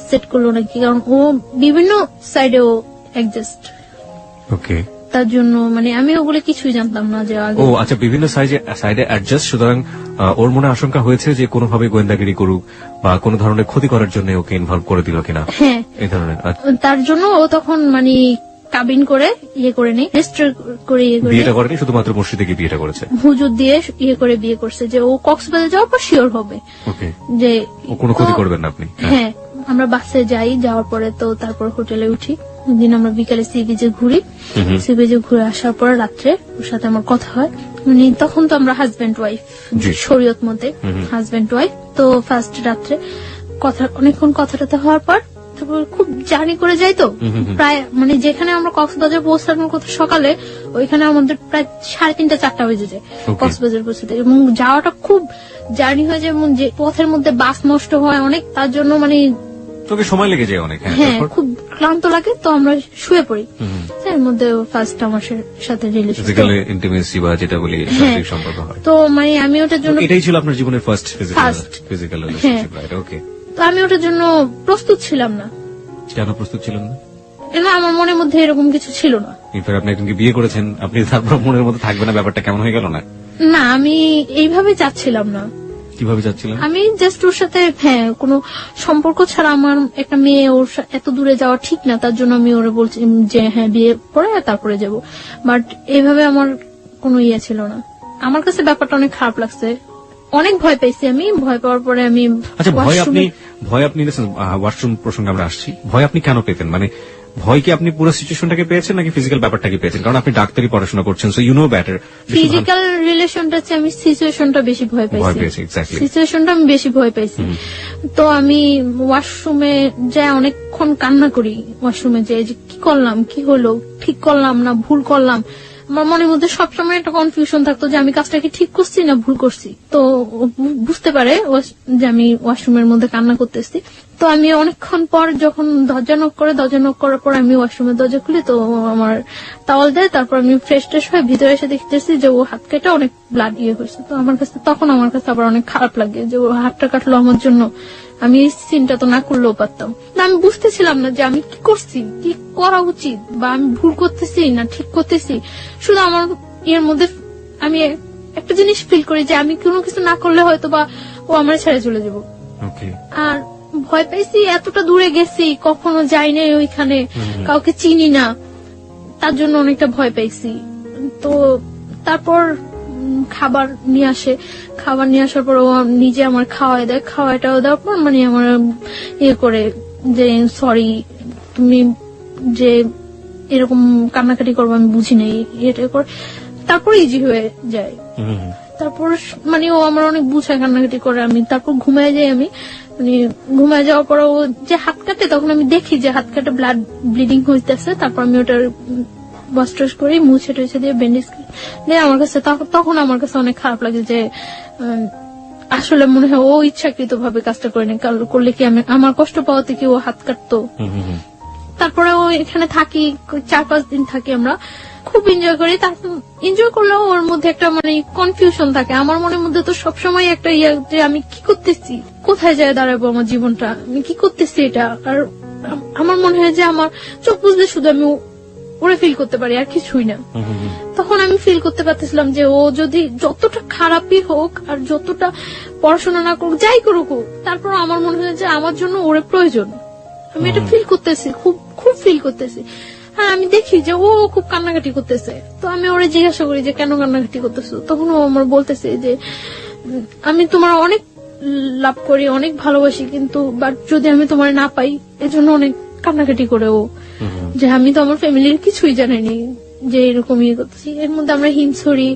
সেট করলো নাকি। কারণ ও বিভিন্ন সাইডে ও অ্যাডজাস্ট। ওকে। তার জন্য মানে আমি ওগুলো কিছুই জানতাম না যে আগে। ও আচ্ছা, বিভিন্ন সাইডে অ্যাডজাস্ট। সুতরাং ওর মনে আশঙ্কা হয়েছে যে কোনোভাবে গোয়েন্দাগিরি করুক বা কোনো ধরনের ক্ষতি করার জন্য ওকে ইনভলভ করে দিল কিনা, হ্যাঁ এই ধরনের। তার জন্য ও তখন মানে কাবিন করে ইয়ে করে নেই, রেজিস্টার করে ইয়ে করে বিয়েটা করেনি, শুধুমাত্র মসজিদে গিয়ে বিয়েটা করেছে। হুজুর দিয়ে ইয়ে করে বিয়ে করছে যে ও কক্সবাজার যাওয়ার পর শিওর হবে ওকে, যে ও কোনো ক্ষতি তো- করবেন না আপনি। হ্যাঁ, আমরা বাসে যাই, যাওয়ার পরে তো তারপর হোটেলে উঠি। দিন আমরা বিকালে সি বিচে ঘুরি, সি বিচে ঘুরে আসার পরে রাত্রে ওর সাথে আমার কথা হয়। মানে তখন তো আমরা হাজবেন্ড ওয়াইফ জি। শরীয়ত মতে হাজবেন্ড ওয়াইফ। তো ফার্স্ট রাত্রে কথা অনেকক্ষণ কথাটাতে হওয়ার পর তারপর খুব জার্নি করে যাই তো প্রায় মানে যেখানে আমরা কক্সবাজার পৌঁছানোর কথা সকালে, ওইখানে আমাদের প্রায় 3:30 4টা বেজে যায় Okay. কক্সবাজার পৌঁছাতে, এবং যাওয়াটা খুব জার্নি হয়ে যায় এবং যে পথের মধ্যে বাস নষ্ট হয় অনেক, তার জন্য মানে তোকে সময় লেগে যায় অনেক। হ্যাঁ, হ্যাঁ তারপর খুব ক্লান্ত লাগে, তো আমরা শুয়ে পড়ি। এর মধ্যে ফার্স্ট আমার সাথে রিলেশন, ফিজিক্যাল ইন্টিমেসি বা যেটা বলি শারীরিক সম্পর্ক হয়। তো মানে আমি ওটার জন্য এটাই ছিল আপনার জীবনের first First. Physical relationship, right? Okay, তো আমি ওটার জন্য প্রস্তুত ছিলাম না, কেন প্রস্তুত ছিলেন না? এবং আমার মনের মধ্যে এরকম কিছু ছিল না। ইনফ্যাক্ট আপনি একজনকে বিয়ে করেছেন, আপনি তারপর মনের মধ্যে থাকবে না, ব্যাপারটা কেমন হয়ে গেল না? না, আমি এইভাবে চাচ্ছিলাম না। কিভাবে যাচ্ছিলেন? আমি জাস্ট ওর সাথে হ্যাঁ কোনো সম্পর্ক ছাড়া আমার একটা মেয়ে ওর এত দূরে যাওয়া ঠিক না, তার জন্য আমি ওরে বলছি যে হ্যাঁ বিয়ে করে তারপরে যাব। বাট এইভাবে আমার কোনো ইয়ে ছিল না। আমার কাছে ব্যাপারটা অনেক খারাপ লাগছে, অনেক ভয় পেয়েছি আমি। ভয় পাওয়ার পরে আমি আচ্ছা, ভয় আপনি washroom-এ- ওয়াশরুম প্রসঙ্গে আমরা আসছি। ভয় আপনি কেন পেতেন? মানে ভয় কি আপনি পুরো সিচুয়েশনটাকে পেয়েছেন নাকি ফিজিক্যাল ব্যাপারটাকে পেয়েছেন? কারণ আপনি ডাক্তারি পড়াশোনা করছেন, so you know better. Physical রিলেশনটা হচ্ছে আমি সিচুয়েশনটা বেশি ভয় ভয় পাইছি, পেয়েছি, এক্স্যাক্টলি। সিচুয়েশনটা আমি বেশি ভয় পাইছি। তো আমি ওয়াশরুমে যাই অনেকক্ষণ কান্না করি, ওয়াশরুমে যাই যে কি করলাম, কি হলো, ঠিক করলাম না ভুল করলাম। আমার মনের মধ্যে সবসময় একটা কনফিউশন থাকতো যে আমি কাজটা কি ঠিক করছি না ভুল করছি। তো ও বুঝতে পারে যে আমি ওয়াশরুমের মধ্যে কান্না করতেছি। তো আমি অনেকক্ষণ পর যখন দরজা নক করার পর আমি ওয়াশরুমের দরজা খুলি, তো ও আমার টাওয়াল দেয়। তারপর আমি ফ্রেশ ট্রেশ হয়ে ভিতরে এসে দেখতেছি যে ও হাত কেটে অনেক ব্লাড ইয়ে হয়েছে। তো আমার কাছে আবার অনেক খারাপ লাগে যে ও হাতটা কাটলো আমার জন্য, আমি এই সিনটা তো না করলেও পারতাম না। আমি বুঝতেছিলাম না যে আমি কি করছি, কি করা উচিত, বা আমি ভুল করতেছি না ঠিক করতেছি। শুধু আমার এর মধ্যে আমি একটা জিনিস ফিল করি যে আমি কোনো কিছু না করলে হয়তো বা ও আমার ছেড়ে চলে যাবো। ওকে, আর ভয় পাইছি, এতটা দূরে গেছি, কখনো যাই নাই ওইখানে, কাউকে চিনি না, তার জন্য অনেকটা ভয় পাইছি। তো তারপর খাবার নিয়ে আসার পর ও নিজে আমার খাওয়াই দেয়, খাওয়াটাও দেওয়ার পর মানে আমার ইয়ে করে যে সরি তুমি যে এরকম কান্নাকাটি করবো আমি বুঝি নাই, এটা করে তারপর ইজি হয়ে যায়। তারপর মানে ও আমার অনেক বুঝায়, কান্নাকাটি করে। আমি তারপর ঘুমায় যাই। আমি মানে ঘুমায় যাওয়ার পর ও যে হাত কাটে, তখন আমি দেখি যে হাত কাটে ব্লাড ব্লিডিং হইতেছে। তারপর আমি ওটার ওয়াশ টশ করি, মুছে টুছে দিয়ে ব্যান্ডেজ দিয়ে আমার কাছে তখন আমার কাছে অনেক খারাপ লাগে যে আসলে মনে হয় ও ইচ্ছাকৃত ভাবে কাজটা করেনি, করলে কি আমি আমার কষ্ট পাওয়াতে কি ও হাত কাটতো। তারপরে ও এখানে থাকি, 4-5 দিন থাকি, আমরা খুব এনজয় করি। তারপর এনজয় করলেও ওর মধ্যে একটা মানে কনফিউশন থাকে। আমার মনের মধ্যে তো সবসময় একটা ইয়ে যে আমি কি করতেছি, কোথায় যায় দাঁড়াবো আমার জীবনটা, আমি কি করতেছি এটা। আর আমার মনে হয় যে আমার চোখ বুঝলে শুধু আমি ওরে ফিল করতে পারি, আর কিছুই না। তখন আমি ফিল করতে পারতেছিলাম যে ও যদি যতটা খারাপই হোক আর যতটা পড়াশোনা না করুক, যাই করুক, তারপর আমার মনে হয় যে আমার জন্য ওরে প্রয়োজন। আমি এটা ফিল করতেছি, খুব খুব ফিল করতেছি। হ্যাঁ, আমি দেখি যে ও খুব কান্নাকাটি করতেছে। তো আমি ওরে জিজ্ঞাসা করি যে কেন কান্নাকাটি করতেছো। তখন ও আমার বলতেছে যে আমি তোমার অনেক লাভ করি, অনেক ভালোবাসি, কিন্তু বাট যদি আমি তোমার না পাই এজন্য অনেক কান্নাকাটি করে ও, যে আমি তো আমার ফ্যামিলির কিছুই জানিনি যে এরকম ইয়ে করতেছি। এর মধ্যে আমরা হিমছড়ি,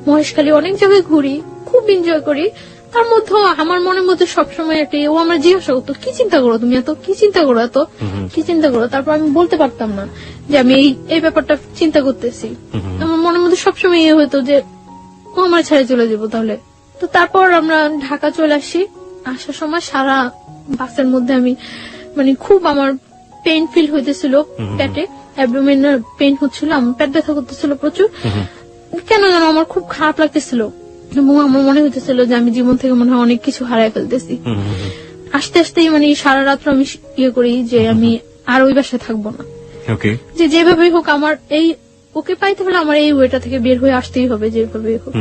মহেশখালী অনেক জায়গায় ঘুরি, খুব এনজয় করি। তার মধ্যে আমার মনের মধ্যে সবসময় একটা ও আমার জিজ্ঞাসা করতো কি চিন্তা করো তুমি, এত কি চিন্তা করো, এত কি চিন্তা করো। তারপর আমি বলতে পারতাম না যে আমি এই ব্যাপারটা চিন্তা করতেছি। আমার মনের মধ্যে সবসময় ইয়ে হতো যে ও আমার ছেড়ে চলে যাবো তাহলে। তো তারপর আমরা ঢাকা চলে আসি। আসার সময় সারা বাসের মধ্যে আমি মানে খুব আমার পেইন ফিল হইতেছিল, পেটে অ্যাবডোমিনাল পেইন হচ্ছিল, আমার পেট ব্যথা করতেছিল প্রচুর। কেন যেন আমার খুব খারাপ লাগতেছিল এবং আমার মনে হইতেছিল যে আমি জীবন থেকে মনে হয় অনেক কিছু হারাই ফেলতেছি। আস্তে আস্তেই মানে সারা রাত্র আমি ইয়ে করি যে আমি আর ওই বাসায় থাকবো না, যে যেভাবেই হোক আমার এই ওকে পাইতে হলে আমার এই ওয়েটা থেকে বের হয়ে আসতেই হবে যেভাবেই হোক।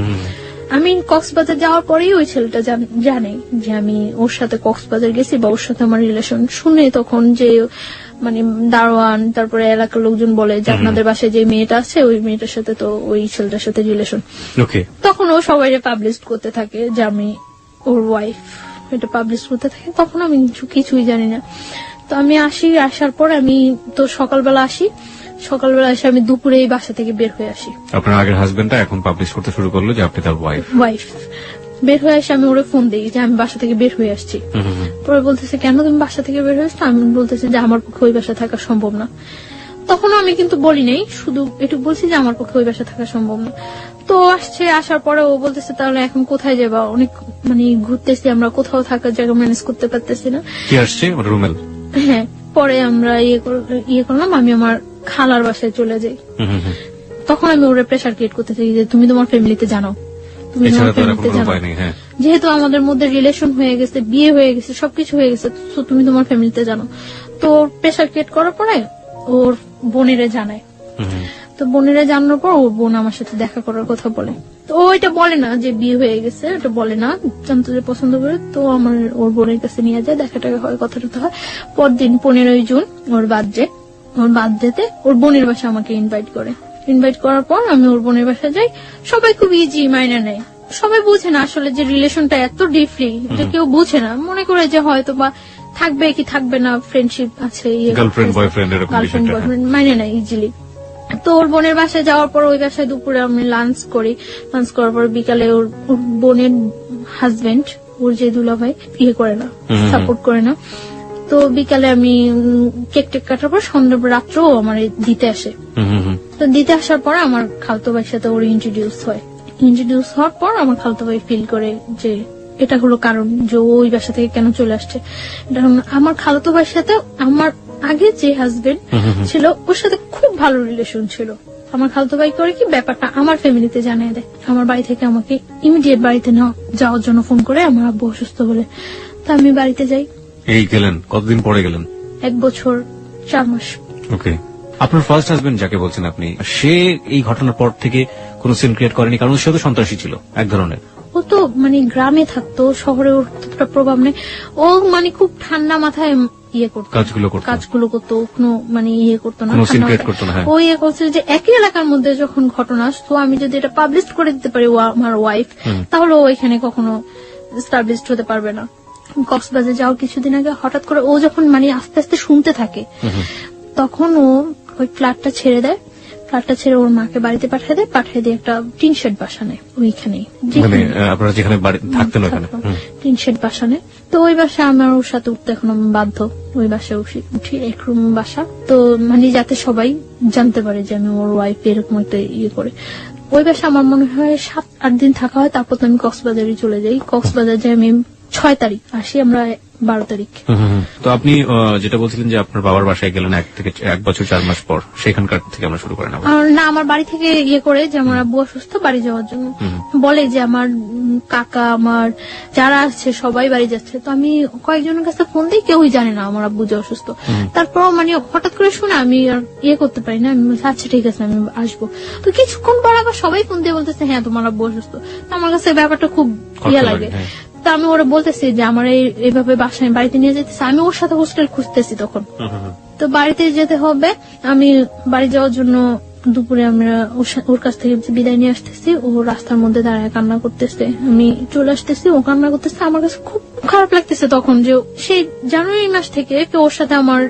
আমি কক্সবাজার যাওয়ার পরেই ওই ছেলেটা জানে যে আমি ওর সাথে কক্সবাজার গেছি বা ওর সাথে আমার রিলেশন। শুনে তখন যে মানে দারোয়ান তারপরে এলাকার লোকজন বলে যে আপনাদের বাসায় যে মেয়েটা আছে ওই মেয়েটার সাথে তো ওই ছেলেটার সাথে রিলেশন। ওকে। তখন ও সবাই পাবলিশ করতে থাকে যে আমি ওর ওয়াইফ, এটা পাবলিশ করতে থাকে। তখন আমি কিছুই জানি না। তো আমি আসার পর আমি তো সকালবেলা এসে আমি দুপুরে এই বাসা থেকে বের হয়ে আসি। আপনার আগের হাজবেন্ডটা এখন পাবলিশ করতে শুরু করলো যে আপনি তার ওয়াইফ। বের হয়ে এসে আমি ওরে ফোন দিই যে আমি বাসা থেকে বের হয়ে আসছি। পরে বলতেছে কেন তুমি বাসা থেকে বের হয়ে আসছো? আমি বলতেছি যে আমার পক্ষে ওই বাসা থাকা সম্ভব না। তখন আমি কিন্তু বলি নাই, শুধু এটুকু বলছি যে আমার পক্ষে ওই বাসা থাকা সম্ভব না। তো আসার পরে ও বলতেছে তাহলে এখন কোথায় যাবা? অনেক মানে ঘুরতেছি আমরা, কোথাও থাকার জায়গা ম্যানেজ করতে পারতেছি না। কি আসছে রুমেল? হ্যাঁ, পরে আমরা ইয়ে করলাম, আমি আমার খালার বাসায় চলে যাই। তখন আমি ওরে প্রেশার ক্রিয়েট করতে থাকি যে তুমি তোমার ফ্যামিলিতে জানো, তুমি তোমার ফ্যামিলিতে জানো। যেহেতু আমাদের মধ্যে রিলেশন হয়ে গেছে, বিয়ে হয়ে গেছে, সবকিছু হয়ে গেছে, তো তুমি তোমার ফ্যামিলিতে জানো। তো প্রেশার ক্রিয়েট করার পরে ওর বোনেরে জানায়। তো বোনেরা জানানোর পর ওর বোন আমার সাথে দেখা করার কথা বলে। তো ও এটা বলে না যে বিয়ে হয়ে গেছে, এটা বলে না, জানতো যে পছন্দ করে। তো আমার ওর বোনের কাছে নিয়ে যায়, দেখা টাকা হয়, কথা টথা হয়। পরদিন 15 জুন ওর বার্থডেতে ওর বোনের বাসা আমাকে ইনভাইট করার পর আমি ওর বোনের বাসায় যাই। সবাই খুব ইজি মাইনে নেয়, সবাই বুঝে না আসলে যে রিলেশনটা এত ডিপলি, এটা কেউ বুঝে না, মনে করে যে হয়তো বা থাকবে কি থাকবে না, ফ্রেন্ডশিপ আছে, গার্লফ্রেন্ড বয়ফ্রেন্ড মাইনে নেয় ইজিলি। তো ওর বোনের বাসায় যাওয়ার পর ওই বাসায় দুপুরে আমি লাঞ্চ করার পর বিকালে ওর বোনের হাজবেন্ড, ওর যে দুলাভাই, করে না, সাপোর্ট করে না। তো বিকালে আমি কেক টেক কাটার পর সন্ধ্যা রাত্রেও আমার দিতে আসে। তো দিতে আসার পর আমার খালতো ভাইয়ের সাথে ওর ইন্ট্রোডিউস হওয়ার পর আমার খালতো ভাই ফিল করে যে এটা হলো কারণ যে ওই বাসা থেকে কেন চলে আসছে। আমার খালতো ভাইয়ের সাথে আমার আগে যে হাজবেন্ড ছিল ওর সাথে খুব ভালো রিলেশন ছিল। আমার খালতো ভাই করে কি ব্যাপারটা আমার ফ্যামিলিতে জানিয়ে দেয়। আমার বাড়ি থেকে আমাকে ইমিডিয়েট বাড়িতে যাওয়ার জন্য ফোন করে, আমার আব্বু অসুস্থ বলে। তা আমি বাড়িতে যাই। এই গেলেন কতদিন পরে গেলেন? 1 বছর 4 মাস। ওকে। আপনার ফার্স্ট হাজবেন্ড যাকে বলছেন আপনি, সে এই ঘটনার পর থেকে কোন সিন ক্রিয়েট করেনি? কারণ সে তো সন্ত্রাসী ছিল এক ধরনের। ও তো মানে গ্রামে থাকতো, শহরে ওর ততটা প্রভাব নেই। ও মানে খুব ঠান্ডা মাথায় কাজগুলো করতো, কোনো মানে করতো না, ও করছে যে একই এলাকার মধ্যে যখন ঘটনা আসতো, আমি যদি এটা পাবলিশ করে দিতে পারি ও আমার ওয়াইফ, তাহলে ও এখানে কখনো এস্টাবলিশড হতে পারবে না। কক্সবাজার যাওয়ার কিছুদিন আগে হঠাৎ করে ও যখন মানে আস্তে আস্তে শুনতে থাকে, তখন ও ওই ফ্ল্যাটটা ছেড়ে ওর মাকে বাড়িতে পাঠিয়ে দিয়ে একটা টিন শেড বাসা নেয় ওইখানেই, আপনারা যেখানে থাকতেন ওখানে টিন শেড বাসা নেয়। তো ওই বাসা আমার ওর সাথে উঠতে এখন বাধ্য, ওই বাসায় উঠি, এক রুম বাসা। তো মানে যাতে সবাই জানতে পারে যে আমি ওর ওয়াইফ, এরকম একটা করে। ওই বাসা আমার মনে হয় 7-8 দিন থাকা হয়। তারপর তো আমি কক্সবাজারে চলে যাই। কক্সবাজার যাই আমি 6 তারিখ, আসি আমরা 12 তারিখ। তো আপনি যেটা বলছিলেন যে আপনার বাবার বাসায় গেলেন 1 বছর 4 মাস পর, সেখানকার থেকে আমরা শুরু করেন? না, আমার বাড়ি থেকে করে যে আমার আব্বু অসুস্থ, বাড়ি যাওয়ার জন্য বলে যে আমার কাকা, আমার যারা আছে সবাই বাড়ি যাচ্ছে। তো আমি কয়েকজনের কাছে ফোন দিই, কেউই জানে না আমার আব্বু যে অসুস্থ। তারপর মানে হঠাৎ করে শুনে আমি আর করতে পারি না, আমি আচ্ছা ঠিক আছে আমি আসবো। তো কিছুক্ষণ পর আবার সবাই ফোন দিয়ে বলতেছে হ্যাঁ তোমার আব্বু অসুস্থ। তো আমার কাছে ব্যাপারটা খুব লাগে। তো আমি ওরা বলতেছি যে আমার এইভাবে বাসায় বাড়িতে নিয়ে যেতেছে, আমি ওর সাথে হোস্টেল খুঁজতেছি তখন। তো বাড়িতে যেতে হবে, আমি বাড়ি যাওয়ার জন্য দুপুরে আমরা ওর কাছ থেকে বিদায় নিয়ে আসতেছি। ও রাস্তার মধ্যে দাঁড়ায় কান্না করতেছে, আমি চলে আসতেছি, ও কান্না করতেছে। আমার কাছে খুব খারাপ লাগতেছে তখন যে সেই জানুয়ারি মাস থেকে ওর সাথে আমার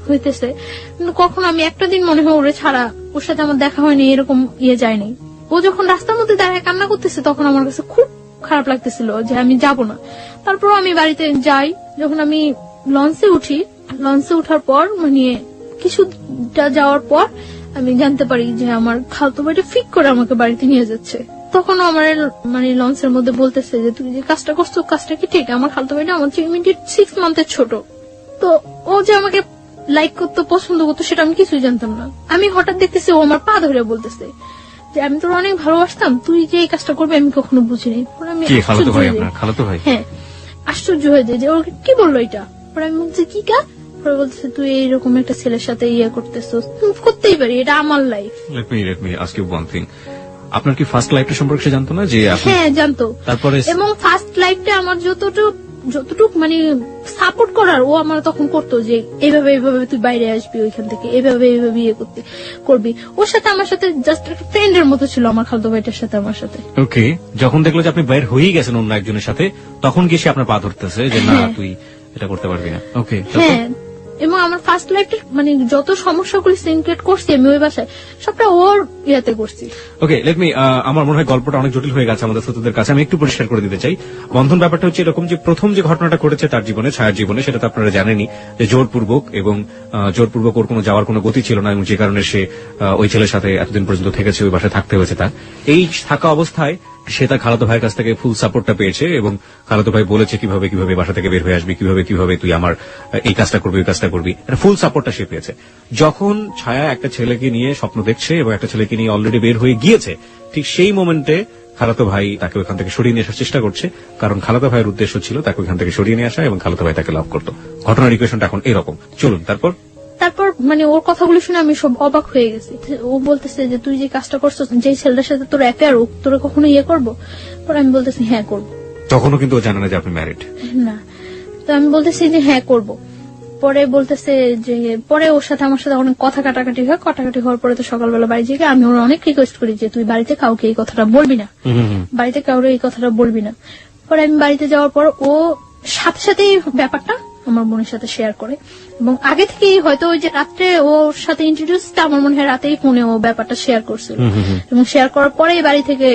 হইতেছে, কিন্তু কখন আমি একটা দিন মনে হয় ওরে ছাড়া ওর সাথে আমার দেখা হয়নি, এরকম যায়নি। ও যখন রাস্তার মধ্যে দাঁড়ায় কান্না করতেছে তখন আমার কাছে খুব খারাপ লাগতেছিল যে আমি যাব না। তারপর আমি বাড়িতে যাই। যখন আমি লঞ্চে উঠার পর মানে কিছুটা যাওয়ার পর আমি জানতে পারি যে আমার খালতো ভাইটা ফিক করে আমাকে বাড়িতে নিয়ে যাচ্ছে। তখন আমার মানে লঞ্চের মধ্যে বলতেছে যে তুই যে কাজটা করছো কাজটা কি ঠিক? আমার খালতো ভাইটা আমার ইমিডিয়েট 6 মান্থের ছোট। তো ও যে আমাকে লাইক করতো, পছন্দ করতো, সেটা আমি কিছুই জানতাম না। আমি হঠাৎ দেখতেছি ও আমার পা ধরে বলতেছে যে আমি তোর অনেক ভালোবাসতাম, তুই যে এই কাজটা করবে আমি কখনো বুঝিনি। হ্যাঁ, আশ্চর্য হয়ে যায় যে ওকে কি বললো এটা। পরে আমি বলছি কি কাজ? পরে বলতেছে তুই এইরকম একটা ছেলের সাথে করতেছিস, করতেই পারি, এটা আমার life. Let me ask you one thing. আপনার কি ফার্স্ট লাইফটা সম্পর্কে জানতো না? যে হ্যাঁ জানতো। তারপরে এবং ফার্স্ট লাইফটা আমার যতটুকু যতটুকু মানে সাপোর্ট করার ও আমার তখন করতো, যে এইভাবে এইভাবে তুই বাইরে আসবি ওইখান থেকে, এইভাবে এইভাবে ইয়ে করবি। ওর সাথে আমার সাথে জাস্ট একটা ফ্রেন্ডের মতো ছিল আমার খালতো ভাইটার সাথে আমার সাথে। ওকে, যখন দেখলো যে আপনি বাইর হয়েই গেছেন অন্য একজনের সাথে, তখন কি সে আপনার পা ধরতেছে যে না তুই এটা করতে পারবি না? ওকে, হ্যাঁ, এবং আমার ফার্স্ট লাইফে মানে যত সমস্যাগুলি সিনক্রেট করছি আমি ওই বাসায় সবটা ওর ইয়াতে করছি। ওকে, লেট মি, আমার মনে হয় গল্পটা অনেক জটিল হয়ে গেছে আমাদের শ্রোতাদের কাছে, আমি একটু পরিষ্কার করে দিতে চাই। বন্ধন ব্যাপারটা হচ্ছে এরকম যে প্রথম যে ঘটনাটা ঘটেছে তার জীবনে, ছায়ার জীবনে, সেটা তো আপনারা জানেনই যে জোরপূর্বক, এবং জোরপূর্বক ওর কোনো যাওয়ার কোনো গতি ছিল না, এবং যে কারণে সে ওই ছেলের সাথে এতদিন পর্যন্ত থেকেছে, ওই বাসায় থাকতে হয়েছে তার। এই থাকা অবস্থায় সে তার খালাতো ভাইয়ের কাছ থেকে ফুল সাপোর্টটা পেয়েছে, এবং খালাতো ভাই বলেছে কিভাবে কিভাবে বাসা থেকে বের হয়ে আসবি, কিভাবে কিভাবে তুই আমার এই কাজটা করবি, ওই কাজটা করবি, এটা ফুল সাপোর্টটা সে পেয়েছে। যখন ছায়া একটা ছেলেকে নিয়ে স্বপ্ন দেখছে এবং একটা ছেলেকে নিয়ে অলরেডি বের হয়ে গিয়েছে, ঠিক সেই মোমেন্টে খালাতো ভাই তাকে ওখান থেকে সরিয়ে নিয়ে আসার চেষ্টা করছে, কারণ খালাতো ভাইয়ের উদ্দেশ্য ছিল তাকে ওখান থেকে সরিয়ে নিয়ে আসা, এবং খালাতো ভাই তাকে লাভ করতো। ঘটনার ইকুয়েশনটা এখন এরকম। চলুন তারপর মানে ওর কথাগুলো শুনে আমি সব অবাক হয়ে গেছি। ও বলতেছে যে তুই যে কাজটা করছো, যে ছেলেটার সাথে তোর অ্যাফেয়ার, তোর কখনো ইয়ে করবো? পরে আমি বলতেছি হ্যাঁ করবো। তখনও কিন্তু ও জানে না যে আপনি ম্যারিড। না, তো আমি বলতেছি যে হ্যাঁ করবো। পরে বলতেছে যে, পরে ওর সাথে আমার সাথে অনেক কথা কাটাকাটি হয়। কাটাকাটি হওয়ার পরে তো সকালবেলা বাড়ি যেয়ে আমি ওর অনেক রিকোয়েস্ট করি যে তুই বাড়িতে কাউকে এই কথাটা বলবি না, বাড়িতে কাউকে এই কথাটা বলবি না। পরে আমি বাড়িতে যাওয়ার পর ও সাথে সাথেই ব্যাপারটা আমার বোনের সাথে শেয়ার করে, এবং আগে থেকেই হয়তো ওই যে রাত্রে ওর সাথে ইন্ট্রোডিউসটা আমার মনে হয় রাতেই ফোনে ও ব্যাপারটা শেয়ার করছিল, এবং শেয়ার করার পরেই বাড়ি থেকে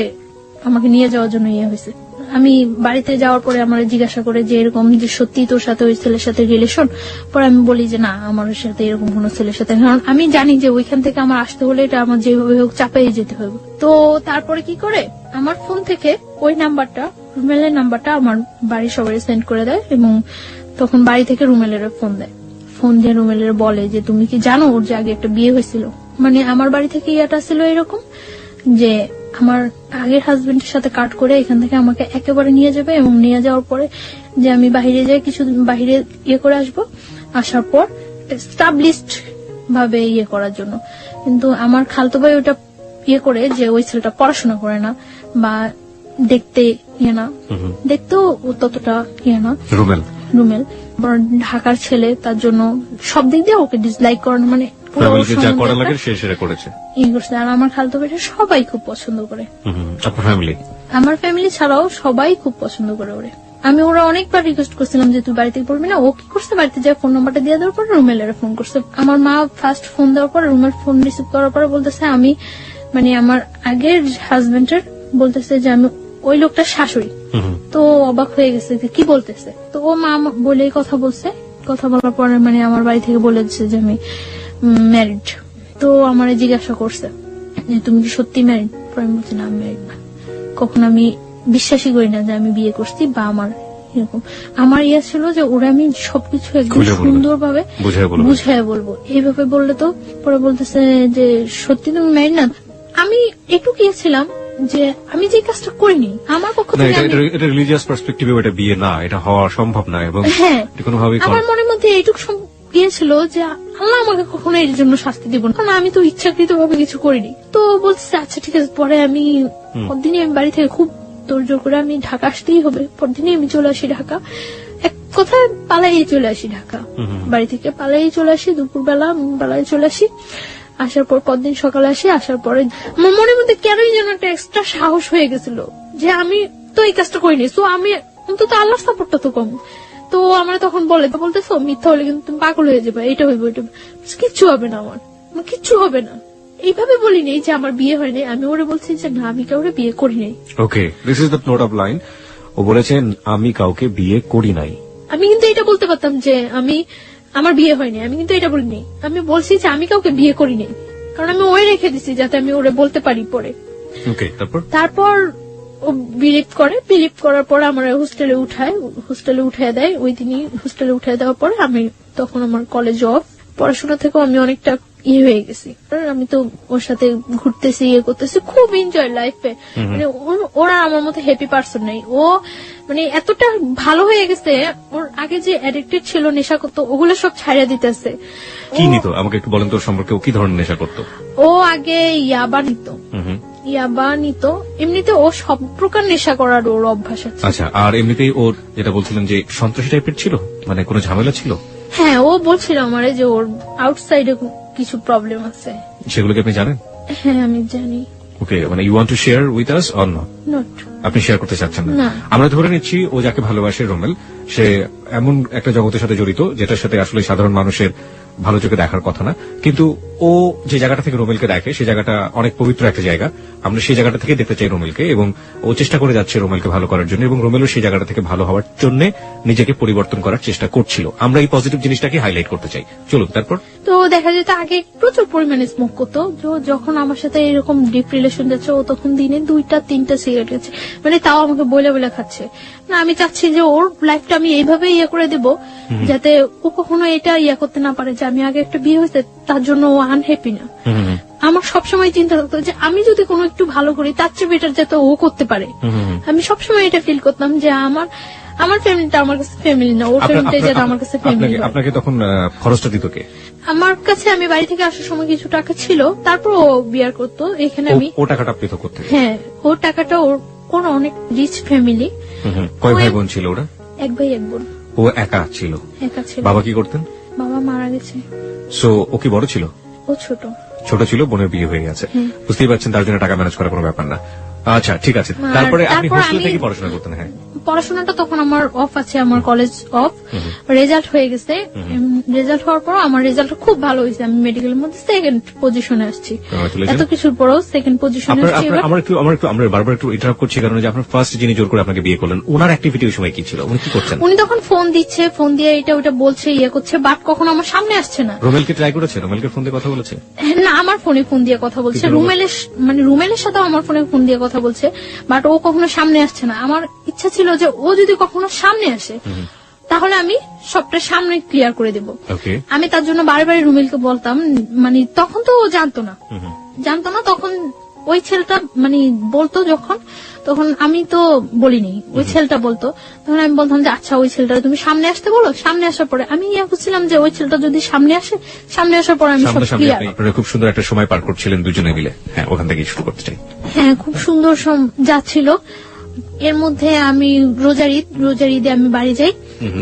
আমাকে নিয়ে যাওয়ার জন্য ইয়ে হয়েছে। আমি বাড়িতে যাওয়ার পরে আমার জিজ্ঞাসা করে যে এরকম যে সত্যি তোর সাথে ওই ছেলের সাথে রিলেশন? পরে আমি বলি যে না, আমার সাথে এরকম কোন ছেলের সাথে, কারণ আমি জানি যে ওইখান থেকে আমার আসতে হলে এটা আমার যেভাবে হোক চাপাই যেতে হবে। তো তারপরে কি করে আমার ফোন থেকে ওই নাম্বারটা, রুমেলের নাম্বারটা আমার বাড়ির সবাই সেন্ড করে দেয়, এবং তখন বাড়ি থেকে রুমেলের ফোন দেয়। ফোন দিয়ে রুমেলের বলে যে তুমি কি জানো ওর যে আগে একটা বিয়ে হয়েছিল? মানে আমার বাড়ি থেকে ইয়াটা ছিল এরকম যে আমার আগের হাজবেন্ডের সাথে কাট করে এখান থেকে আমাকে একেবারে নিয়ে যাবে, এবং নিয়ে যাওয়ার পরে যে আমি বাইরে যাই, কিছু বাইরে ইয়ে করে আসবো, আসার পর এস্টাবলিশড ভাবে ইয়ে করার জন্য। কিন্তু আমার খালতো ভাই ওটা ইয়ে করে যে ওই ছেলেটা পড়াশোনা করে না, বা দেখতে ইয়ে না, দেখতেও ততটা ইয়ে না, রুমেল ঢাকার ছেলে, তার জন্য সব দিক দিয়ে ওকে ডিসলাইক করানো, মানে আর আমার খালতো ভাইটা সবাই খুব পছন্দ করে, আমার ফ্যামিলি ছাড়াও সবাই খুব পছন্দ করে ওরে। আমি ওরা অনেকবার রিকোয়েস্ট করছিলাম যে তুই বাড়িতে পড়বি না। ও কি করছে, বাড়িতে যা ফোন নাম্বারটা দিয়ে দেওয়ার পর রুমেলের ফোন করছে। আমার মা ফার্স্ট ফোন দেওয়ার পর রুমেল ফোন রিসিভ করার পরে বলতেছে আমি মানে আমার আগের হাজবেন্ডের বলতেছে যে আমি ওই লোকটার শাশুড়ি। তো অবাক হয়ে গেছে যে কি বলতেছে। তো ও মা বলে কথা বলছে, কথা বলার পরে মানে আমার বাড়ি থেকে বলে দিচ্ছে যে আমি ম্যারিড। তো আমার জিজ্ঞাসা করছে যে তুমি কি সত্যি ম্যারিড? পরে আমি বলছি না, আমি ম্যারিড না। কখন আমি বিশ্বাসই করি না যে আমি বিয়ে করছি, বা আমার এরকম আমার ইয়ে ছিল যে ওরা আমি সবকিছু একদম সুন্দরভাবে বুঝাই বলবো। এইভাবে বললে তো পরে বলতেছে যে সত্যি তুমি ম্যারিড না? আমি একটু গিয়েছিলাম যে আমি যে কাজটা করিনি, আমার পক্ষ থেকে রিলিজিয়াস পার্সপেক্টিভে এটা বিয়ে না, এটা হওয়া সম্ভব না, এবং আমার মনের মধ্যে এইটুকু গিয়েছিল যে আল্লাহ আমাকে কখনো এর জন্য শাস্তি দিব না, কারণ আমি তো ইচ্ছাকৃত ভাবে কিছু করিনি। তো বলছে আচ্ছা ঠিক আছে। পরে আমি পরদিনই আমি বাড়ি থেকে খুব তোড়জোড় করে আমি ঢাকা আসতেই হবে, পরদিনই আমি চলে আসি ঢাকা। এক কথায় পালাই চলে আসি ঢাকা, বাড়ি থেকে পালাই চলে আসি, দুপুরবেলা পালাই চলে আসি। আসার পর পরদিন সকালে আসি, আসার পরে আমার মনের মধ্যে কেনই যেন একটা এক্সট্রা সাহস হয়ে গেছিল যে আমি তো এই কাজটা করিনি, তো আমি অন্তত আল্লাহর সাপোর্টটা তো কম। তো আমার তখন বলতেছো মিথ্যা হলে কিন্তু তুমি পাগল হয়ে যাবে, এটা হইব ওইটা, কিচ্ছু হবে না, আমার কিচ্ছু হবে না। এইভাবে বলিনি যে আমার বিয়ে হয়নি, আমি ওরে বলছি যে না আমি কাউকে বিয়ে করি নাই। Okay, this is the note of line. ও বলেছেন আমি কাউকে বিয়ে করি নাই। আমি কিন্তু এটা বলতে পারতাম যে আমার বিয়ে হয়নি, আমি কিন্তু এটা বলিনি। আমি বলছি যে আমি কাউকে বিয়ে করি নাই, কারণ আমি ওই রেখে দিছি যাতে আমি ওরে বলতে পারি পরে। তারপর ও বিলিভ করার পর আমার হোস্টেলে উঠায় দেয়। ওই দিনই হোস্টেলে উঠায় দেওয়ার পরে আমি তখন আমার কলেজ অফ, পড়াশোনা থেকেও আমি অনেকটা ইয়ে হয়ে গেছি। আমি তো ওর সাথে ঘুরতেছি, ইয়ে করতেছি, খুব এনজয় লাইফে। মানে ওরা আমার মতো হ্যাপি পার্সন নেই। ও মানে এতটা ভালো হয়ে গেছে, ওর আগে যে অ্যাডিক্টেড ছিল, নেশা করতো, ওগুলো সব ছাড়িয়ে দিতেছে। কি নিত আমাকে একটু বলেন তো সম্পর্কে, ও কি ধরনের নেশা করতো? ও আগে ইয়াবা নিত, ইয়াবা নিত, এমনিতে ও সব প্রকার নেশা করার ওর অভ্যাস আছে। আচ্ছা, আর এমনিতেই ওর যেটা বলছিলেন যে সন্ত্রাসী টাইপের ছিল, মানে কোনো ঝামেলা ছিল? হ্যাঁ, ও বলছিল আমারে যে ওর আউটসাইডে কিছু প্রবলেম আছে। সেগুলো কি আপনি জানেন? হ্যাঁ, আমি জানি। ওকে, মানে you want to share with us or not? Not. আপনি শেয়ার করতে চাচ্ছেন না? না। আমরা ধরে নিচ্ছি ও যাকে ভালোবাসে রোমেল, সে এমন একটা জগতের সাথে জড়িত যেটার সাথে আসলে সাধারণ মানুষের ভালো চোখে দেখার কথা না, কিন্তু ও যে জায়গাটা থেকে রোমেলকে দেখে সেই জায়গাটা অনেক পবিত্র একটা জায়গা। আমরা সেই জায়গাটা থেকে দেখতে চাই রোমেলকে, এবং ও চেষ্টা করে যাচ্ছে রোমেলকে ভালো করার জন্য, এবং রোমেলও সেই জায়গাটা থেকে ভালো হওয়ার জন্য নিজেকে পরিবর্তন করার চেষ্টা করছিল। আমরা এই পজিটিভ জিনিসটাকে হাইলাইট করতে চাই। চলুন তারপর। তো দেখা যেত আগে প্রচুর পরিমাণে স্মোক করতো। যখন আমার সাথে এরকম ডিপ রিলেশন যাচ্ছে, ও তখন দিনে 2-3টা সিগারেট খাচ্ছে, মানে তাও আমাকে বলে বলে খাচ্ছে। না, আমি চাচ্ছি যে ওর লাইফটা আমি এইভাবে ইয়ে করে দেব যাতে ও কখনো এটা ইয়ে করতে না পারে যে আমি আগে একটা বিয়ে হয়েছে তার জন্য ও আনহ্যাপি না। আমার সবসময় চিন্তা থাকতো যে আমি যদি কোনো একটু ভালো করি তার চেয়ে বেটার যাতে ও করতে পারে। আমি সবসময় এটা ফিল করতাম যে আমার ফ্যামিলিটা আমার কাছে ফ্যামিলি না, ওর ফ্যামিলিটা যাতে আমার কাছে ফ্যামিলি। আপনাকে তখন খরচটা দিত কে? আমার কাছে আমি বাড়ি থেকে আসার সময় কিছু টাকা ছিল, তারপর ও বিয়ার করতো। এখানে আমি ও টাকাটা আপনি তো করতে? হ্যাঁ, ওর টাকাটা ওর অনেক রিচ ফ্যামিলি। কয় ভাই বোন ছিল ওরা? এক ভাই এক বোন। ও একা ছিল? একা ছিল। বাবা কি করতেন? বাবা মারা গেছে। সো ও কি বড় ছিল? ও ছোট। ছোট ছিল, বোনের বিয়ে হয়ে গেছে। বুঝতেই পারছেন তার জন্য টাকা ম্যানেজ করা কোনো ব্যাপার না। আচ্ছা, ঠিক আছে। তারপরে আপনি হোস্টেল থেকে পড়াশোনা করতেন? হ্যাঁ, পড়াশোনাটা তখন আমার অফ আছে, আমার কলেজ অফ। রেজাল্ট হয়ে গেছে। রেজাল্ট হওয়ার পর আমার রেজাল্ট খুব ভালো হয়েছে, আমি মেডিকেলের মধ্যে সেকেন্ড পজিশনে আসছি। এত কিছুর পরও সেকেন্ড পজিশনে আসছি। আমরা বারবার একটু ইন্টারাপ্ট করছি, কারণ যে আপনার ফার্স্ট যিনি জোর করে আপনাকে বিয়ে করলেন, ওনার অ্যাক্টিভিটি ওই সময় কি ছিল? উনি কি করছেন? উনি তখন ফোন দিচ্ছে, ফোন দিয়ে এটা ওটা বলছে, ইয়ে করছে, বাট কখনো আমার সামনে আসছে না। রোমেলকে ট্রাই করেছে? রোমেলকে ফোন দিয়ে কথা বলেছে? না, আমার ফোনে ফোন দিয়ে কথা বলছে। রুমেলের সাথেও আমার ফোনে ফোন দিয়ে কথা বলছে, বাট ও কখনো সামনে আসছে না। আমার ইচ্ছা ছিল যে ও যদি কখনো সামনে আসে তাহলে আমি সবটা সামনে ক্লিয়ার করে দেব। আমি তার জন্য বারে রুমেলকে বলতাম, মানে তখন তো ও জানতো না। তখন ওই ছেলেটা মানে বলতো, তখন আমি তো বলিনি, ওই ছেলেটা বলতো। তখন আমি বলতাম যে আচ্ছা, ওই ছেলেটা তুমি সামনে আসতে বলো। সামনে আসার পরে আমি বুঝছিলাম যে ওই ছেলেটা যদি সামনে আসে, সামনে আসার পরে আমি সব ক্লিয়ার। আপনারা খুব সুন্দর একটা সময় পার করছিলেন দুজনে মিলে। হ্যাঁ, ওখান থেকে শুরু করতে চাই। হ্যাঁ, খুব সুন্দর যাচ্ছিল। এর মধ্যে আমি রোজার ঈদে আমি বাড়ি যাই।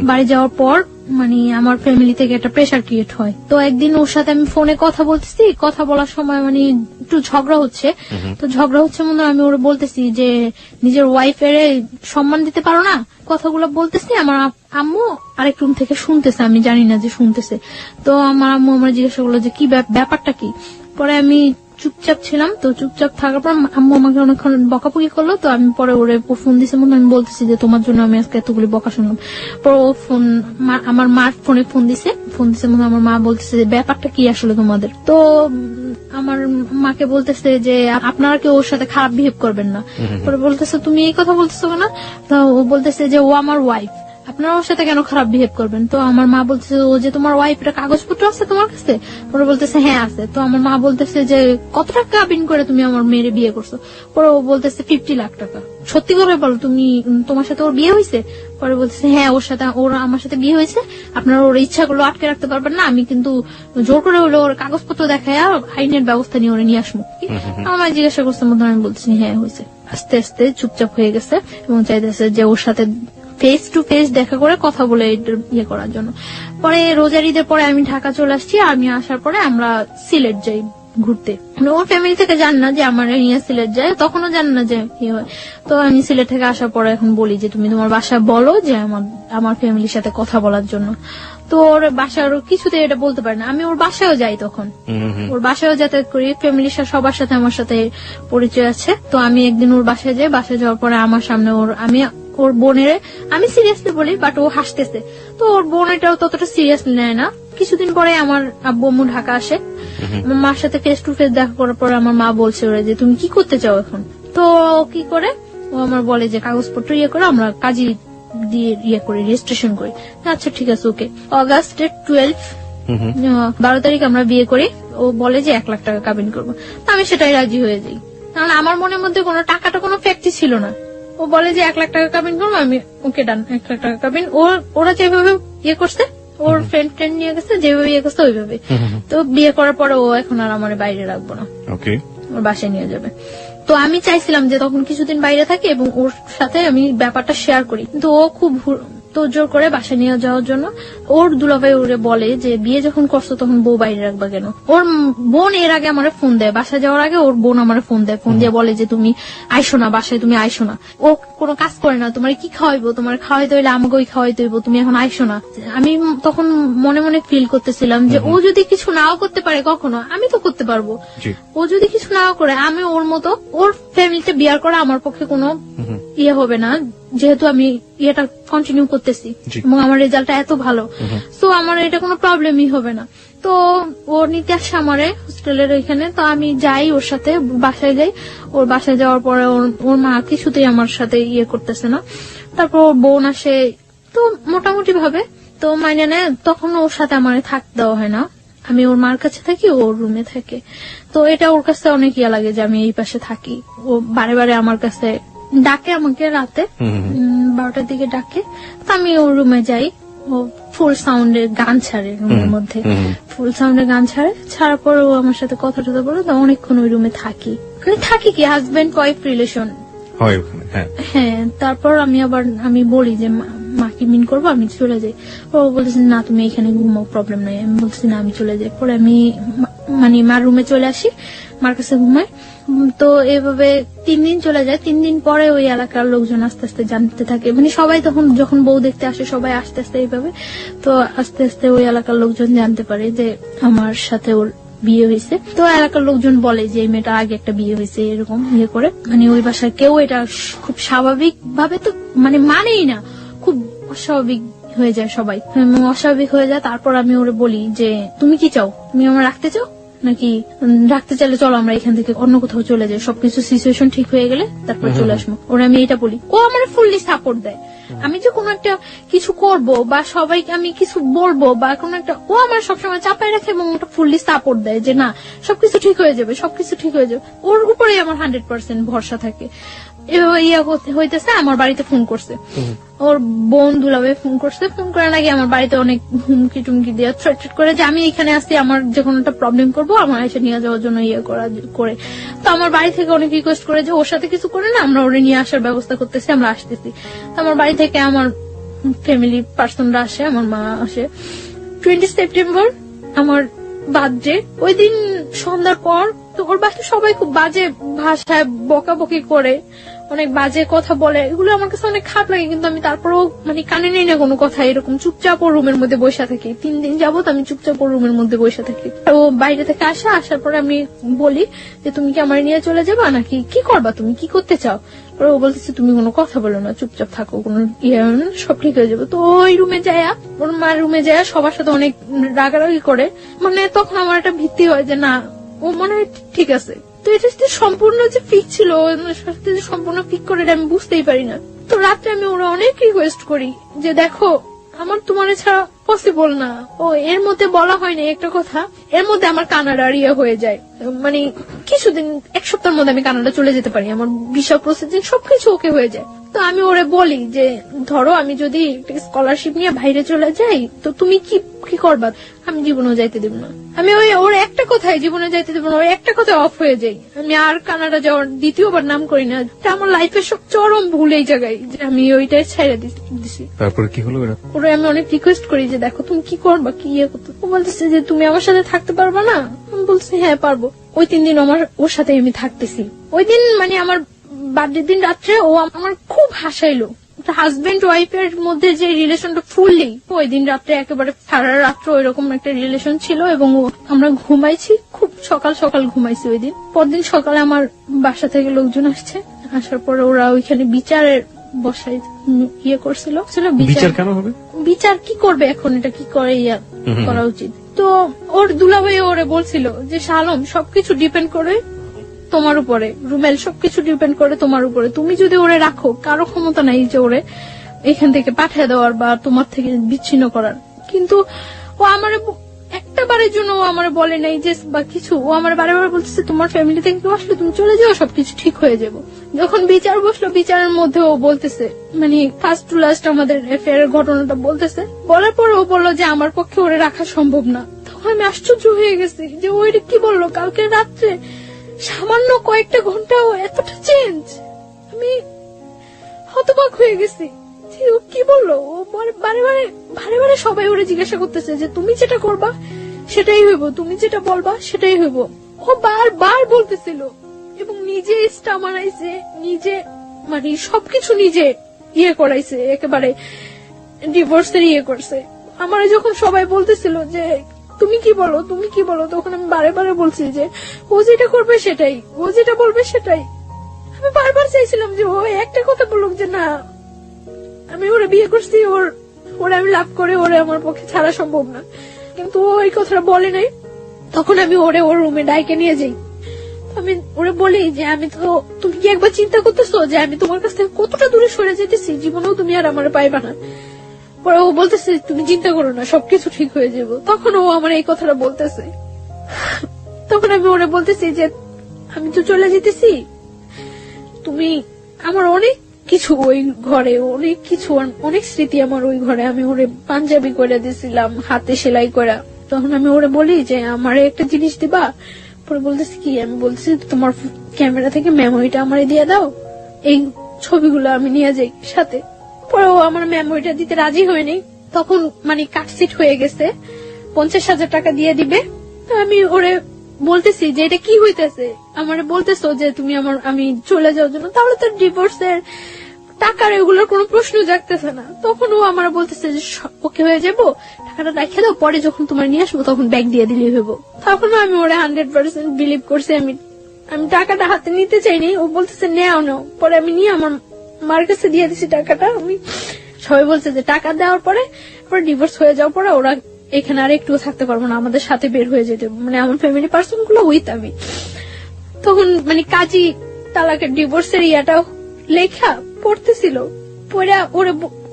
বাড়ি যাওয়ার পর মানে আমার ফ্যামিলি থেকে একটা প্রেসার ক্রিয়েট হয়। তো একদিন ওর সাথে আমি ফোনে কথা বলতেছি, কথা বলার সময় মানে একটু ঝগড়া হচ্ছে। তো ঝগড়া হচ্ছে মনে আমি ওরা বলতেছি যে নিজের ওয়াইফের সম্মান দিতে পারো না, কথাগুলো বলতেছি। আমার আম্মু আরেক রুম থেকে শুনতেছে, আমি জানি না যে শুনতেছে। তো আমার আম্মু আমার জিজ্ঞাসা করলো যে কি ব্যাপারটা কি। পরে আমি চুপচাপ ছিলাম। তো চুপচাপ থাকার পর আম্মু আমাকে অনেকক্ষণ বকাবকি করলো। তো আমি পরে ওরে ফোন দিছে, মনে আমি বলতেছি যে তোমার জন্য আমি আজকে এতগুলি বকা শুনলাম। পরে ও আমার মার ফোনে ফোন দিছে মনে আমার মা বলতেছে যে ব্যাপারটা কি আসলে তোমাদের। তো আমার মাকে বলতেছে যে আপনারা কেউ ওর সাথে খারাপ বিহেভ করবেন না। পরে বলতেছে তুমি এই কথা বলতেছো না? তো ও বলতেছে যে ও আমার ওয়াইফ, আপনারা ওর সাথে কেন খারাপ বিহেভ করবেন? তো আমার মা বলতেছে ও যে তোমার ওয়াইফ, এটা কাগজপত্র আছে তোমার কাছে? পরে বলতেছে হ্যাঁ আছে। তো আমার মা বলতেছে যে কত টাকা কাবিন করে তুমি আমার মেয়ের বিয়ে করছো? পরে ও বলতেছে 50 লাখ টাকা। সত্যি করে বলো, তোমার সাথে ওর বিয়ে হয়েছে? পরে বলতেছে হ্যাঁ, ওর আমার সাথে বিয়ে হয়েছে। আপনারা ওর ইচ্ছাগুলো আটকে রাখতে পারবেন না, আমি কিন্তু জোর করে হলে ওর কাগজপত্র দেখায় আইনের ব্যবস্থা নিয়ে ওরে নিয়ে আসবো। আমার জিজ্ঞাসা করছে মতো আমি বলতেছি হ্যাঁ হয়েছে। আস্তে আস্তে চুপচাপ হয়ে গেছে এবং চাইতেছে যে ওর সাথে ফেস টু ফেস দেখা করে কথা বলে ইয়ে করার জন্য। পরে রোজার ঈদের পরে আমি ঢাকা চলে আসছি। আমি আসার পরে আমরা সিলেট যাই ঘুরতে। ওর ফ্যামিলি থেকে জান না যে আমার নিয়ে সিলেট যায়, তখনও জান না যে ইয়ে হয়। তো আমি সিলেট থেকে আসার পরে এখন বলি যে তুমি তোমার বাসায় বলো যে আমার ফ্যামিলির সাথে কথা বলার জন্য। তো ওর বাসার কিছুতে এটা বলতে পারে না। আমি ওর বাসায়ও যাই, তখন ওর বাসায়ও যাতায়াত করি, ফ্যামিলির সবার সাথে আমার সাথে পরিচয় আছে। তো আমি একদিন ওর বাসায় যাই। বাসায় যাওয়ার পরে আমার সামনে ওর বোনের আমি সিরিয়াসলি বলি, বাট ও হাসতেছে। তো ওর বোন এটাও ততটা সিরিয়াসলি নেয় না। কিছুদিন পরে আমার আব্বু আম্মু ঢাকা আসে। মার সাথে ফেস টু ফেস দেখা করার পরে আমার মা বলছে ওরা যে তুমি কি করতে চাও এখন? তো কি করে ও আমার বলে যে কাগজপত্র ইয়ে করে আমরা কাজী দিয়ে ইয়ে করি, রেজিস্ট্রেশন করি। আচ্ছা ঠিক আছে, ওকে। অগাস্টের 12 তারিখ আমরা বিয়ে করি। ও বলে যে 1 লাখ টাকা কাবিন করবো। আমি সেটাই রাজি হয়ে যাই, কারণ আমার মনের মধ্যে কোনো টাকাটা কোনো ফ্যাক্টই ছিল না। ও বলে যে 1 লাখ টাকা কাবিন করবো, আমি ওকে ডান 1 লাখ টাকা কাবিন। ওরা যেভাবে ইয়ে করছে, ওর ফ্রেন্ড নিয়ে গেছে, যেভাবে ইয়ে করছে ওইভাবে। তো বিয়ে করার পরে ও এখন আর আমার বাইরে রাখবো না, ওর বাসায় নিয়ে যাবে। তো আমি চাইছিলাম যে তখন কিছুদিন বাইরে থাকি এবং ওর সাথে আমি ব্যাপারটা শেয়ার করি, কিন্তু ও খুব তো জোর করে বাসায় নিয়ে যাওয়ার জন্য ওর দুলাভাই ওরে বলে যে বিয়ে যখন করছো তখন বউ বাইরে রাখবা কেন। ওর বোন এর আগে আমার ফোন দেয়, বাসায় যাওয়ার আগে ওর বোন আমার ফোন দেয়, ফোন দিয়ে বলে যে তুমি আইসো না বাসায়, তুমি আইসো না, ও কোনো কাজ করে না, তোমার কি খাওয়াইবো, তোমার খাওয়াইতে হইলে আমাকেই খাওয়াইতে হইব, তুমি এখন আইসো না। আমি তখন মনে মনে ফিল করতেছিলাম যে ও যদি কিছু নাও করতে পারে কখনো, আমি তো করতে পারবো। ও যদি কিছু নাও করে, আমি ওর মতো ওর ফ্যামিলিতে বিয়ার করা আমার পক্ষে কোনো ইয়ে হবে না, যেহেতু আমি ইয়েটা কন্টিনিউ করতেছি এবং আমার রেজাল্টটা এত ভালো, তো আমার এটা কোনো প্রবলেমই হবে না। তো ও নিতে আসে আমারে হোস্টেলের ওইখানে, তো আমি যাই ওর সাথে, বাসায় যাই। ওর বাসায় যাওয়ার পরে ওর মা কিছুতেই আমার সাথে ইয়ে করতেছে না। তারপর ওর বোন আসে, তো মোটামুটি ভাবে তো মাইনে নেয়। তখন ওর সাথে আমার থাকতে দেওয়া হয় না, আমি ওর মার কাছে থাকি, ওর রুমে থাকে। তো এটা ওর কাছে অনেক ইয়া লাগে যে আমি এই পাশে থাকি। ও বারে বারে আমার কাছে ডাকে, আমাকে রাতে 12টার দিকে ডাকে, তো আমি ওর রুমে যাই। ও ফুল সাউন্ডের গান ছাড়ে রুমের মধ্যে, ফুল সাউন্ডের গান ছাড়ার পর ও আমার সাথে কথা টথা বলে, তো অনেকক্ষণ ওই রুমে থাকি। থাকি কি হাজবেন্ড ওয়াইফ রিলেশন হয় ওখানে। হ্যাঁ, তারপর আমি বলি যে মাকে মিন করবো, আমি চলে যাই। ও বলতেছে না তুমি এখানে ঘুমাও, প্রবলেম নাই। আমি বলতেছি না আমি চলে যাই। পরে আমি মানে মার রুমে চলে আসি, মার কাছে ঘুমাই। তো এভাবে 3 দিন চলে যায়। 3 দিন পরে ওই এলাকার লোকজন আস্তে আস্তে জানতে থাকে, মানে সবাই তখন যখন বউ দেখতে আসে সবাই আস্তে আস্তে এইভাবে, তো আস্তে আস্তে ওই এলাকার লোকজন জানতে পারে যে আমার সাথে ওর বিয়ে হয়েছে। তো এলাকার লোকজন বলে যে এই মেয়েটার আগে একটা বিয়ে হয়েছে, এরকম ইয়ে করে। মানে ওই বাসায় কেউ এটা খুব স্বাভাবিক ভাবে তো মানেই না, খুব অস্বাভাবিক হয়ে যায় সবাই, অস্বাভাবিক হয়ে যায়। তারপর আমি ওরে বলি যে তুমি কি চাও, তুমি আমার রাখতে চাও নাকি রাখতে চাইলে চলো আমরা এখান থেকে অন্য কোথাও চলে যাই, সবকিছু সিচুয়েশন ঠিক হয়ে গেলে তারপর চলে আসবো। ওরা আমি এটা বলি, ও আমার ফুললি সাপোর্ট দেয়। আমি যে কোনো একটা কিছু করব বা সবাইকে আমি কিছু বলবো বা কোনো একটা, ও আমার সবসময় চাপাই রাখে এবং ওটা ফুললি সাপোর্ট দেয় যে না সবকিছু ঠিক হয়ে যাবে, সবকিছু ঠিক হয়ে যাবে। ওর উপরেই আমার 100% ভরসা থাকে। এভাবে ইয়া হইতেছে। আমার বাড়িতে ফোন করছে, ওর বোন দুলাভাই ফোন করছে। ফোন করে নাকি আমার বাড়িতে অনেক হুমকি টুমকি দিয়ে থ্রেট করে যে আমি এখানে আসছি, আমার যে কোনো একটা প্রবলেম করবো, আমার এসে নিয়ে যাওয়ার জন্য ইয়ে করে। তো আমার বাড়ি থেকে অনেক রিকোয়েস্ট করে যে ওর সাথে কিছু করে না, আমরা ওরে নিয়ে আসার ব্যবস্থা করতেছি, আমরা আসতেছি। তো আমার বাড়ি থেকে আমার ফ্যামিলি পার্সনরা আসে, আমার মা আসে। 20 সেপ্টেম্বর আমার বার্থডে, ওই দিন সন্ধ্যার পর। তো ওর বাসায় সবাই খুব বাজে ভাষায় বকাবকি করে, অনেক বাজে কথা বলে, এগুলো আমার কাছে অনেক খারাপ লাগে। কিন্তু আমি তারপরেও কানে নেই না কোনো কথা, এরকম চুপচাপ ওর রুমের মধ্যে বসে থাকি। 3 দিন যাবত আমি চুপচাপ ওর রুমের মধ্যে বসে থাকি। ও বাইরে থেকে আসার পরে আমি বলি যে তুমি কি আমার নিয়ে চলে যাবা নাকি কি করবা, তুমি কি করতে চাও। ও বলতেছে তুমি কোনো কথা বলো না, চুপচাপ থাকো, কোনো সব ঠিক হয়ে যাবে। তো ওই রুমে যায়, ওর মার রুমে যায়, সবার সাথে অনেক রাগারাগি করে। তখন আমার একটা ভিত্তি হয় যে না ও মনে হয় ঠিক আছে। তো এটা সম্পূর্ণ যে ফিক ছিল, সম্পূর্ণ ফিক করে আমি বুঝতেই পারি না। তো রাত্রে আমি ওরা অনেক রিকোয়েস্ট করি যে দেখো আমার তোমার ছাড়া পসিবল না। ও এর মধ্যে বলা হয়নি একটা কথা, এর মধ্যে আমার কানাডার ইয়ে হয়ে যায়, কিছুদিন 1 সপ্তাহের মধ্যে আমি কানাডা চলে যেতে পারি, আমার ভিসা প্রসেসিং সবকিছু ওকে হয়ে যায়। তো আমি ওরে বলি যে ধরো আমি যদি স্কলারশিপ নিয়ে বাইরে চলে যাই তো তুমি কি করবা। আমি জীবনেও যাইতে দেব না। আমি ওর একটা কথায় জীবনে যাইতে দেব না, ওর একটা কথায় অফ হয়ে যাই। আমি আর কানাডা যাওয়ার দ্বিতীয়বার নাম করি না। আমার লাইফের সব চরম ভুল এই জায়গায় যে আমি ওইটাই ছেড়ে দিছি। তারপরে কি হলো? ওরা আমি অনেক রিকোয়েস্ট করি যে দেখো তুমি কি করবা, কি ইয়ে করতো। ও বলতেছে যে তুমি আমার সাথে থাকতে পারবা না। আমি বলছি হ্যাঁ পারবো। ওই 3 দিন ওর সাথে আমি থাকতেছি। ওই দিন আমার বার্থডে দিন রাত্রে ও আমার খুব হাসাইলো। হাজবেন্ড ওয়াইফের মধ্যে যে রিলেশনটা ফুললি, ওই দিন রাত্রে একেবারে সারা রাত্র ওইরকম একটা রিলেশন ছিল এবং আমরা ঘুমাইছি, খুব সকাল সকাল ঘুমাইছি ওই দিন। পরদিন সকালে আমার বাসা থেকে লোকজন আসছে, আসার পরে ওরা ওইখানে বিচারের বসায় ইয়ে করছিল। বিচার কেন হবে? বিচার কি করবে এখন, এটা কি করে করা উচিত। তো ওর দুলাভাই ওরে বলছিল যে শালম সবকিছু ডিপেন্ড করে তোমার উপরে, রুমেল সবকিছু ডিপেন্ড করে তোমার উপরে। তুমি যদি ওরে রাখো, কারো ক্ষমতা নাই যে ওরে এখান থেকে পাঠিয়ে দেওয়ার বা তোমার থেকে বিচ্ছিন্ন করার। কিন্তু ও আমার একটা বারের জন্য ও আমার বলে নাই যে বা কিছু। ও আমার বারে বারে বলতেছে তোমার ফ্যামিলি থেকে কেউ আসলে তুমি চলে যাও, সবকিছু ঠিক হয়ে যাবো। যখন বিচার বসলো, বিচারের মধ্যে ও বলতেছে ফার্স্ট টু লাস্ট আমাদের অ্যাফেয়ারের ঘটনাটা বলতেছে। বলার পর ও বললো যে আমার পক্ষে ওরে রাখা সম্ভব না। তখন আমি আশ্চর্য হয়ে গেছি যে ওইটা কি বললো। কালকে রাত্রে সামান্য কয়েকটা ঘন্টাও এতটা চেঞ্জ, আমি হতবাক হয়ে গেছি যে ও কি বললো। ও বারে বারে সবাই ওরে জিজ্ঞাসা করতেছে যে তুমি যেটা করবা সেটাই হইব, তুমি যেটা বলবা সেটাই হইব। ও বারবার বলতেছিল এবং নিজে স্টাম আনাইছে, নিজে মানে সবকিছু নিজে ইয়ে করাইছে, একেবারে ডিভোর্সের ইয়ে করছে। আমার যখন সবাই বলতেছিল যে তুমি কি বলো তুমি কি বলো, তখন আমি বারে বারে বলছি যে ও যেটা করবে সেটাই, ও যেটা বলবে সেটাই। আমি বারবার চাইছিলাম যে ও একটা কথা বলুক যে না আমি ওরে বিয়ে করছি, ওরে আমি লাভ করে ওরে আমার পক্ষে ছাড়া সম্ভব না, কিন্তু ও এই কথাটা বলে নাই। তখন আমি ওরে ওর রুমে ডাইকে নিয়ে যাই, আমি ওরে বলি যে আমি তো, তুমি কি একবার চিন্তা করতেছো যে আমি তোমার কাছ থেকে কতটা দূরে সরে যেতেছি, জীবনেও তুমি আর আমার পাইবা না। পরে ও বলতেছে তুমি চিন্তা করো না, সবকিছু ঠিক হয়ে যাবো। তখন ও আমার এই কথাটা বলতেছে, তখন আমি ওরে বলতেছি যে আমি তো চলে যেতেছি, তুমি আমার অনেক কিছু ওই ঘরে, অনেক কিছু অনেক স্মৃতি আমার ওই ঘরে, আমি ওরে পাঞ্জাবি করে দিয়েছিলাম হাতে সেলাই করা। তখন আমি ওরে বলি যে আমারে একটা জিনিস দিবা। পরে বলতেছি কি, আমি বলতেছি তোমার ক্যামেরা থেকে মেমোরিটা আমারে দিয়ে দাও, এই ছবিগুলো আমি নিয়ে যাই সাথে। পরে ও আমার মেমোরিটা দিতে রাজি হয়নি, তখন মানে কাটসিট হয়ে গেছে, 50,000 টাকা দিয়ে দিবে। তো আমি ওরে বলতেছি যে এটা কি হইতেছে, আমারে বলতেছো যে তুমি আমি চলে যাওয়ার জন্য, তাহলে তো ডিভোর্সের টাকার এগুলোর কোনো প্রশ্ন জাগতেছে না। তখন ও আমার বলতেছে যে ওকে হয়ে যাবো, টাকাটা রেখে দাও, পরে যখন তোমার নিয়ে আসবো তখন ব্যাগ দিয়ে দিলেই হইব। তখন আমি ওরে 100% বিলিভ করছি। আমি টাকাটা হাতে নিতে চাইনি, ও বলতেছে নেও নাও। পরে আমি নিয়ে আমার মার কাছে দিয়ে দিছি টাকাটা। আমি সবাই বলছে যে টাকা দেওয়ার পরে ডিভোর্স হয়ে যাওয়ার পরে ওরা এখানে আর একটু থাকতে পারবো না, আমাদের সাথে বের হয়ে যেতে, মানে আমার ফ্যামিলি পার্সন গুলো উইথ আমি। তখন মানে কাজী তালাকের ডিভোর্সের ইয়াটা লেখা পড়তেছিল, পড়া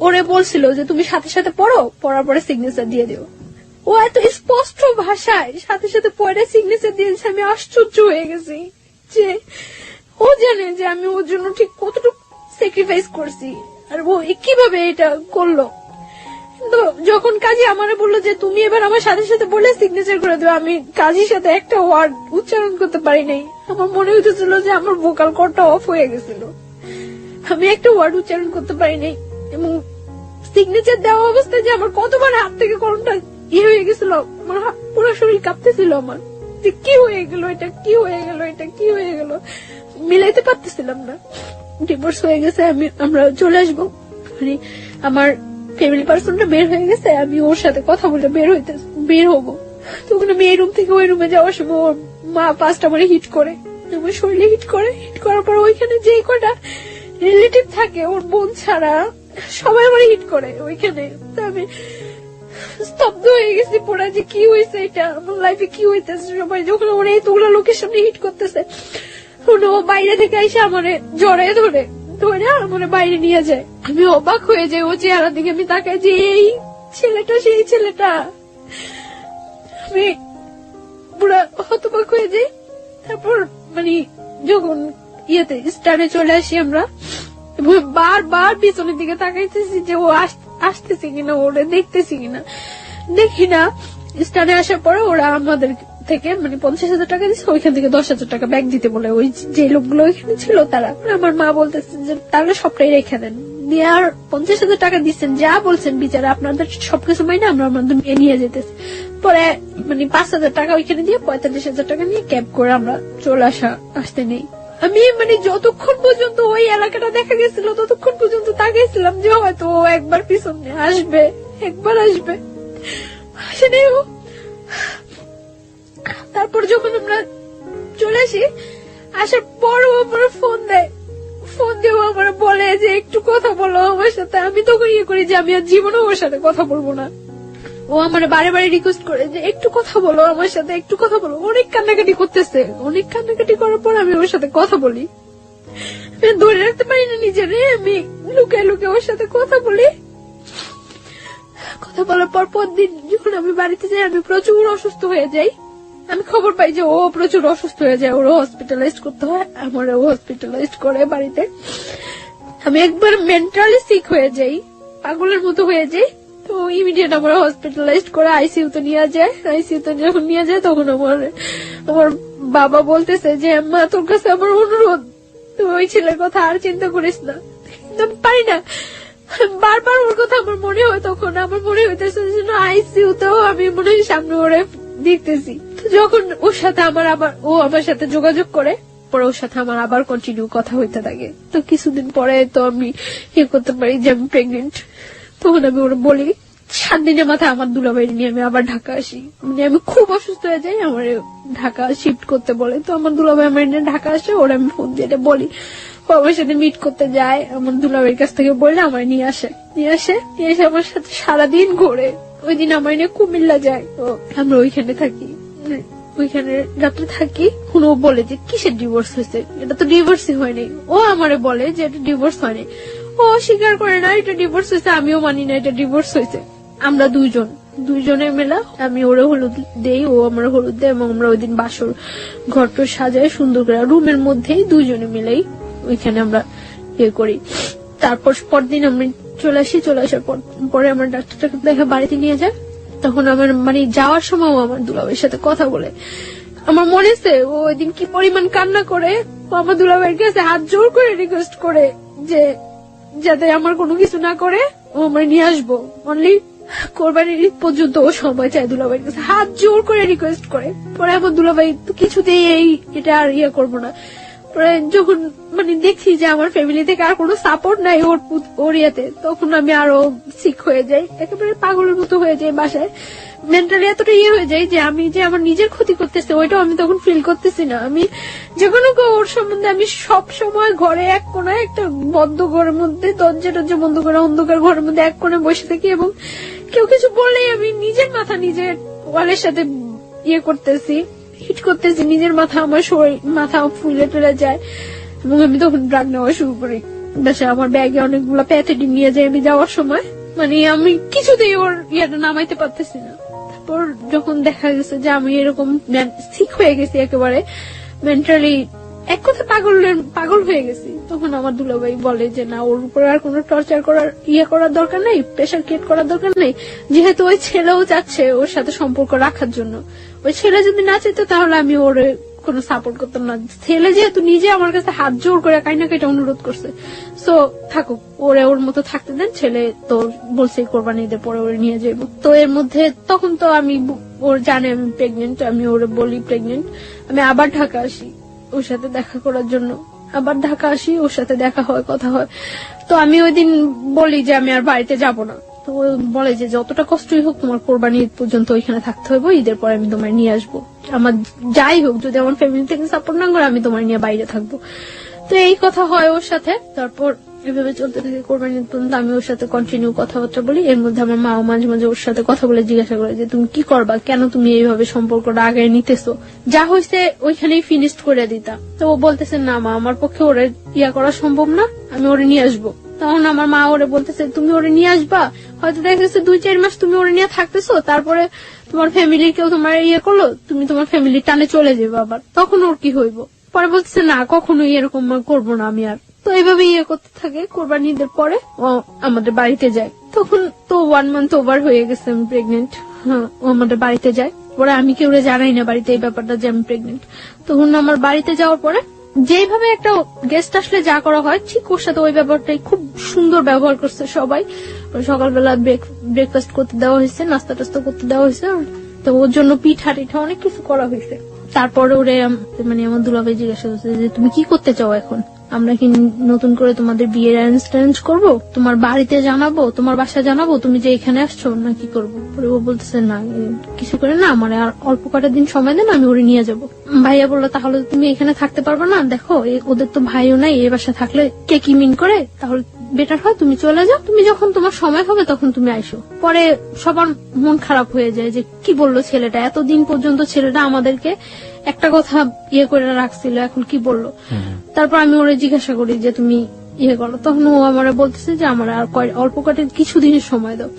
ওরে বলছিল যে তুমি সাথে সাথে পড়ো, পড়ার পরে সিগনেচার দিয়ে দিও। ও এত স্পষ্ট ভাষায় সাথে সাথে পড়ে সিগনেচার দিয়েছে, আমি আশ্চর্য হয়ে গেছি যে ও জানে যে আমি ওর জন্য ঠিক কতটুকু স্যাক্রিফাইস করছি, আর ও কিভাবে এটা করলো। কিন্তু যখন কাজী আমারে বললো যে তুমি এবার আমার সাথে সাথে বলে সিগনেচার করে দেবে, আমি কাজীর সাথে একটা ওয়ার্ড উচ্চারণ করতে পারি নাই। আমার মনে হইতেছিল যে আমার ভোকাল কর্ডটা অফ হয়ে গেছিল, আমি একটা ওয়ার্ড উচ্চারণ করতে পারি নাই। এবং সিগনেচার দেওয়া অবস্থায় যে আমার কতবার হাত থেকে কলমটা হয়ে গেছিল, আমার পুরো শরীর কাঁপতেছিল আমার, যে কি হয়ে গেল এটা, কি হয়ে গেল এটা, কি হয়ে গেল, মিলাইতে পারতেছিলাম না। ডিভোর্স হয়ে গেছে, আমরা চলে আসবো, মানে আমার ফ্যামিলি পার্সনটা বের হয়ে গেছে, আমি ওর সাথে কথা বলে বের হবো। তখন আমি এই রুম থেকে ওই রুমে যাওয়ার সময় ওর মা ফার্স্ট আমার হিট করে, আমার শরীরে হিট করার পর ওইখানে যে কটা রিলেটিভ থাকে ওর বোন ছাড়া সবাই আমার হিট করে ওইখানে। আমি স্তব্ধ হয়ে গেছি পুরা, যে কি হয়েছে এটা, আমার লাইফে কি হইতেছে। সবাই যখন ওরা এতগুলো লোকের সামনে হিট করতেছে, ও বাইরে থেকে এসে আমার জড়ায় ধরে আমার বাইরে নিয়ে যায়। আমি অবাক হয়ে যাই ও চেহারা দিকে, আমি তাকাই যে এই ছেলেটা সেই ছেলেটা, আমি পুরা হতবাক হয়ে যাই। তারপর মানে যখন স্টারে চলে আসি আমরা, বারবার পিছনের দিকে তাকাইতেছি যে ও আসতেছে কিনা, ওরে দেখতেছি কিনা, দেখি না। স্টারে আসার পরে ওরা আমাদের থেকে মানে 50,000 টাকা দিচ্ছে, ওইখান থেকে 10,000 টাকা ব্যাগ দিতে বলে ওই যে লোকগুলো ওইখানে ছিল তারা। আমার মা বলতেছে যে তাহলে সবটাই রেখে দেন, দিয়ে আর 50,000 টাকা দিচ্ছেন, যা বলছেন বিচারা আপনাদের সবকিছু মাইনে আমরা আমাদের নিয়ে যেতেছি। পরে মানে 5,000 টাকা ওইখানে দিয়ে 45,000 টাকা নিয়ে ক্যাব করে আমরা চলে আসতে নেই। আমি মানে যতক্ষণ পর্যন্ত ওই এলাকাটা দেখা গেছিল ততক্ষণ পর্যন্ত তাকাইছিলাম যে হয়তো ও একবার পিছনে আসবে, একবার আসবে, আসেনি ও। তারপর যখন আমরা চলে আসি, আসার পর ও আমার ফোন দেয়, ফোন দিয়ে আমার বলে যে একটু কথা বলো আমার সাথে। আমি তখন ইয়ে করি যে আমি আর জীবনে ওর সাথে কথা বলবো না। ও আমার বারে বারে রিকোয়েস্ট করে যে একটু কথা বলো আমার সাথে, একটু কথা বলো। অনেক কান্নাকাটি করতেছে, অনেক কান্নাকাটি করার পর আমি ওর সাথে কথা বলি, আমি ধরে রাখতে পারি না নিজেরে, আমি লুকিয়ে লুকিয়ে ওর সাথে কথা বলি। কথা বলার পর দিন যখন আমি বাড়িতে যাই, আমি প্রচুর অসুস্থ হয়ে যাই। আমি খবর পাই যে ও প্রচুর অসুস্থ হয়ে যায়, ওরা হসপিটালাইজ করতে হয়, আমার হসপিটালাইজ করে বাড়িতে। আমি একবার মেন্টালি সিক হয়ে যাই, পাগলের মতো হয়ে যাই। তো ইমিডিয়েট আমরা হসপিটালাইজ করে আইসিইউতে নিয়ে যায়। আইসিইউতে যখন নিয়ে যায় তখন আমার বাবা বলতেছে যে মা তোর কাছে আমার অনুরোধ, তুই ওই ছেলের কথা আর চিন্তা করিস না। কিন্তু আমি পারি না, বারবার ওর কথা আমার মনে হয়, তখন আমার মনে হইতেছে যেন আইসিইউ তেও আমি মনে হয় সামনে ওরে দেখতেছি। তো যখন ওর সাথে আমার আবার ও আমার সাথে যোগাযোগ করে, পরে ওর সাথে আমার আবার কন্টিনিউ কথা হইতে থাকে। তো কিছুদিন পরে তো আমি করতে পারি যে আমি প্রেগনেন্ট। তখন আমি ওরা বলি, 7 দিনের মাথায় আমার দুলাভাই নিয়ে আমি আবার ঢাকা আসি। মানে আমি খুব অসুস্থ হয়ে যাই, আমার ঢাকা শিফট করতে বলে। তো আমার দুলাভাই আমার নিয়ে ঢাকা আসে, ওরা আমি ফোন দিয়ে বলি, ও আমার সাথে মিট করতে যায়। আমার দুলাভাইয়ের কাছ থেকে বললে আমার নিয়ে এসে আমার সাথে সারাদিন ঘোরে। ওই দিন আমার নিয়ে কুমিল্লা যায়। তো আমরা ওইখানে থাকি, ওইখানে রাত্রে থাকি। ও বলে যে কিসের ডিভোর্স হয়েছে, এটা তো ডিভোর্সই হয়নি। ও আমারে বলে যে এটা ডিভোর্স হয়নি। ও স্বীকার করে না এটা ডিভোর্স হয়েছে, আমিও মানি না এটা ডিভোর্স হয়েছে। আমরা দুইজনে মেলা, আমি ওরে হলুদ দেই, ও আমার হলুদ দেয়, এবং আমরা ওই দিন বাসর ঘরটা সাজাই সুন্দর করে রুমের মধ্যেই দুইজনে মিলেই ওইখানে আমরা করি। তারপর পরদিন আমি চলে আসার পরে আমার ডাক্তারটাকে দেখে বাড়িতে নিয়ে যায়। তখন আমার মানে যাওয়ার সময় আমার দুলাভাইয়ের সাথে কথা বলে। আমার মনে আছে ও ওই দিন কি পরিমাণ কান্না করে, ও আমার দুলাভাইয়ের কাছে হাত জোর করে রিকোয়েস্ট করে যে যাতে আমার কোনো কিছু না করে, ও আমার নিয়ে আসবো। অনলি কোরবানির ঈদ পর্যন্ত ও সময় চায় দুলাভাইয়ের কাছে, হাত জোর করে রিকোয়েস্ট করে। পরে আমার দুলাভাই তো কিছুতেই এটা আর করবো না। পরে যখন মানে দেখছি যে আমার ফ্যামিলি থেকে আর কোনো সাপোর্ট নাই ওর ইয়েতে, তখন আমি আরো সিক হয়ে যাই, একেবারে পাগলের মতো হয়ে যাই। বাসায় মেন্টালি এতটা হয়ে যায় যে আমি যে আমার নিজের ক্ষতি করতেছে ওইটাও আমি তখন ফিল করতেছি না। আমি যে কোনো ওর সম্বন্ধে আমি সব সময় ঘরে এক কোনায় একটা বদ্ধ ঘরের মধ্যে দরজা বন্ধ করে অন্ধকার ঘরের মধ্যে এক কোণে বসে থাকি, এবং কেউ কিছু বললেই আমি নিজের মাথা নিজের ওয়ালের সাথে করতেছি, হিট করতেছি নিজের মাথা, আমার শরীর মাথা ফুলে টুলে যায়। এবং আমি তখন ড্রাগ নেওয়া শুরু করি। বাসায় আমার ব্যাগে অনেকগুলো প্যাথেটিন নিয়ে যাই আমি যাওয়ার সময়। মানে আমি কিছুতেই ওর ইয়েটা নামাইতে পারতেছি না। তারপর যখন দেখা গেছে যে আমি এরকম সিক হয়ে গেছি, একেবারে মেন্টালি এক কথা পাগল হয়ে গেছি, তখন আমার দুলাভাই বলে যে না, ওর উপরে আর কোনো টর্চার করার দরকার নেই, প্রেশার ক্রিয়েট করার দরকার নেই। যেহেতু ওই ছেলেও চাচ্ছে ওর সাথে সম্পর্ক রাখার জন্য, ওই ছেলে যদি না চাইতো তাহলে আমি ওর কোনো সাপোর্ট করতাম না। ছেলে যেহেতু নিজে আমার কাছে হাত জোর করে কাইটা অনুরোধ করছে, সো থাকুক, ওর মতো থাকতে দেন। ছেলে তো বলছে কোরবানি ঈদের পরে ওরে নিয়ে যাবো। তো এর মধ্যে তখন তো আমি ওর জানে আমি প্রেগনেন্ট, আমি ওরে বলি প্রেগনেন্ট। আমি আবার ঢাকা আসি ওর সাথে দেখা করার জন্য, আবার ঢাকা আসি, ওর সাথে দেখা হয়, কথা হয়। তো আমি ওই দিন বলি যে আমি আর বাড়িতে যাব না। তো ও বলে যে যতটা কষ্টই হোক তোমার কোরবানি ঈদ পর্যন্ত ওইখানে থাকতে হবে, ঈদের পরে আমি তোমার নিয়ে আসবো। আমার যাই হোক, যদি আমার ফ্যামিলি থেকে সাপোর্ট না করে আমি তোমার নিয়ে বাইরে থাকবো। তো এই কথা হয় ওর সাথে। তারপর এভাবে চলতে থাকে কোরবানি ঈদ পর্যন্ত। আমি ওর সাথে কন্টিনিউ কথাবার্তা বলি। এর মধ্যে আমার মাও মাঝে মাঝে ওর সাথে কথা বলে জিজ্ঞাসা করে যে তুমি কি করবা, কেন তুমি এইভাবে সম্পর্কটা আগে নিতেছো, যা হয়েছে ওইখানেই ফিনিশড করে দিতা। তো ও বলতেছে না মা, আমার পক্ষে ওরে করা সম্ভব না, আমি ওরে নিয়ে আসবো। তখন আমার মা ওরে বলতেছে তুমি ওরে নিয়ে আসবা, হয়তো দেখা যাচ্ছে 2-4 মাস তুমি ওরে নিয়ে থাকতেছো, তারপরে তোমার ফ্যামিলির কেউ তোমার করলো, তুমি তোমার ফ্যামিলির টানে চলে যাবে, আবার তখন ওর কি হইব। পরে বলতেছে না, কখনোই এরকম করবো না আমি আর। তো এইভাবে করতে থাকে। কোরবানি ঈদের পরে ও আমাদের বাড়িতে যায়। তখন তো 1 মান্থ ওভার হয়ে গেছে আমি প্রেগনেন্ট। হ্যাঁ, ও আমাদের বাড়িতে যায়। পরে আমি কেউ জানাই না বাড়িতে এই ব্যাপারটা যে আমি প্রেগনেন্ট। তখন আমার বাড়িতে যাওয়ার পরে যেভাবে একটা গেস্ট আসলে যা করা হয়, ঠিক ওর সাথে ওই ব্যাপারটাই খুব সুন্দর ব্যবহার করছে সবাই। সকালবেলা ব্রেকফাস্ট করতে দেওয়া হয়েছে, নাস্তা টাস্তা করতে দেওয়া হয়েছে, তো ওর জন্য পিঠা টিঠা অনেক কিছু করা হয়েছে। তারপরে ওরে মানে আমার দুলাভাই জিজ্ঞাসা করছে যে তুমি কি করতে চাও এখন, আমরা কি নতুন করে তোমাদের বিয়ের অ্যারেঞ্জ করবো, তোমার বাড়িতে জানাবো, তোমার বাসা জানাবো তুমি যে এখানে আসছো, না কি করবো। পরে ও বলতেছে না কিছু করে না, আমার আর অল্প কটা দিন সময় দেন, আমি ওরে নিয়ে যাবো। ভাইয়া বললো তাহলে তুমি এখানে থাকতে পারবে না, দেখো ওদের তো ভাইও নাই, এই বাসা থাকলে কে কি মিন করে, তাহলে বেটার হয় তুমি চলে যাও, তুমি যখন তোমার সময় হবে তখন তুমি আইসো। পরে সবার মন খারাপ হয়ে যায় যে কি বললো ছেলেটা, এতদিন পর্যন্ত ছেলেটা আমাদেরকে একটা কথা করে রাখছিল, এখন কি বললো। তারপর আমি ওরে জিজ্ঞাসা করি যে তুমি করো, তখন ও আমার বলতেছে যে আমার আর অল্প কটা কিছুদিনের সময় দাও।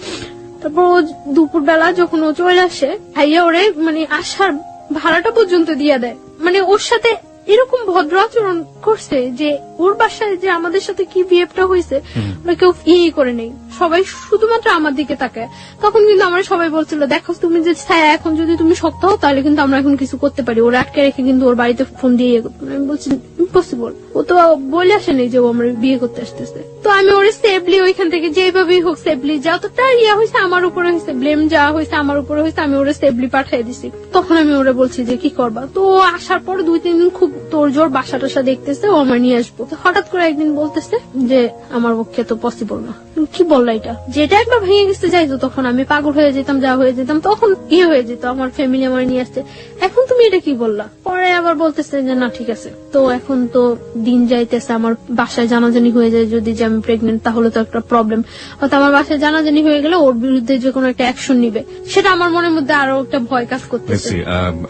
তারপর ও দুপুর বেলা যখন ও চলে আসে, ভাইয়া ওরে মানে আসার ভাড়াটা পর্যন্ত দিয়ে দেয়। মানে ওর সাথে এরকম ভদ্র আচরণ করছে যে ওর বাসায় যে আমাদের সাথে কি বিহেভটা হয়েছে ওরা কেউ করে নেই। সবাই শুধুমাত্র আমার দিকে তাকায়। তখন কিন্তু আমার সবাই বলছিল, দেখো তুমি যে ছায়া, এখন যদি তুমি শক্ত হও তাহলে কিন্তু আমরা এখন কিছু করতে পারি। ওরা আটকে রেখে কিন্তু ওর বাড়িতে ফোন দিয়ে ইয়ে করতো। আমি বলছি ইম্পসিবল, ও তো বলে আসেনি যে ও আমার বিয়ে করতে আসতেছে। তো আমি ওর সেফলি ওইখান থেকে যেভাবেই হোক সেফলি, যতটা ইয়া হয়েছে আমার উপরে হয়েছে, ব্লেম যা হয়েছে আমার উপরে হয়েছে, আমি ওরা সেফলি পাঠিয়ে দিছি। তখন আমি ওরা বলছি যে কি করবা। তো ও আসার পর 2-3 দিন খুব তোর জোর বাসা টাসা দেখতেছে, ও আমার নিয়ে আসবো। তো হঠাৎ করে একদিন বলতেছে যে আমার পক্ষে তো পসিবল না। কি বললা এটা? যেটা একবার ভেঙে গেছে যাইতো, তখন আমি পাগল হয়ে যেতাম, যা হয়ে যেতাম, তখন ইয়ে হয়ে যেত, আমার ফ্যামিলি আমার নিয়ে আসছে। এখন তুমি এটা কি বললা? পরে আবার বলতেছে যে না ঠিক আছে। তো এখন তো দিন যাইতেছে, আমার বাসায় জানাজানি হয়ে যায় যদি যে আমি প্রেগনেন্ট, তাহলে তো একটা প্রবলেম। হয়তো আমার বাসায় জানাজানি হয়ে গেলে ওর বিরুদ্ধে যে কোনো একটা অ্যাকশন নিবে, সেটা আমার মনের মধ্যে আরো একটা ভয় কাজ করতেছে।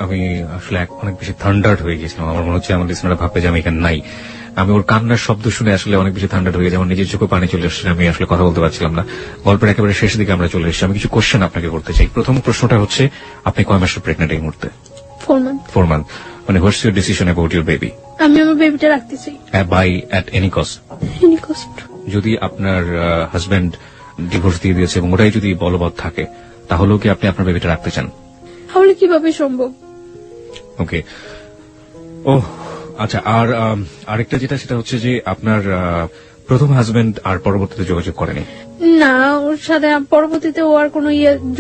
আমি আসলে অনেক বেশি থান্ডার্ড হয়ে গেছিলাম। আমার মনে হচ্ছে আমার লিসনাররা ভাববে যে আমি এখানে নাই। আমি ওর কান্নার শব্দ শুনে আসলে অনেক বেশি থান্ডার্ড হয়ে গেছে। আমার নিজের চোখে পানি চলে আসছে, আমি আসলে কথা বলতে পারছিলাম না। গল্পের একেবারে শেষ দিকে আমরা চলে এসেছি। আমি কিছু কোশ্চেন আপনাকে করতে চাই। প্রথম প্রশ্নটা হচ্ছে, আপনি কয় মাসের প্রেগনেন্ট এই মুহূর্তে? 4 months। 4 month। মানে what's your decision about your baby? আমি আমার বেবিটা রাখতে চাই, by at any cost. Any কষ্ট। যদি আপনার হাজবেন্ড ডিভোর্স দিয়ে দিয়েছে এবং ওটাই যদি বলবৎ থাকে, তাহলেও কি আপনি আপনার বেবিটা রাখতে চান? তাহলে কিভাবে সম্ভব? ওকে। ও আচ্ছা, আর আরেকটা যেটা, সেটা হচ্ছে যে আপনার প্রথম হাজবেন্ড আর পরবর্তীতে যোগাযোগ করেনি? না, ওর সাথে পরবর্তীতে ও আর কোনো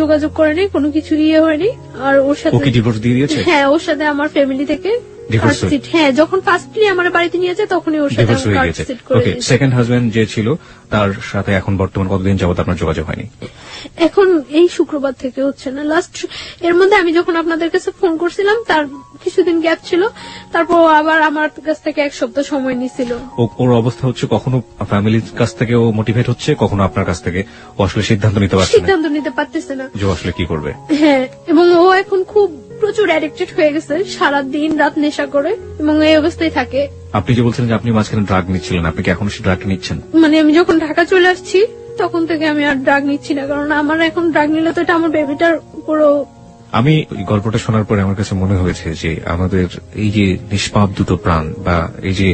যোগাযোগ করেনি, কোনো কিছু হয়নি। আর ওর সাথে, ও কি ডিভোর্স দিয়ে দিয়েছে? হ্যাঁ, ওর সাথে আমার ফ্যামিলি থেকে Divorce হয়ে- হ্যাঁ, যখন ফার্স্টলি আমার বাড়িতে নিয়ে যায় তখনই ওর সাথে ডিভোর্স হয়ে কার্ড গেছে। সিট করে ওকে, দিয়েছে। সেকেন্ড হাজবেন্ড যে ছিল তার সাথে এখন বর্তমান কতদিন যাবত আপনার যোগাযোগ হয়নি? এখন এই শুক্রবার থেকে হচ্ছে না। লাস্ট এর মধ্যে আমি যখন আপনাদের কাছে ফোন করছিলাম তার কিছুদিন গ্যাপ ছিল, তারপর ও আবার আমার কাছ থেকে 1 সপ্তাহ সময় নিছিল। ওর অবস্থা হচ্ছে কখনো ফ্যামিলির কাছ থেকে ও মোটিভেট হচ্ছে, কখনো আপনার কাছ থেকে ও আসলে সিদ্ধান্ত নিতে পারছে না সিদ্ধান্ত নিতে পারতেছে না যে ও আসলে কি করবে। হ্যাঁ, এবং ও এখন খুব প্রচুর অ্যাডিক্টেড হয়ে গেছে, সারা দিন রাত নেশা করে এবং এই অবস্থায় থাকে। আপনি যে বলছিলেন যে আপনি মাঝখানে ড্রাগ নিচ্ছিলেন, আপনি কি এখন সেই ড্রাগ নিচ্ছেন? মানে আমি যখন ঢাকা চলে আসছি তখন থেকে আমি আর ড্রাগ নিচ্ছি না, কারণ আমার এখন ড্রাগ নিলে তো এটা আমার বেবিটার উপরও। আমি এই গল্পটা শোনার পরে আমার কাছে মনে হয়েছে যে আমাদের এই যে নিষ্পাপ দুটো প্রাণ, বা এই যে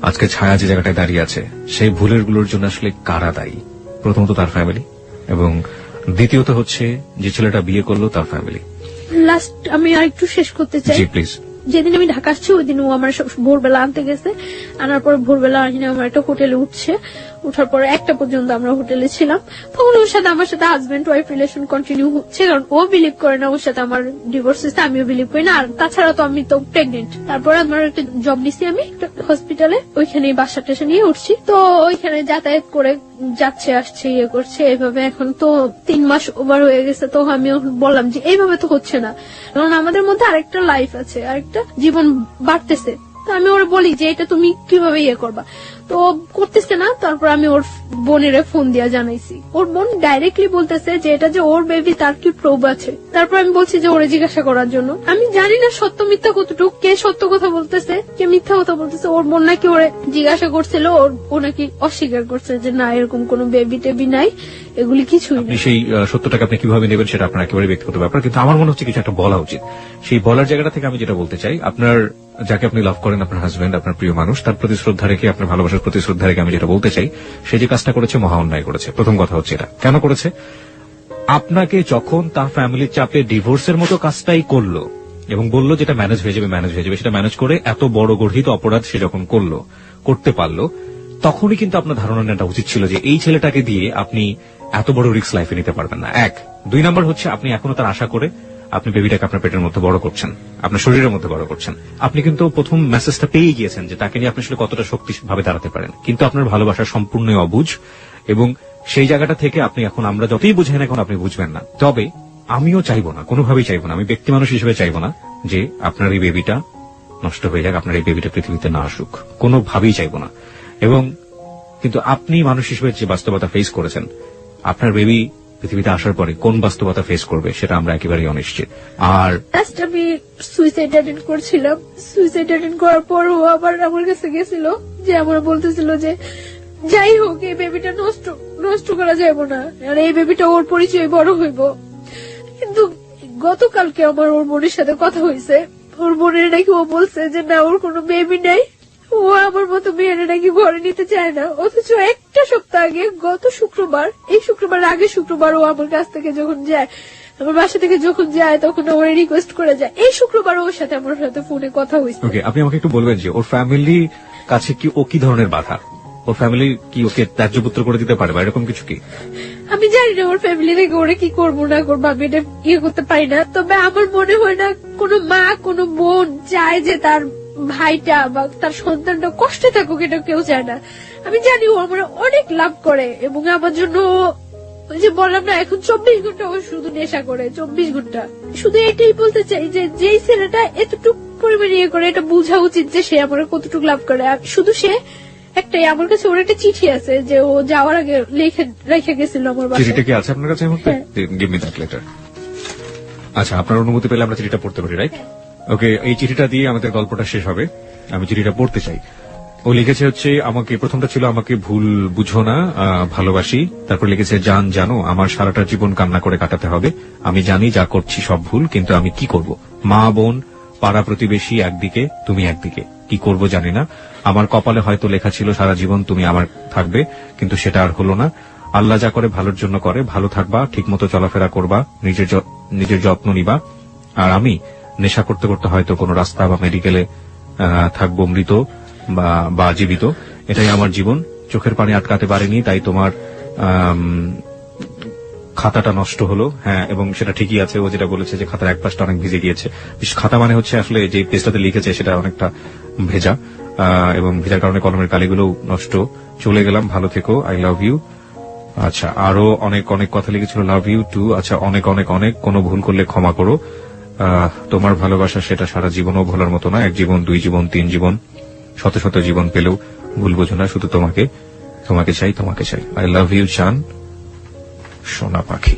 আজকে ছায়া যে জায়গাটায় দাঁড়িয়ে আছে, সেই ভুলের গুলোর জন্য আসলে কারা দায়ী? প্রথমত তার ফ্যামিলি, এবং দ্বিতীয়ত হচ্ছে যে ছেলেটা বিয়ে করলো তার ফ্যামিলি। লাস্ট আমি আর একটু শেষ করতে চাই। জি প্লিজ। যেদিন আমি ঢাকা আসছি ওই দিন ও আমার ভোরবেলা আনতে গেছে, আনার পর ভোরবেলা আনিয়ে আমার একটা হোটেলে উঠছে, উঠার পরে 1টা পর্যন্ত আমরা হোটেলে ছিলাম। তখন ওর সাথে আমার সাথে হাজবেন্ড ওয়াইফ রিলেশন কন্টিনিউ হচ্ছে, কারণ ও বিলিভ করে না ওর সাথে আমার ডিভোর্স হয়েছে, আমিও বিলিভ করি না। আর তাছাড়া তো আমি তো প্রেগনেন্ট। তারপরে আমার একটা জব নিছি আমি হসপিটালে, ওইখানে বাসা টাসা নিয়ে উঠছি। তো ওইখানে যাতায়াত করে যাচ্ছে আসছে ইয়ে করছে এইভাবে। এখন তো 3 মাস ওভার হয়ে গেছে। তো আমি বললাম যে এইভাবে তো হচ্ছে না, কারণ আমাদের মধ্যে আরেকটা লাইফ আছে, আরেকটা জীবন বাড়তেছে। তো আমি ওরা বলি যে এটা তুমি কিভাবে ইয়ে করবা, তো করতেছে না। তারপর আমি ওর বোনের ফোন দিয়া জানাইছি, ওর বোন ডাইরেক্টলি বলতেছে যে এটা যে ওর বেবি তার কি প্রুফ আছে। তারপর আমি বলছি যে ওরে জিজ্ঞাসা করার জন্য। আমি জানি না সত্য মিথ্যা কতটুকু, কে সত্য কথা বলতেছে কে মিথ্যা কথা বলতেছে। ওর বোন নাকি ওরে জিজ্ঞাসা করছিল, ও নাকি অস্বীকার করছে যে না এরকম কোন বেবি টেবি নাই, এগুলি কিছুই আপনি না। সেই সত্যটাকে আপনি কিভাবে নেবেন সেটা আপনার একেবারে ব্যক্তিগত ব্যাপার, কিন্তু আমার মনে হচ্ছে কিছু একটা বলা উচিত। সেই বলার জায়গাটা থেকে আমি যেটা বলতে চাই, আপনার যাকে আপনি লাভ করেন, আপনার হাজবেন্ড, আপনার প্রিয় মানুষ, তার প্রতি শ্রদ্ধা রেখে, আপনার ভালোবাসার প্রতি শ্রদ্ধা রেখে আমি যেটা বলতে চাই, সে যে কাজটা করেছে মহা অন্যায় করেছে। প্রথম কথা হচ্ছে এটা কেন করেছে? আপনাকে যখন তার ফ্যামিলির চাপে ডিভোর্সের মতো কাজটাই করলো এবং বলল যেটা ম্যানেজ হয়ে যাবে, সেটা ম্যানেজ করে এত বড় গর্হিত অপরাধ সে যখন করতে পারলো, তখনই কিন্তু আপনার ধারণা নেওয়া উচিত ছিল যে এই ছেলেটাকে দিয়ে আপনি এত বড় রিস্ক লাইফে নিতে পারবেন না। 1 2 নাম্বার হচ্ছে আপনি এখনো তার আশা করে আপনি বেবিটাকে আপনার পেটের মধ্যে বড় করছেন, আপনার শরীরের মধ্যে বড় করছেন। আপনি কিন্তু প্রথম মেসেজটা পেয়ে গিয়েছেন যে তাকে নিয়ে আপনি আসলে কতটা শক্তিভাবে দাঁড়াতে পারেন, কিন্তু আপনার ভালোবাসা সম্পূর্ণ অবুঝ, এবং সেই জায়গাটা থেকে আপনি এখন, আমরা যতই বুঝেন এখন আপনি বুঝবেন না। তবে আমিও চাইবো না, কোনোভাবেই চাইবো না, আমি ব্যক্তি মানুষ হিসেবে চাইবো না যে আপনার এই বেবিটা নষ্ট হয়ে যাক, আপনার এই বেবিটা পৃথিবীতে না আসুক, কোনোভাবেই চাইবো না। এবং কিন্তু আপনি মানুষ হিসেবে যে বাস্তবতা ফেস করেছেন, আপনার বেবি পৃথিবীতে আসার পরে কোন বাস্তবতা ফেস করবে সেটা আমরা একেবারেই অনিশ্চিত। আর লাস্ট আমি সুইসাইড অ্যাটেন্ড করছিলাম, সুইসাইড অ্যাটেন্ড করার পর ও আবার আমার কাছে গেছিল, যে আমার বলতেছিল যে যাই হোক এই বেবিটা নষ্ট করা যাবে না, আর এই বেবিটা ওর পরিচয় বড় হইব। কিন্তু গতকালকে আমার ওর বোনের সাথে কথা হয়েছে, ওর বোনের নাকি ও বলছে যে না ওর কোনো বেবি নাই, ও আমার মতো মেয়েরা নাকি ঘরে নিতে চায় না, অথচ একটা সপ্তাহ আগে গত শুক্রবার, এই শুক্রবার আগের শুক্রবার ও আমার কাছ থেকে যখন যায়, আমার বাসা থেকে যখন যায়, তখন ওর রিকোয়েস্ট করে যায়। এই শুক্রবার ওর সাথে আমার সাথে ফোনে কথা হয়েছে। ওকে, আপনি আমাকে একটু বলবেন যে ওর ফ্যামিলি কাছে কি ও কি ধরনের বাধা? ওর ফ্যামিলি কি ওকে ত্যায্যপুত্র করে দিতে পারে বা এরকম কিছু কি? আমি জানি না ওর ফ্যামিলি থেকে ওরা কি করবো না করবো, আমি এটা ইয়ে করতে পারি না। তবে আমার মনে হয় না কোনো মা কোনো বোন চায় যে তার ভাইটা বা তার সন্তানটা কষ্টে থাকুক, এটা কেউ চায় না। আমি জানি ও আমার অনেক লাভ করে এবং আমার জন্য, ওই যে বললাম না, এখন 24 ঘন্টা ও শুধু নেশা করে, 24 ঘন্টা। শুধু এটাই বলতে চাই যে যেই ছেলেটা এতটুকু পরিমাণে ইয়ে করে, এটা বোঝা উচিত যে সে আমার কতটুকু লাভ করে। আর শুধু সে একটাই, আমার কাছে ওর একটা চিঠি আছে যে ও যাওয়ার আগে রেখে গেছিল আমার বাসায়। চিঠিটা কি আছে আপনার কাছে এই মুহূর্তে? Give me that letter. আচ্ছা, আপনার অনুমতি পেলে আমরা চিঠিটা পড়তে পারি, রাইট? ওকে, এই চিঠিটা দিয়ে আমাদের গল্পটা শেষ হবে। আমি চিঠিটা পড়তে চাই। ও লিখেছে হচ্ছে আমাকে, প্রথমটা ছিল আমাকে ভুল বুঝো না, ভালোবাসি। তারপর লিখেছে জান জানো আমার সারাটা জীবন কান্না করে কাটাতে হবে। আমি জানি যা করছি সব ভুল, কিন্তু আমি কি করব? মা বোন পাড়া প্রতিবেশী একদিকে, তুমি একদিকে, কি করব জানি না। আমার কপালে হয়তো লেখা ছিল সারা জীবন তুমি আমার থাকবে, কিন্তু সেটা আর হলো না। আল্লাহ যা করে ভালোর জন্য করে, ভালো থাকবা, ঠিকমতো চলাফেরা করবা, নিজের যত্ন নিবা। আর আমি নেশা করতে করতে হয়তো কোনো রাস্তা বা মেডিকেলে থাকবো, মৃত বা জীবিত। এটাই আমার জীবন। চোখের পানি আটকাতে পারিনি, তাই তোমার খাতাটা নষ্ট হলো। হ্যাঁ, এবং সেটা ঠিকই আছে। ও যেটা বলেছে যে খাতার এক পাশটা অনেক ভিজে গিয়েছে। খাতা মানে হচ্ছে আসলে যে পেজটাতে লিখেছে সেটা অনেকটা ভেজা, এবং ভেজার কারণে কলমের কালিগুলো নষ্ট। চলে গেলাম, ভালো থেকো, আই লাভ ইউ। আচ্ছা, আরো অনেক অনেক কথা লিখেছিল, লাভ ইউ টু। আচ্ছা, অনেক অনেক অনেক, কোনো ভুল করলে ক্ষমা করো। তোমার ভালোবাসা সেটা সারা জীবনও ভোলার মতো না। 1 জীবন, 2 জীবন, 3 জীবন, শত শত জীবন পেলেও ভুল বোঝো না। শুধু তোমাকে চাই, তোমাকে চাই। আই লাভ ইউ জান, সোনা পাখি।